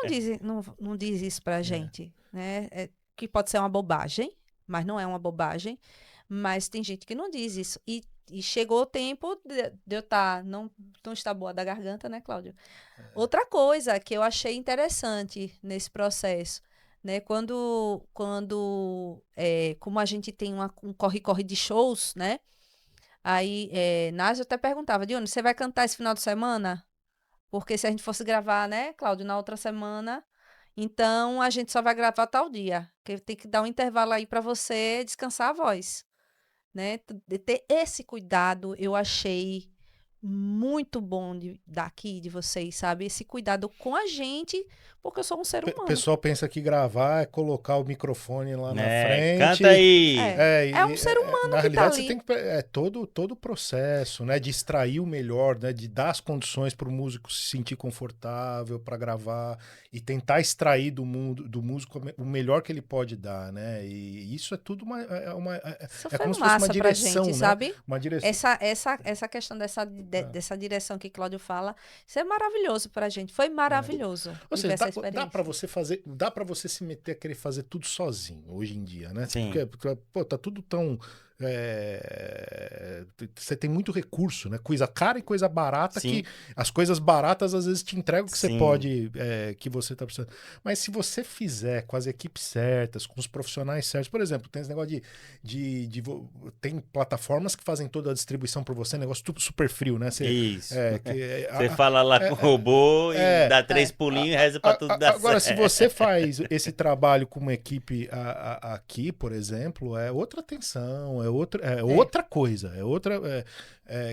não diz isso pra gente, né? Que pode ser uma bobagem, mas não é uma bobagem. Mas tem gente que não diz isso. E chegou o tempo de eu estar... Não está boa da garganta, né, Cláudio? Outra coisa que eu achei interessante nesse processo, né? Como a gente tem um corre-corre de shows, né? Aí, Násia até perguntava, Dione, você vai cantar esse final de semana? Porque se a gente fosse gravar, né, Cláudio, na outra semana, então a gente só vai gravar tal dia. Porque tem que dar um intervalo aí para você descansar a voz, né? De ter esse cuidado, eu achei muito bom daqui de vocês, sabe? Esse cuidado com a gente, porque eu sou um ser humano. O pessoal pensa que gravar é colocar o microfone lá na frente. Canta aí! É um ser humano na que realidade, tá ali. você tem que todo o processo, né? De extrair o melhor, né? De dar as condições para o músico se sentir confortável para gravar e tentar extrair do músico o melhor que ele pode dar, né? E isso é tudo Isso é foi como se fosse massa uma pra direção, gente, né? sabe? Uma direção. Essa questão dessa direção que Cláudio fala, isso é maravilhoso pra gente. Foi maravilhoso. Ou seja, essa dá experiência. para você se meter a querer fazer tudo sozinho hoje em dia, né? Sim. Porque pô, tá tudo tão você tem muito recurso, né? Coisa cara e coisa barata. Sim. Que as coisas baratas às vezes te entregam o que você Sim. pode, que você tá precisando. Mas se você fizer com as equipes certas, com os profissionais certos, por exemplo, tem esse negócio tem plataformas que fazem toda a distribuição por você, negócio tudo super frio, né? Isso. Você fala lá com o robô e dá 3 pulinhos e reza pra tudo dar Agora, certo. se você faz esse trabalho com uma equipe aqui, por exemplo, é outra atenção, outra coisa,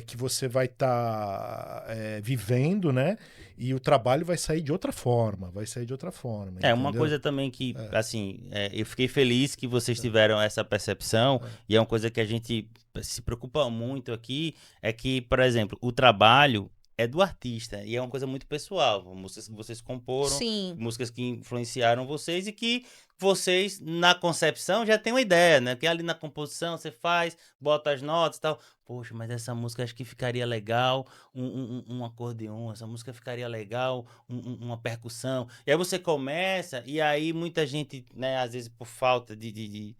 que você vai estar vivendo, né? E o trabalho vai sair de outra forma, uma uma coisa também que, assim, eu fiquei feliz que vocês tiveram essa percepção, e é uma coisa que a gente se preocupa muito aqui, é que, por exemplo, o trabalho é do artista, e é uma coisa muito pessoal, músicas que vocês comporam, Sim. músicas que influenciaram vocês e que vocês, na concepção, já têm uma ideia, né? Que ali na composição você faz, bota as notas e tal. Poxa, mas essa música acho que ficaria legal, um acordeon, essa música ficaria legal, uma percussão. E aí você começa, e aí muita gente, né, às vezes por falta de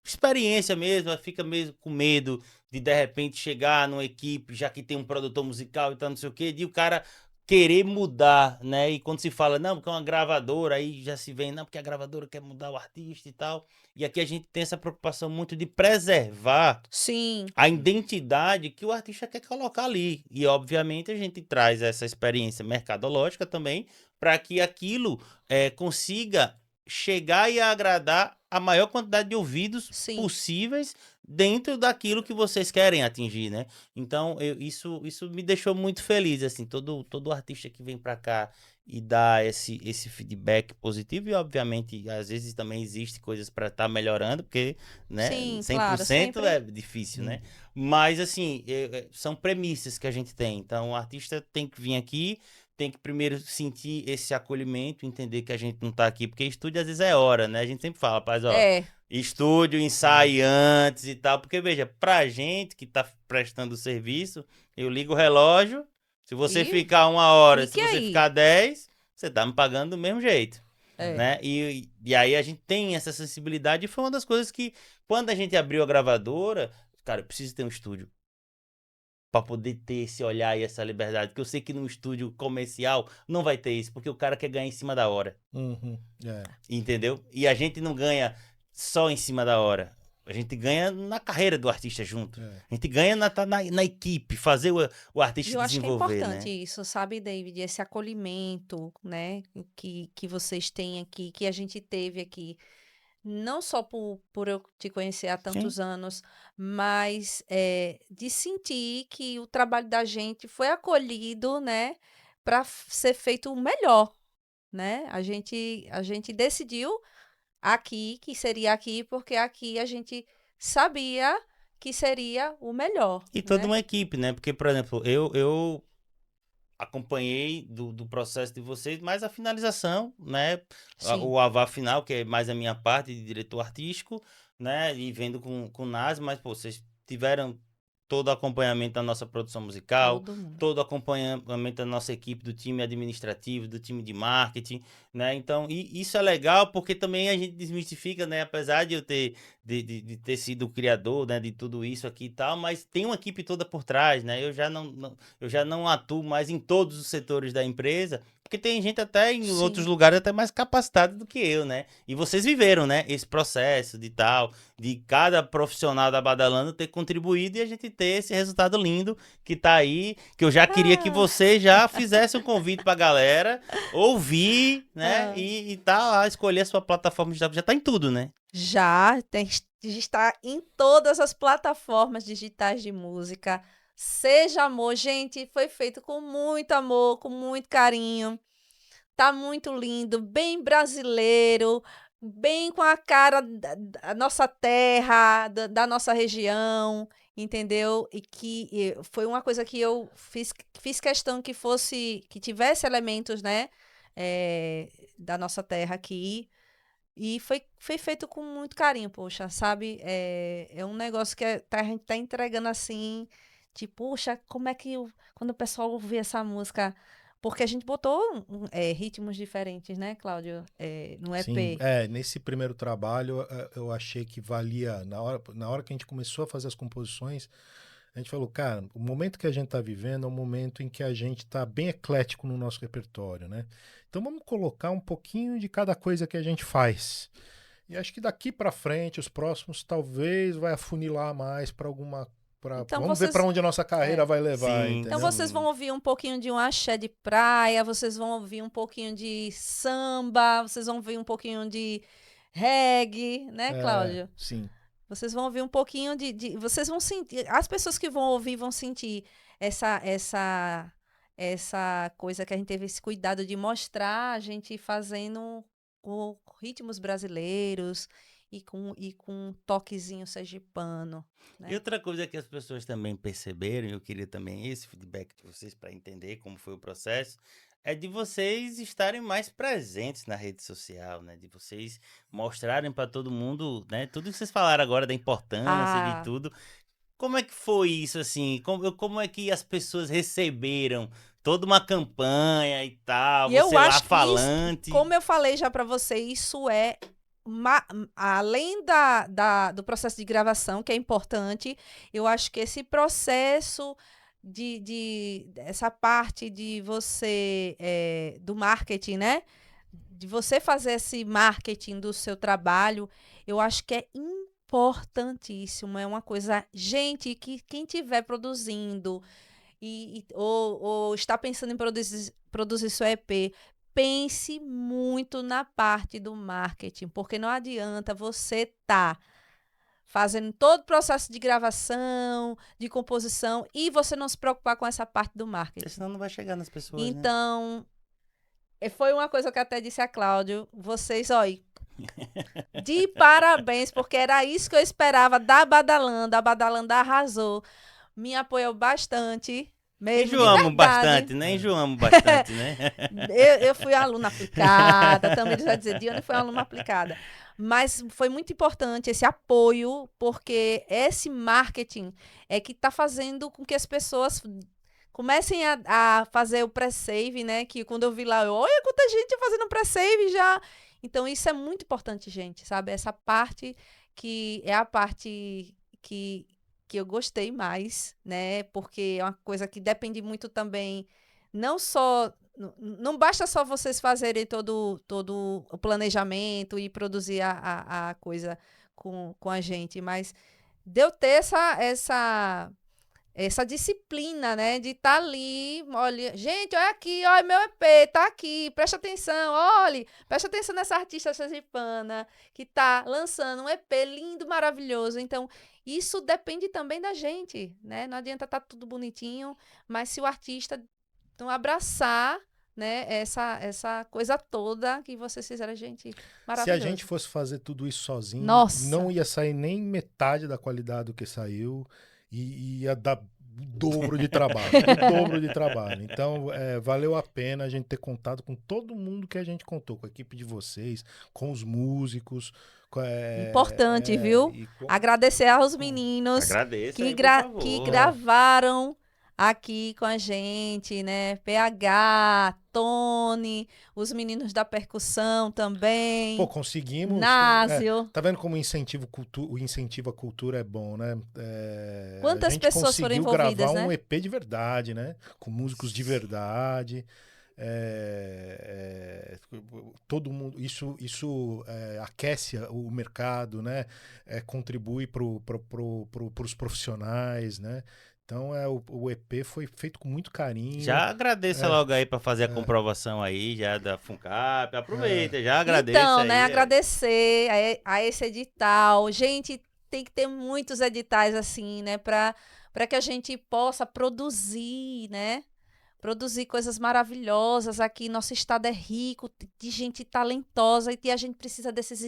experiência mesmo, fica mesmo com medo de repente chegar numa equipe, já que tem um produtor musical e tal, não sei o quê, e o cara querer mudar, né? E quando se fala, não, porque é uma gravadora, aí já se vem, não, porque a gravadora quer mudar o artista e tal. E aqui a gente tem essa preocupação muito de preservar a identidade que o artista quer colocar ali. E, obviamente, a gente traz essa experiência mercadológica também para que aquilo consiga chegar e agradar a maior quantidade de ouvidos possíveis dentro daquilo que vocês querem atingir, né? Então, isso me deixou muito feliz, assim, todo artista que vem para cá e dá esse feedback positivo, e obviamente, às vezes também existe coisas para estar melhorando, porque, né, Sim, 100% claro, sempre. é difícil, né? Mas, assim, são premissas que a gente tem. Então, o artista tem que vir aqui, tem que primeiro sentir esse acolhimento, entender que a gente não tá aqui, porque estúdio às vezes é hora, né? A gente sempre fala, rapaz, ó, estúdio, ensaio antes e tal, porque veja, pra gente que tá prestando o serviço, eu ligo o relógio, se você ficar 1 hora, se você ficar 10, você tá me pagando do mesmo jeito, né? E aí a gente tem essa sensibilidade, e foi uma das coisas que, quando a gente abriu a gravadora, cara, eu preciso ter um estúdio para poder ter esse olhar e essa liberdade, porque eu sei que num estúdio comercial não vai ter isso, porque o cara quer ganhar em cima da hora. Entendeu? E a gente não ganha só em cima da hora. A gente ganha na carreira do artista junto. A gente ganha na equipe, fazer o artista Eu acho que é desenvolver, importante né? isso, sabe, David? Esse acolhimento, né, que vocês têm aqui, que a gente teve aqui. Não só por eu te conhecer há tantos anos, mas de sentir que o trabalho da gente foi acolhido, né, para ser feito o melhor, né? A gente decidiu aqui, que seria aqui, porque aqui a gente sabia que seria o melhor, E toda né? uma equipe, né? Porque, por exemplo, eu acompanhei do processo de vocês, mais a finalização, né? Sim. O avar final, que é mais a minha parte de diretor artístico, né? E vendo com o Nas, mas, pô, vocês tiveram todo o acompanhamento da nossa produção musical, Todo mundo. todo o acompanhamento da nossa equipe, do time administrativo, do time de marketing, né? Então, e isso é legal porque também a gente desmistifica, né? Apesar de eu ter, de ter sido o criador, né? De tudo isso aqui e tal, mas tem uma equipe toda por trás, né? Eu já não atuo mais em todos os setores da empresa, porque tem gente até em Sim. outros lugares até mais capacitada do que eu, né? E vocês viveram, né? Esse processo de tal, de cada profissional da Badalando ter contribuído e a gente ter esse resultado lindo que tá aí, que eu já queria que você já fizesse um convite pra galera ouvir, né? E tá lá, escolher a sua plataforma digital, já tá em tudo, né? Já está em todas as plataformas digitais de música. Seja Amor, gente, foi feito com muito amor, com muito carinho. Tá muito lindo, bem brasileiro, bem com a cara da nossa terra, da nossa região, entendeu? E foi uma coisa que eu fiz questão que tivesse elementos, né, da nossa terra aqui. E foi feito com muito carinho, poxa, sabe? É um negócio que a gente tá entregando assim, tipo, poxa, como é que quando o pessoal ouvir essa música... Porque a gente botou ritmos diferentes, né, Cláudio? No EP. Sim, nesse primeiro trabalho eu achei que valia, na hora que a gente começou a fazer as composições, a gente falou, cara, o momento que a gente tá vivendo é um momento em que a gente tá bem eclético no nosso repertório, né? Então vamos colocar um pouquinho de cada coisa que a gente faz. E acho que daqui para frente, os próximos talvez vai afunilar mais para alguma... Então vamos ver para onde a nossa carreira vai levar. Sim. Então vocês vão ouvir um pouquinho de um axé de praia, vocês vão ouvir um pouquinho de samba, vocês vão ouvir um pouquinho de reggae, né, Cláudio? Sim. Vocês vão ouvir um pouquinho vocês vão sentir, as pessoas que vão ouvir vão sentir essa coisa que a gente teve esse cuidado de mostrar, a gente fazendo com ritmos brasileiros e com um toquezinho sergipano. Né? E outra coisa que as pessoas também perceberam, e eu queria também esse feedback de vocês para entender como foi o processo, é de vocês estarem mais presentes na rede social, né? De vocês mostrarem para todo mundo, né? Tudo que vocês falaram agora da importância de tudo. Como é que foi isso, assim? Como é que as pessoas receberam toda uma campanha e tal? E eu você lá acho que falante. Isso, como eu falei já para você, isso é... além do processo de gravação, que é importante, eu acho que esse processo essa parte de você, do marketing, né? De você fazer esse marketing do seu trabalho, eu acho que é importantíssimo. É uma coisa, gente, que quem estiver produzindo ou está pensando em produzir seu EP, pense muito na parte do marketing, porque não adianta você fazendo todo o processo de gravação, de composição, e você não se preocupar com essa parte do marketing. Porque senão não vai chegar nas pessoas, Então, foi uma coisa que eu até disse a Cláudio, vocês, olha, de parabéns, porque era isso que eu esperava da Badalanda. A Badalanda arrasou, me apoiou bastante. Mesmo, enjoamos bastante, né? Enjoamos bastante, né? eu fui aluna aplicada, também já dizer, Dione foi uma aluna aplicada. Mas foi muito importante esse apoio, porque esse marketing é que está fazendo com que as pessoas comecem a fazer o pré-save, né? Que quando eu vi lá, olha quanta gente fazendo pré-save já. Então isso é muito importante, gente, sabe? Essa parte que é a parte que eu gostei mais, né? Porque é uma coisa que depende muito também, não basta só vocês fazerem todo o planejamento e produzir a coisa com a gente, mas de eu ter essa disciplina, né, de estar ali, olha, gente, olha aqui, olha meu EP, tá aqui, presta atenção, olhe, presta atenção nessa artista sergipana que tá lançando um EP lindo, maravilhoso. Então, isso depende também da gente, né? Não adianta estar tudo bonitinho, mas se o artista não abraçar, né, essa coisa toda que vocês fizeram, gente, maravilhoso. Se a gente fosse fazer tudo isso sozinho, Nossa, não ia sair nem metade da qualidade do que saiu e ia dar o dobro de trabalho, o dobro de trabalho. Então, valeu a pena a gente ter contado com todo mundo que a gente contou, com a equipe de vocês, com os músicos. Importante, viu? Agradecer aos meninos que gravaram aqui com a gente, né? PH, Tony, os meninos da percussão também. Pô, conseguimos. Násio. Tá vendo como o incentivo à cultura é bom, né? Quantas pessoas foram envolvidas, né? gravar né? um EP de verdade, né? Com músicos de verdade. Todo mundo, isso aquece o mercado, né? Contribui para os profissionais, né? Então o EP foi feito com muito carinho. Já agradeça logo aí para fazer a comprovação aí, já da FUNCAP. Aproveita, já agradeça. Então, aí, né? Agradecer a esse edital. Gente, tem que ter muitos editais assim, né? Para que a gente possa produzir, né? Produzir coisas maravilhosas aqui. Nosso estado é rico de gente talentosa e a gente precisa desses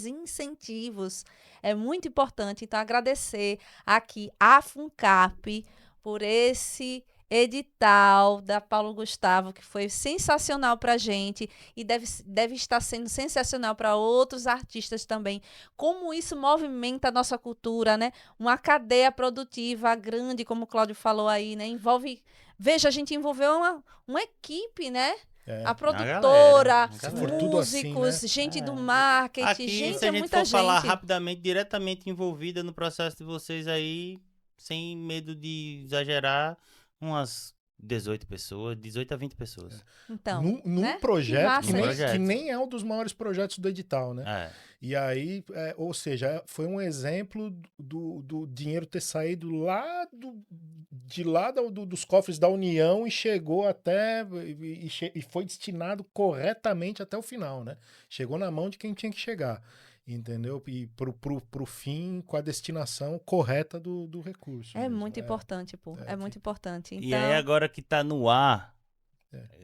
incentivos. É muito importante. Então, agradecer aqui à FUNCAP por esse edital da Paulo Gustavo, que foi sensacional para a gente e deve estar sendo sensacional para outros artistas também. Como isso movimenta a nossa cultura, né? Uma cadeia produtiva grande, como o Cláudio falou aí, né? Veja, a gente envolveu uma equipe, né? A produtora, músicos, assim, né? gente do marketing, Aqui, gente, se a gente muita for falar gente. rapidamente, diretamente envolvida no processo de vocês aí, sem medo de exagerar, umas 18 pessoas, 18 a 20 pessoas. Então, num né? projeto Que massa que nem é um dos maiores projetos do edital, né? E aí, ou seja, foi um exemplo do dinheiro ter saído lá dos cofres da União e chegou até e foi destinado corretamente até o final, né? Chegou na mão de quem tinha que chegar. Entendeu? E pro fim, com a destinação correta do recurso. É muito importante, pô. É muito importante. Então... E aí, agora que tá no ar,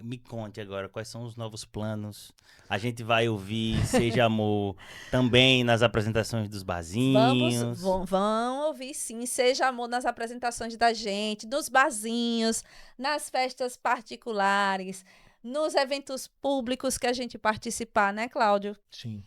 me conte agora quais são os novos planos. A gente vai ouvir Seja Amor também nas apresentações dos barzinhos. Vão ouvir sim, Seja Amor nas apresentações da gente, nos barzinhos, nas festas particulares, nos eventos públicos que a gente participar, né, Cláudio? Sim.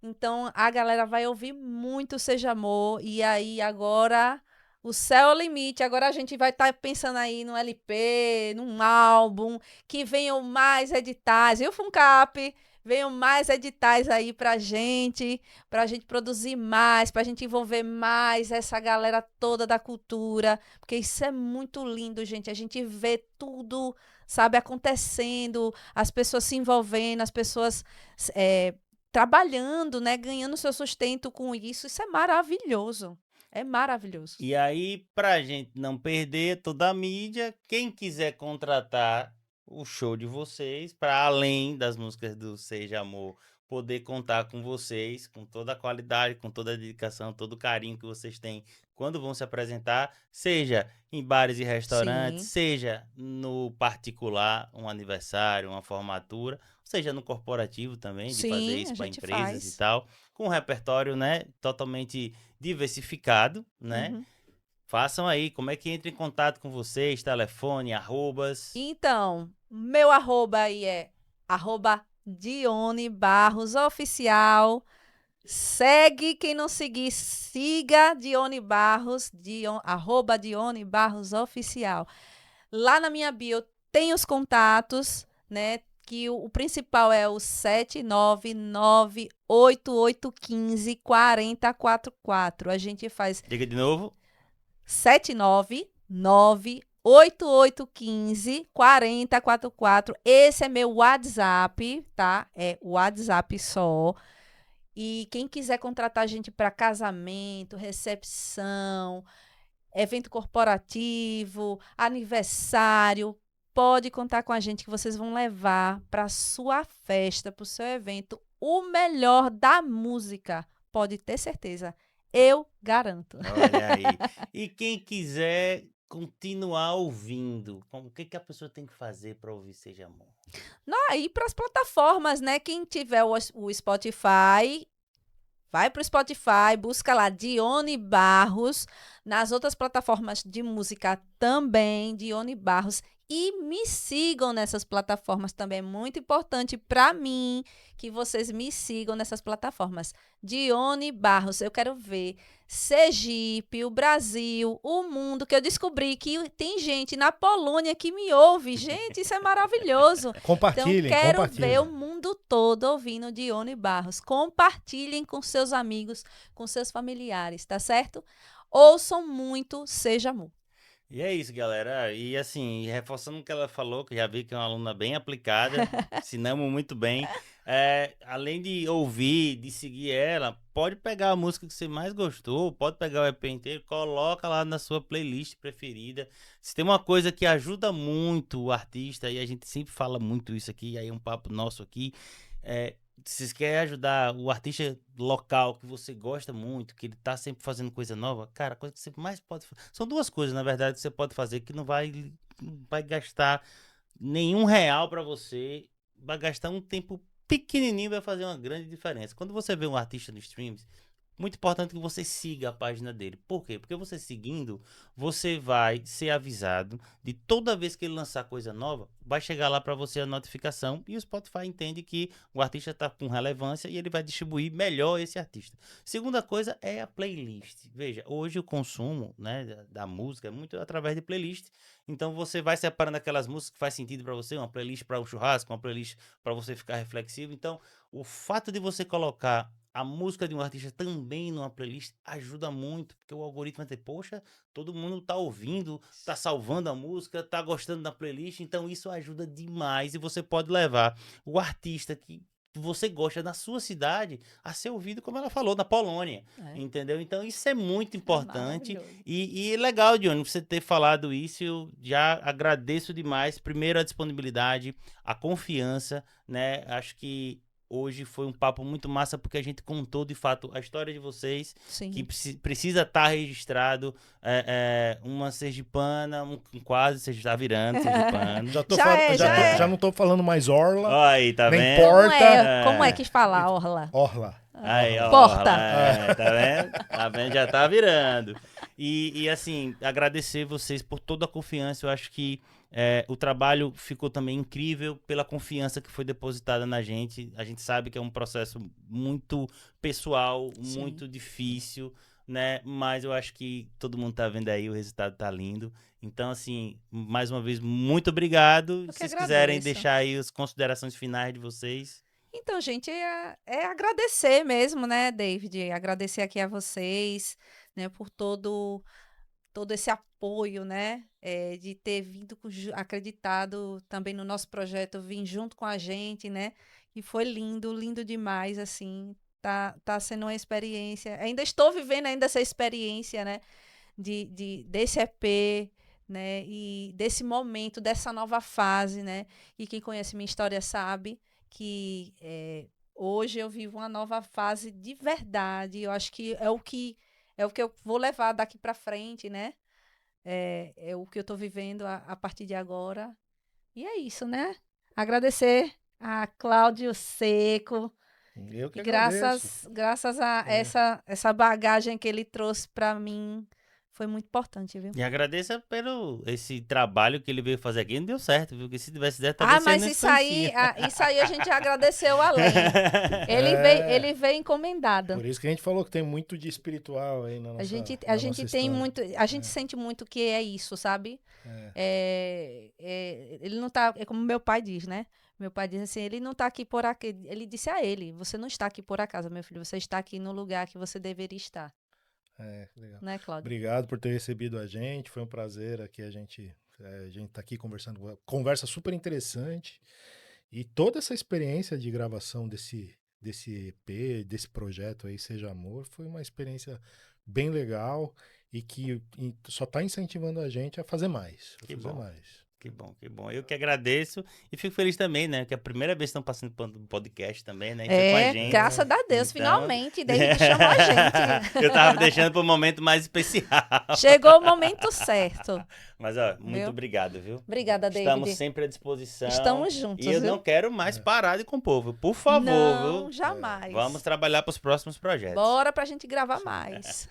Então, a galera vai ouvir muito Seja Amor. E aí, agora, o céu é o limite. Agora a gente vai estar pensando aí num LP, num álbum, que venham mais editais. E o FUNCAP, venham mais editais aí pra gente produzir mais, pra gente envolver mais essa galera toda da cultura. Porque isso é muito lindo, gente. A gente vê tudo, sabe, acontecendo, as pessoas se envolvendo, as pessoas... trabalhando, né, ganhando seu sustento com isso, isso é maravilhoso. É maravilhoso. E aí, pra gente não perder toda a mídia, quem quiser contratar o show de vocês, para além das músicas do Seja Amor, poder contar com vocês, com toda a qualidade, com toda a dedicação, todo o carinho que vocês têm quando vão se apresentar, seja em bares e restaurantes, seja no particular, um aniversário, uma formatura, seja no corporativo também, de fazer isso para empresas e tal, com um repertório, né, totalmente diversificado, né? Façam aí, como é que entra em contato com vocês, telefone, arrobas? Então, meu arroba aí é @Dione Barros Oficial. Segue, quem não seguir, siga Dione Barros, @Dione Barros Oficial. Lá na minha bio tem os contatos, né? Que o principal é o 79988154044. A gente faz... Diga de novo. 79988154044. Esse é meu WhatsApp, tá? É o WhatsApp só. E quem quiser contratar a gente para casamento, recepção, evento corporativo, aniversário, pode contar com a gente que vocês vão levar para sua festa, para o seu evento, o melhor da música. Pode ter certeza. Eu garanto. Olha aí. E quem quiser continuar ouvindo, o que a pessoa tem que fazer para ouvir Seja Amor? Não, e para as plataformas, né? Quem tiver o Spotify, vai para o Spotify, busca lá Dione Barros, nas outras plataformas de música também, Dione Barros, e me sigam nessas plataformas também. É muito importante para mim que vocês me sigam nessas plataformas. Dione Barros, eu quero ver Sergipe, o Brasil, o mundo, que eu descobri que tem gente na Polônia que me ouve. Gente, isso é maravilhoso. Compartilhem, então, quero compartilhem. ver o mundo todo ouvindo Dione Barros. Compartilhem com seus amigos, com seus familiares, tá certo? Ouçam muito Seja Amor. E é isso, galera. E assim, reforçando o que ela falou, que já vi que é uma aluna bem aplicada, ensinamos muito bem. Além de ouvir, de seguir ela, pode pegar a música que você mais gostou, pode pegar o EP inteiro, coloca lá na sua playlist preferida. Se tem uma coisa que ajuda muito o artista, e a gente sempre fala muito isso aqui, aí é um papo nosso aqui, se vocês querem ajudar o artista local que você gosta muito, que ele tá sempre fazendo coisa nova, cara, a coisa que você mais pode fazer. São duas coisas, na verdade, que você pode fazer que não vai gastar nenhum real pra você, vai gastar um tempo pequenininho, vai fazer uma grande diferença. Quando você vê um artista no streams, muito importante que você siga a página dele. Por quê? Porque você seguindo, você vai ser avisado de toda vez que ele lançar coisa nova, vai chegar lá para você a notificação e o Spotify entende que o artista está com relevância e ele vai distribuir melhor esse artista. Segunda coisa é a playlist. Veja, hoje o consumo, né, da música é muito através de playlist. Então você vai separando aquelas músicas que faz sentido para você, uma playlist para um churrasco, uma playlist para você ficar reflexivo. Então, o fato de você colocar a música de um artista também numa playlist ajuda muito, porque o algoritmo vai dizer, poxa, todo mundo tá ouvindo, tá salvando a música, tá gostando da playlist, então isso ajuda demais e você pode levar o artista que você gosta na sua cidade a ser ouvido, como ela falou, na Polônia, entendeu? Então isso é muito importante e legal, Dione, você ter falado isso, eu já agradeço demais, primeiro a disponibilidade, a confiança, né, acho que hoje foi um papo muito massa porque a gente contou de fato a história de vocês. Sim. Que precisa estar registrado. Uma sergipana, quase você está virando sergipano. Já não estou falando mais orla. Aí, tá nem vendo? Porta. Como é que fala orla? Orla. Aí, Porta. Tá vendo? Tá vendo? Já tá virando. E assim, agradecer vocês por toda a confiança. Eu acho que o trabalho ficou também incrível pela confiança que foi depositada na gente. A gente sabe que é um processo muito pessoal, Sim. muito difícil, né? Mas eu acho que todo mundo tá vendo aí, o resultado tá lindo. Então, assim, mais uma vez, muito obrigado. Se vocês quiserem deixar aí as considerações finais de vocês. Então, gente, é agradecer mesmo, né, David? Agradecer aqui a vocês, né, por todo esse apoio, né, de ter vindo, acreditado também no nosso projeto, vir junto com a gente, né, e foi lindo, lindo demais, assim, tá sendo uma experiência, ainda estou vivendo ainda essa experiência, né, desse EP, né, e desse momento, dessa nova fase, né, e quem conhece minha história sabe que hoje eu vivo uma nova fase de verdade, eu acho que é o que eu vou levar daqui para frente, né? É o que eu estou vivendo a partir de agora. E é isso, né? Agradecer a Cláudio Seco. Eu que agradeço. Graças a essa bagagem que ele trouxe para mim, foi muito importante, viu? E agradeça pelo esse trabalho que ele veio fazer aqui. Não deu certo, viu? Porque se tivesse dado, mas isso aí a gente agradeceu além. Ele veio encomendado. Por isso que a gente falou que tem muito de espiritual aí na nossa A gente tem muito, a gente sente muito que é isso, sabe? Ele não tá, é como meu pai diz, né? Meu pai diz assim, ele não tá aqui por acaso. Ele disse a ele, você não está aqui por acaso, meu filho. Você está aqui no lugar que você deveria estar. Legal. Né, Cláudio? Obrigado por ter recebido a gente, foi um prazer aqui a gente tá aqui conversando, conversa super interessante e toda essa experiência de gravação desse EP, desse projeto aí, Seja Amor, foi uma experiência bem legal e que só está incentivando a gente a fazer mais. Que bom, que bom. Eu que agradeço e fico feliz também, né? Que é a primeira vez que estão passando por um podcast também, né? Com a gente. Graças a Deus, Então... finalmente, David chamou a gente. Eu tava deixando para um momento mais especial. Chegou o momento certo. Mas, ó, muito obrigado, viu? Obrigada, David. Estamos sempre à disposição. Estamos juntos, E eu não quero mais parar de compor, viu? Por favor, não, viu? jamais. Vamos trabalhar para os próximos projetos. Bora pra gente gravar mais.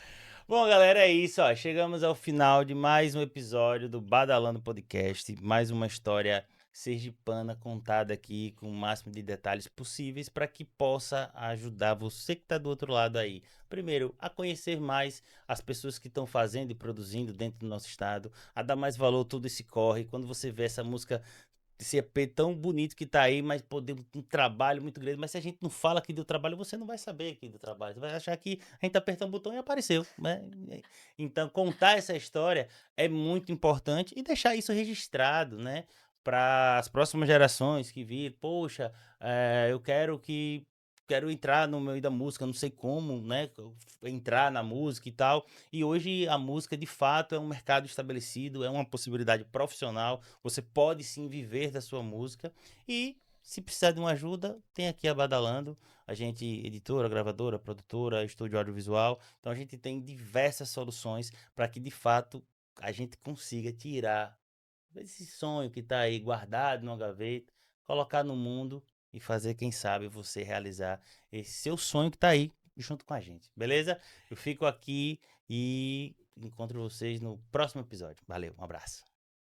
Bom, galera, é isso, ó. Chegamos ao final de mais um episódio do Badalando Podcast. Mais uma história sergipana contada aqui com o máximo de detalhes possíveis para que possa ajudar você que está do outro lado aí. Primeiro, a conhecer mais as pessoas que estão fazendo e produzindo dentro do nosso estado, a dar mais valor a todo esse corre. Quando você vê essa música, esse EP tão bonito que tá aí, mas poder um trabalho muito grande. Mas se a gente não fala aqui do trabalho, você não vai saber aqui do trabalho. Você vai achar que a gente apertou um botão e apareceu, né? Então, contar essa história é muito importante e deixar isso registrado, né? Para as próximas gerações que vir, poxa, eu quero entrar no meio da música, não sei como, né, entrar na música e tal. E hoje a música, de fato, é um mercado estabelecido, é uma possibilidade profissional. Você pode sim viver da sua música e, se precisar de uma ajuda, tem aqui a Badalando. A gente, editora, gravadora, produtora, estúdio audiovisual. Então a gente tem diversas soluções para que, de fato, a gente consiga tirar esse sonho que está aí guardado numa gaveta, colocar no mundo e fazer, quem sabe, você realizar esse seu sonho que tá aí junto com a gente, beleza? Eu fico aqui e encontro vocês no próximo episódio. Valeu, um abraço.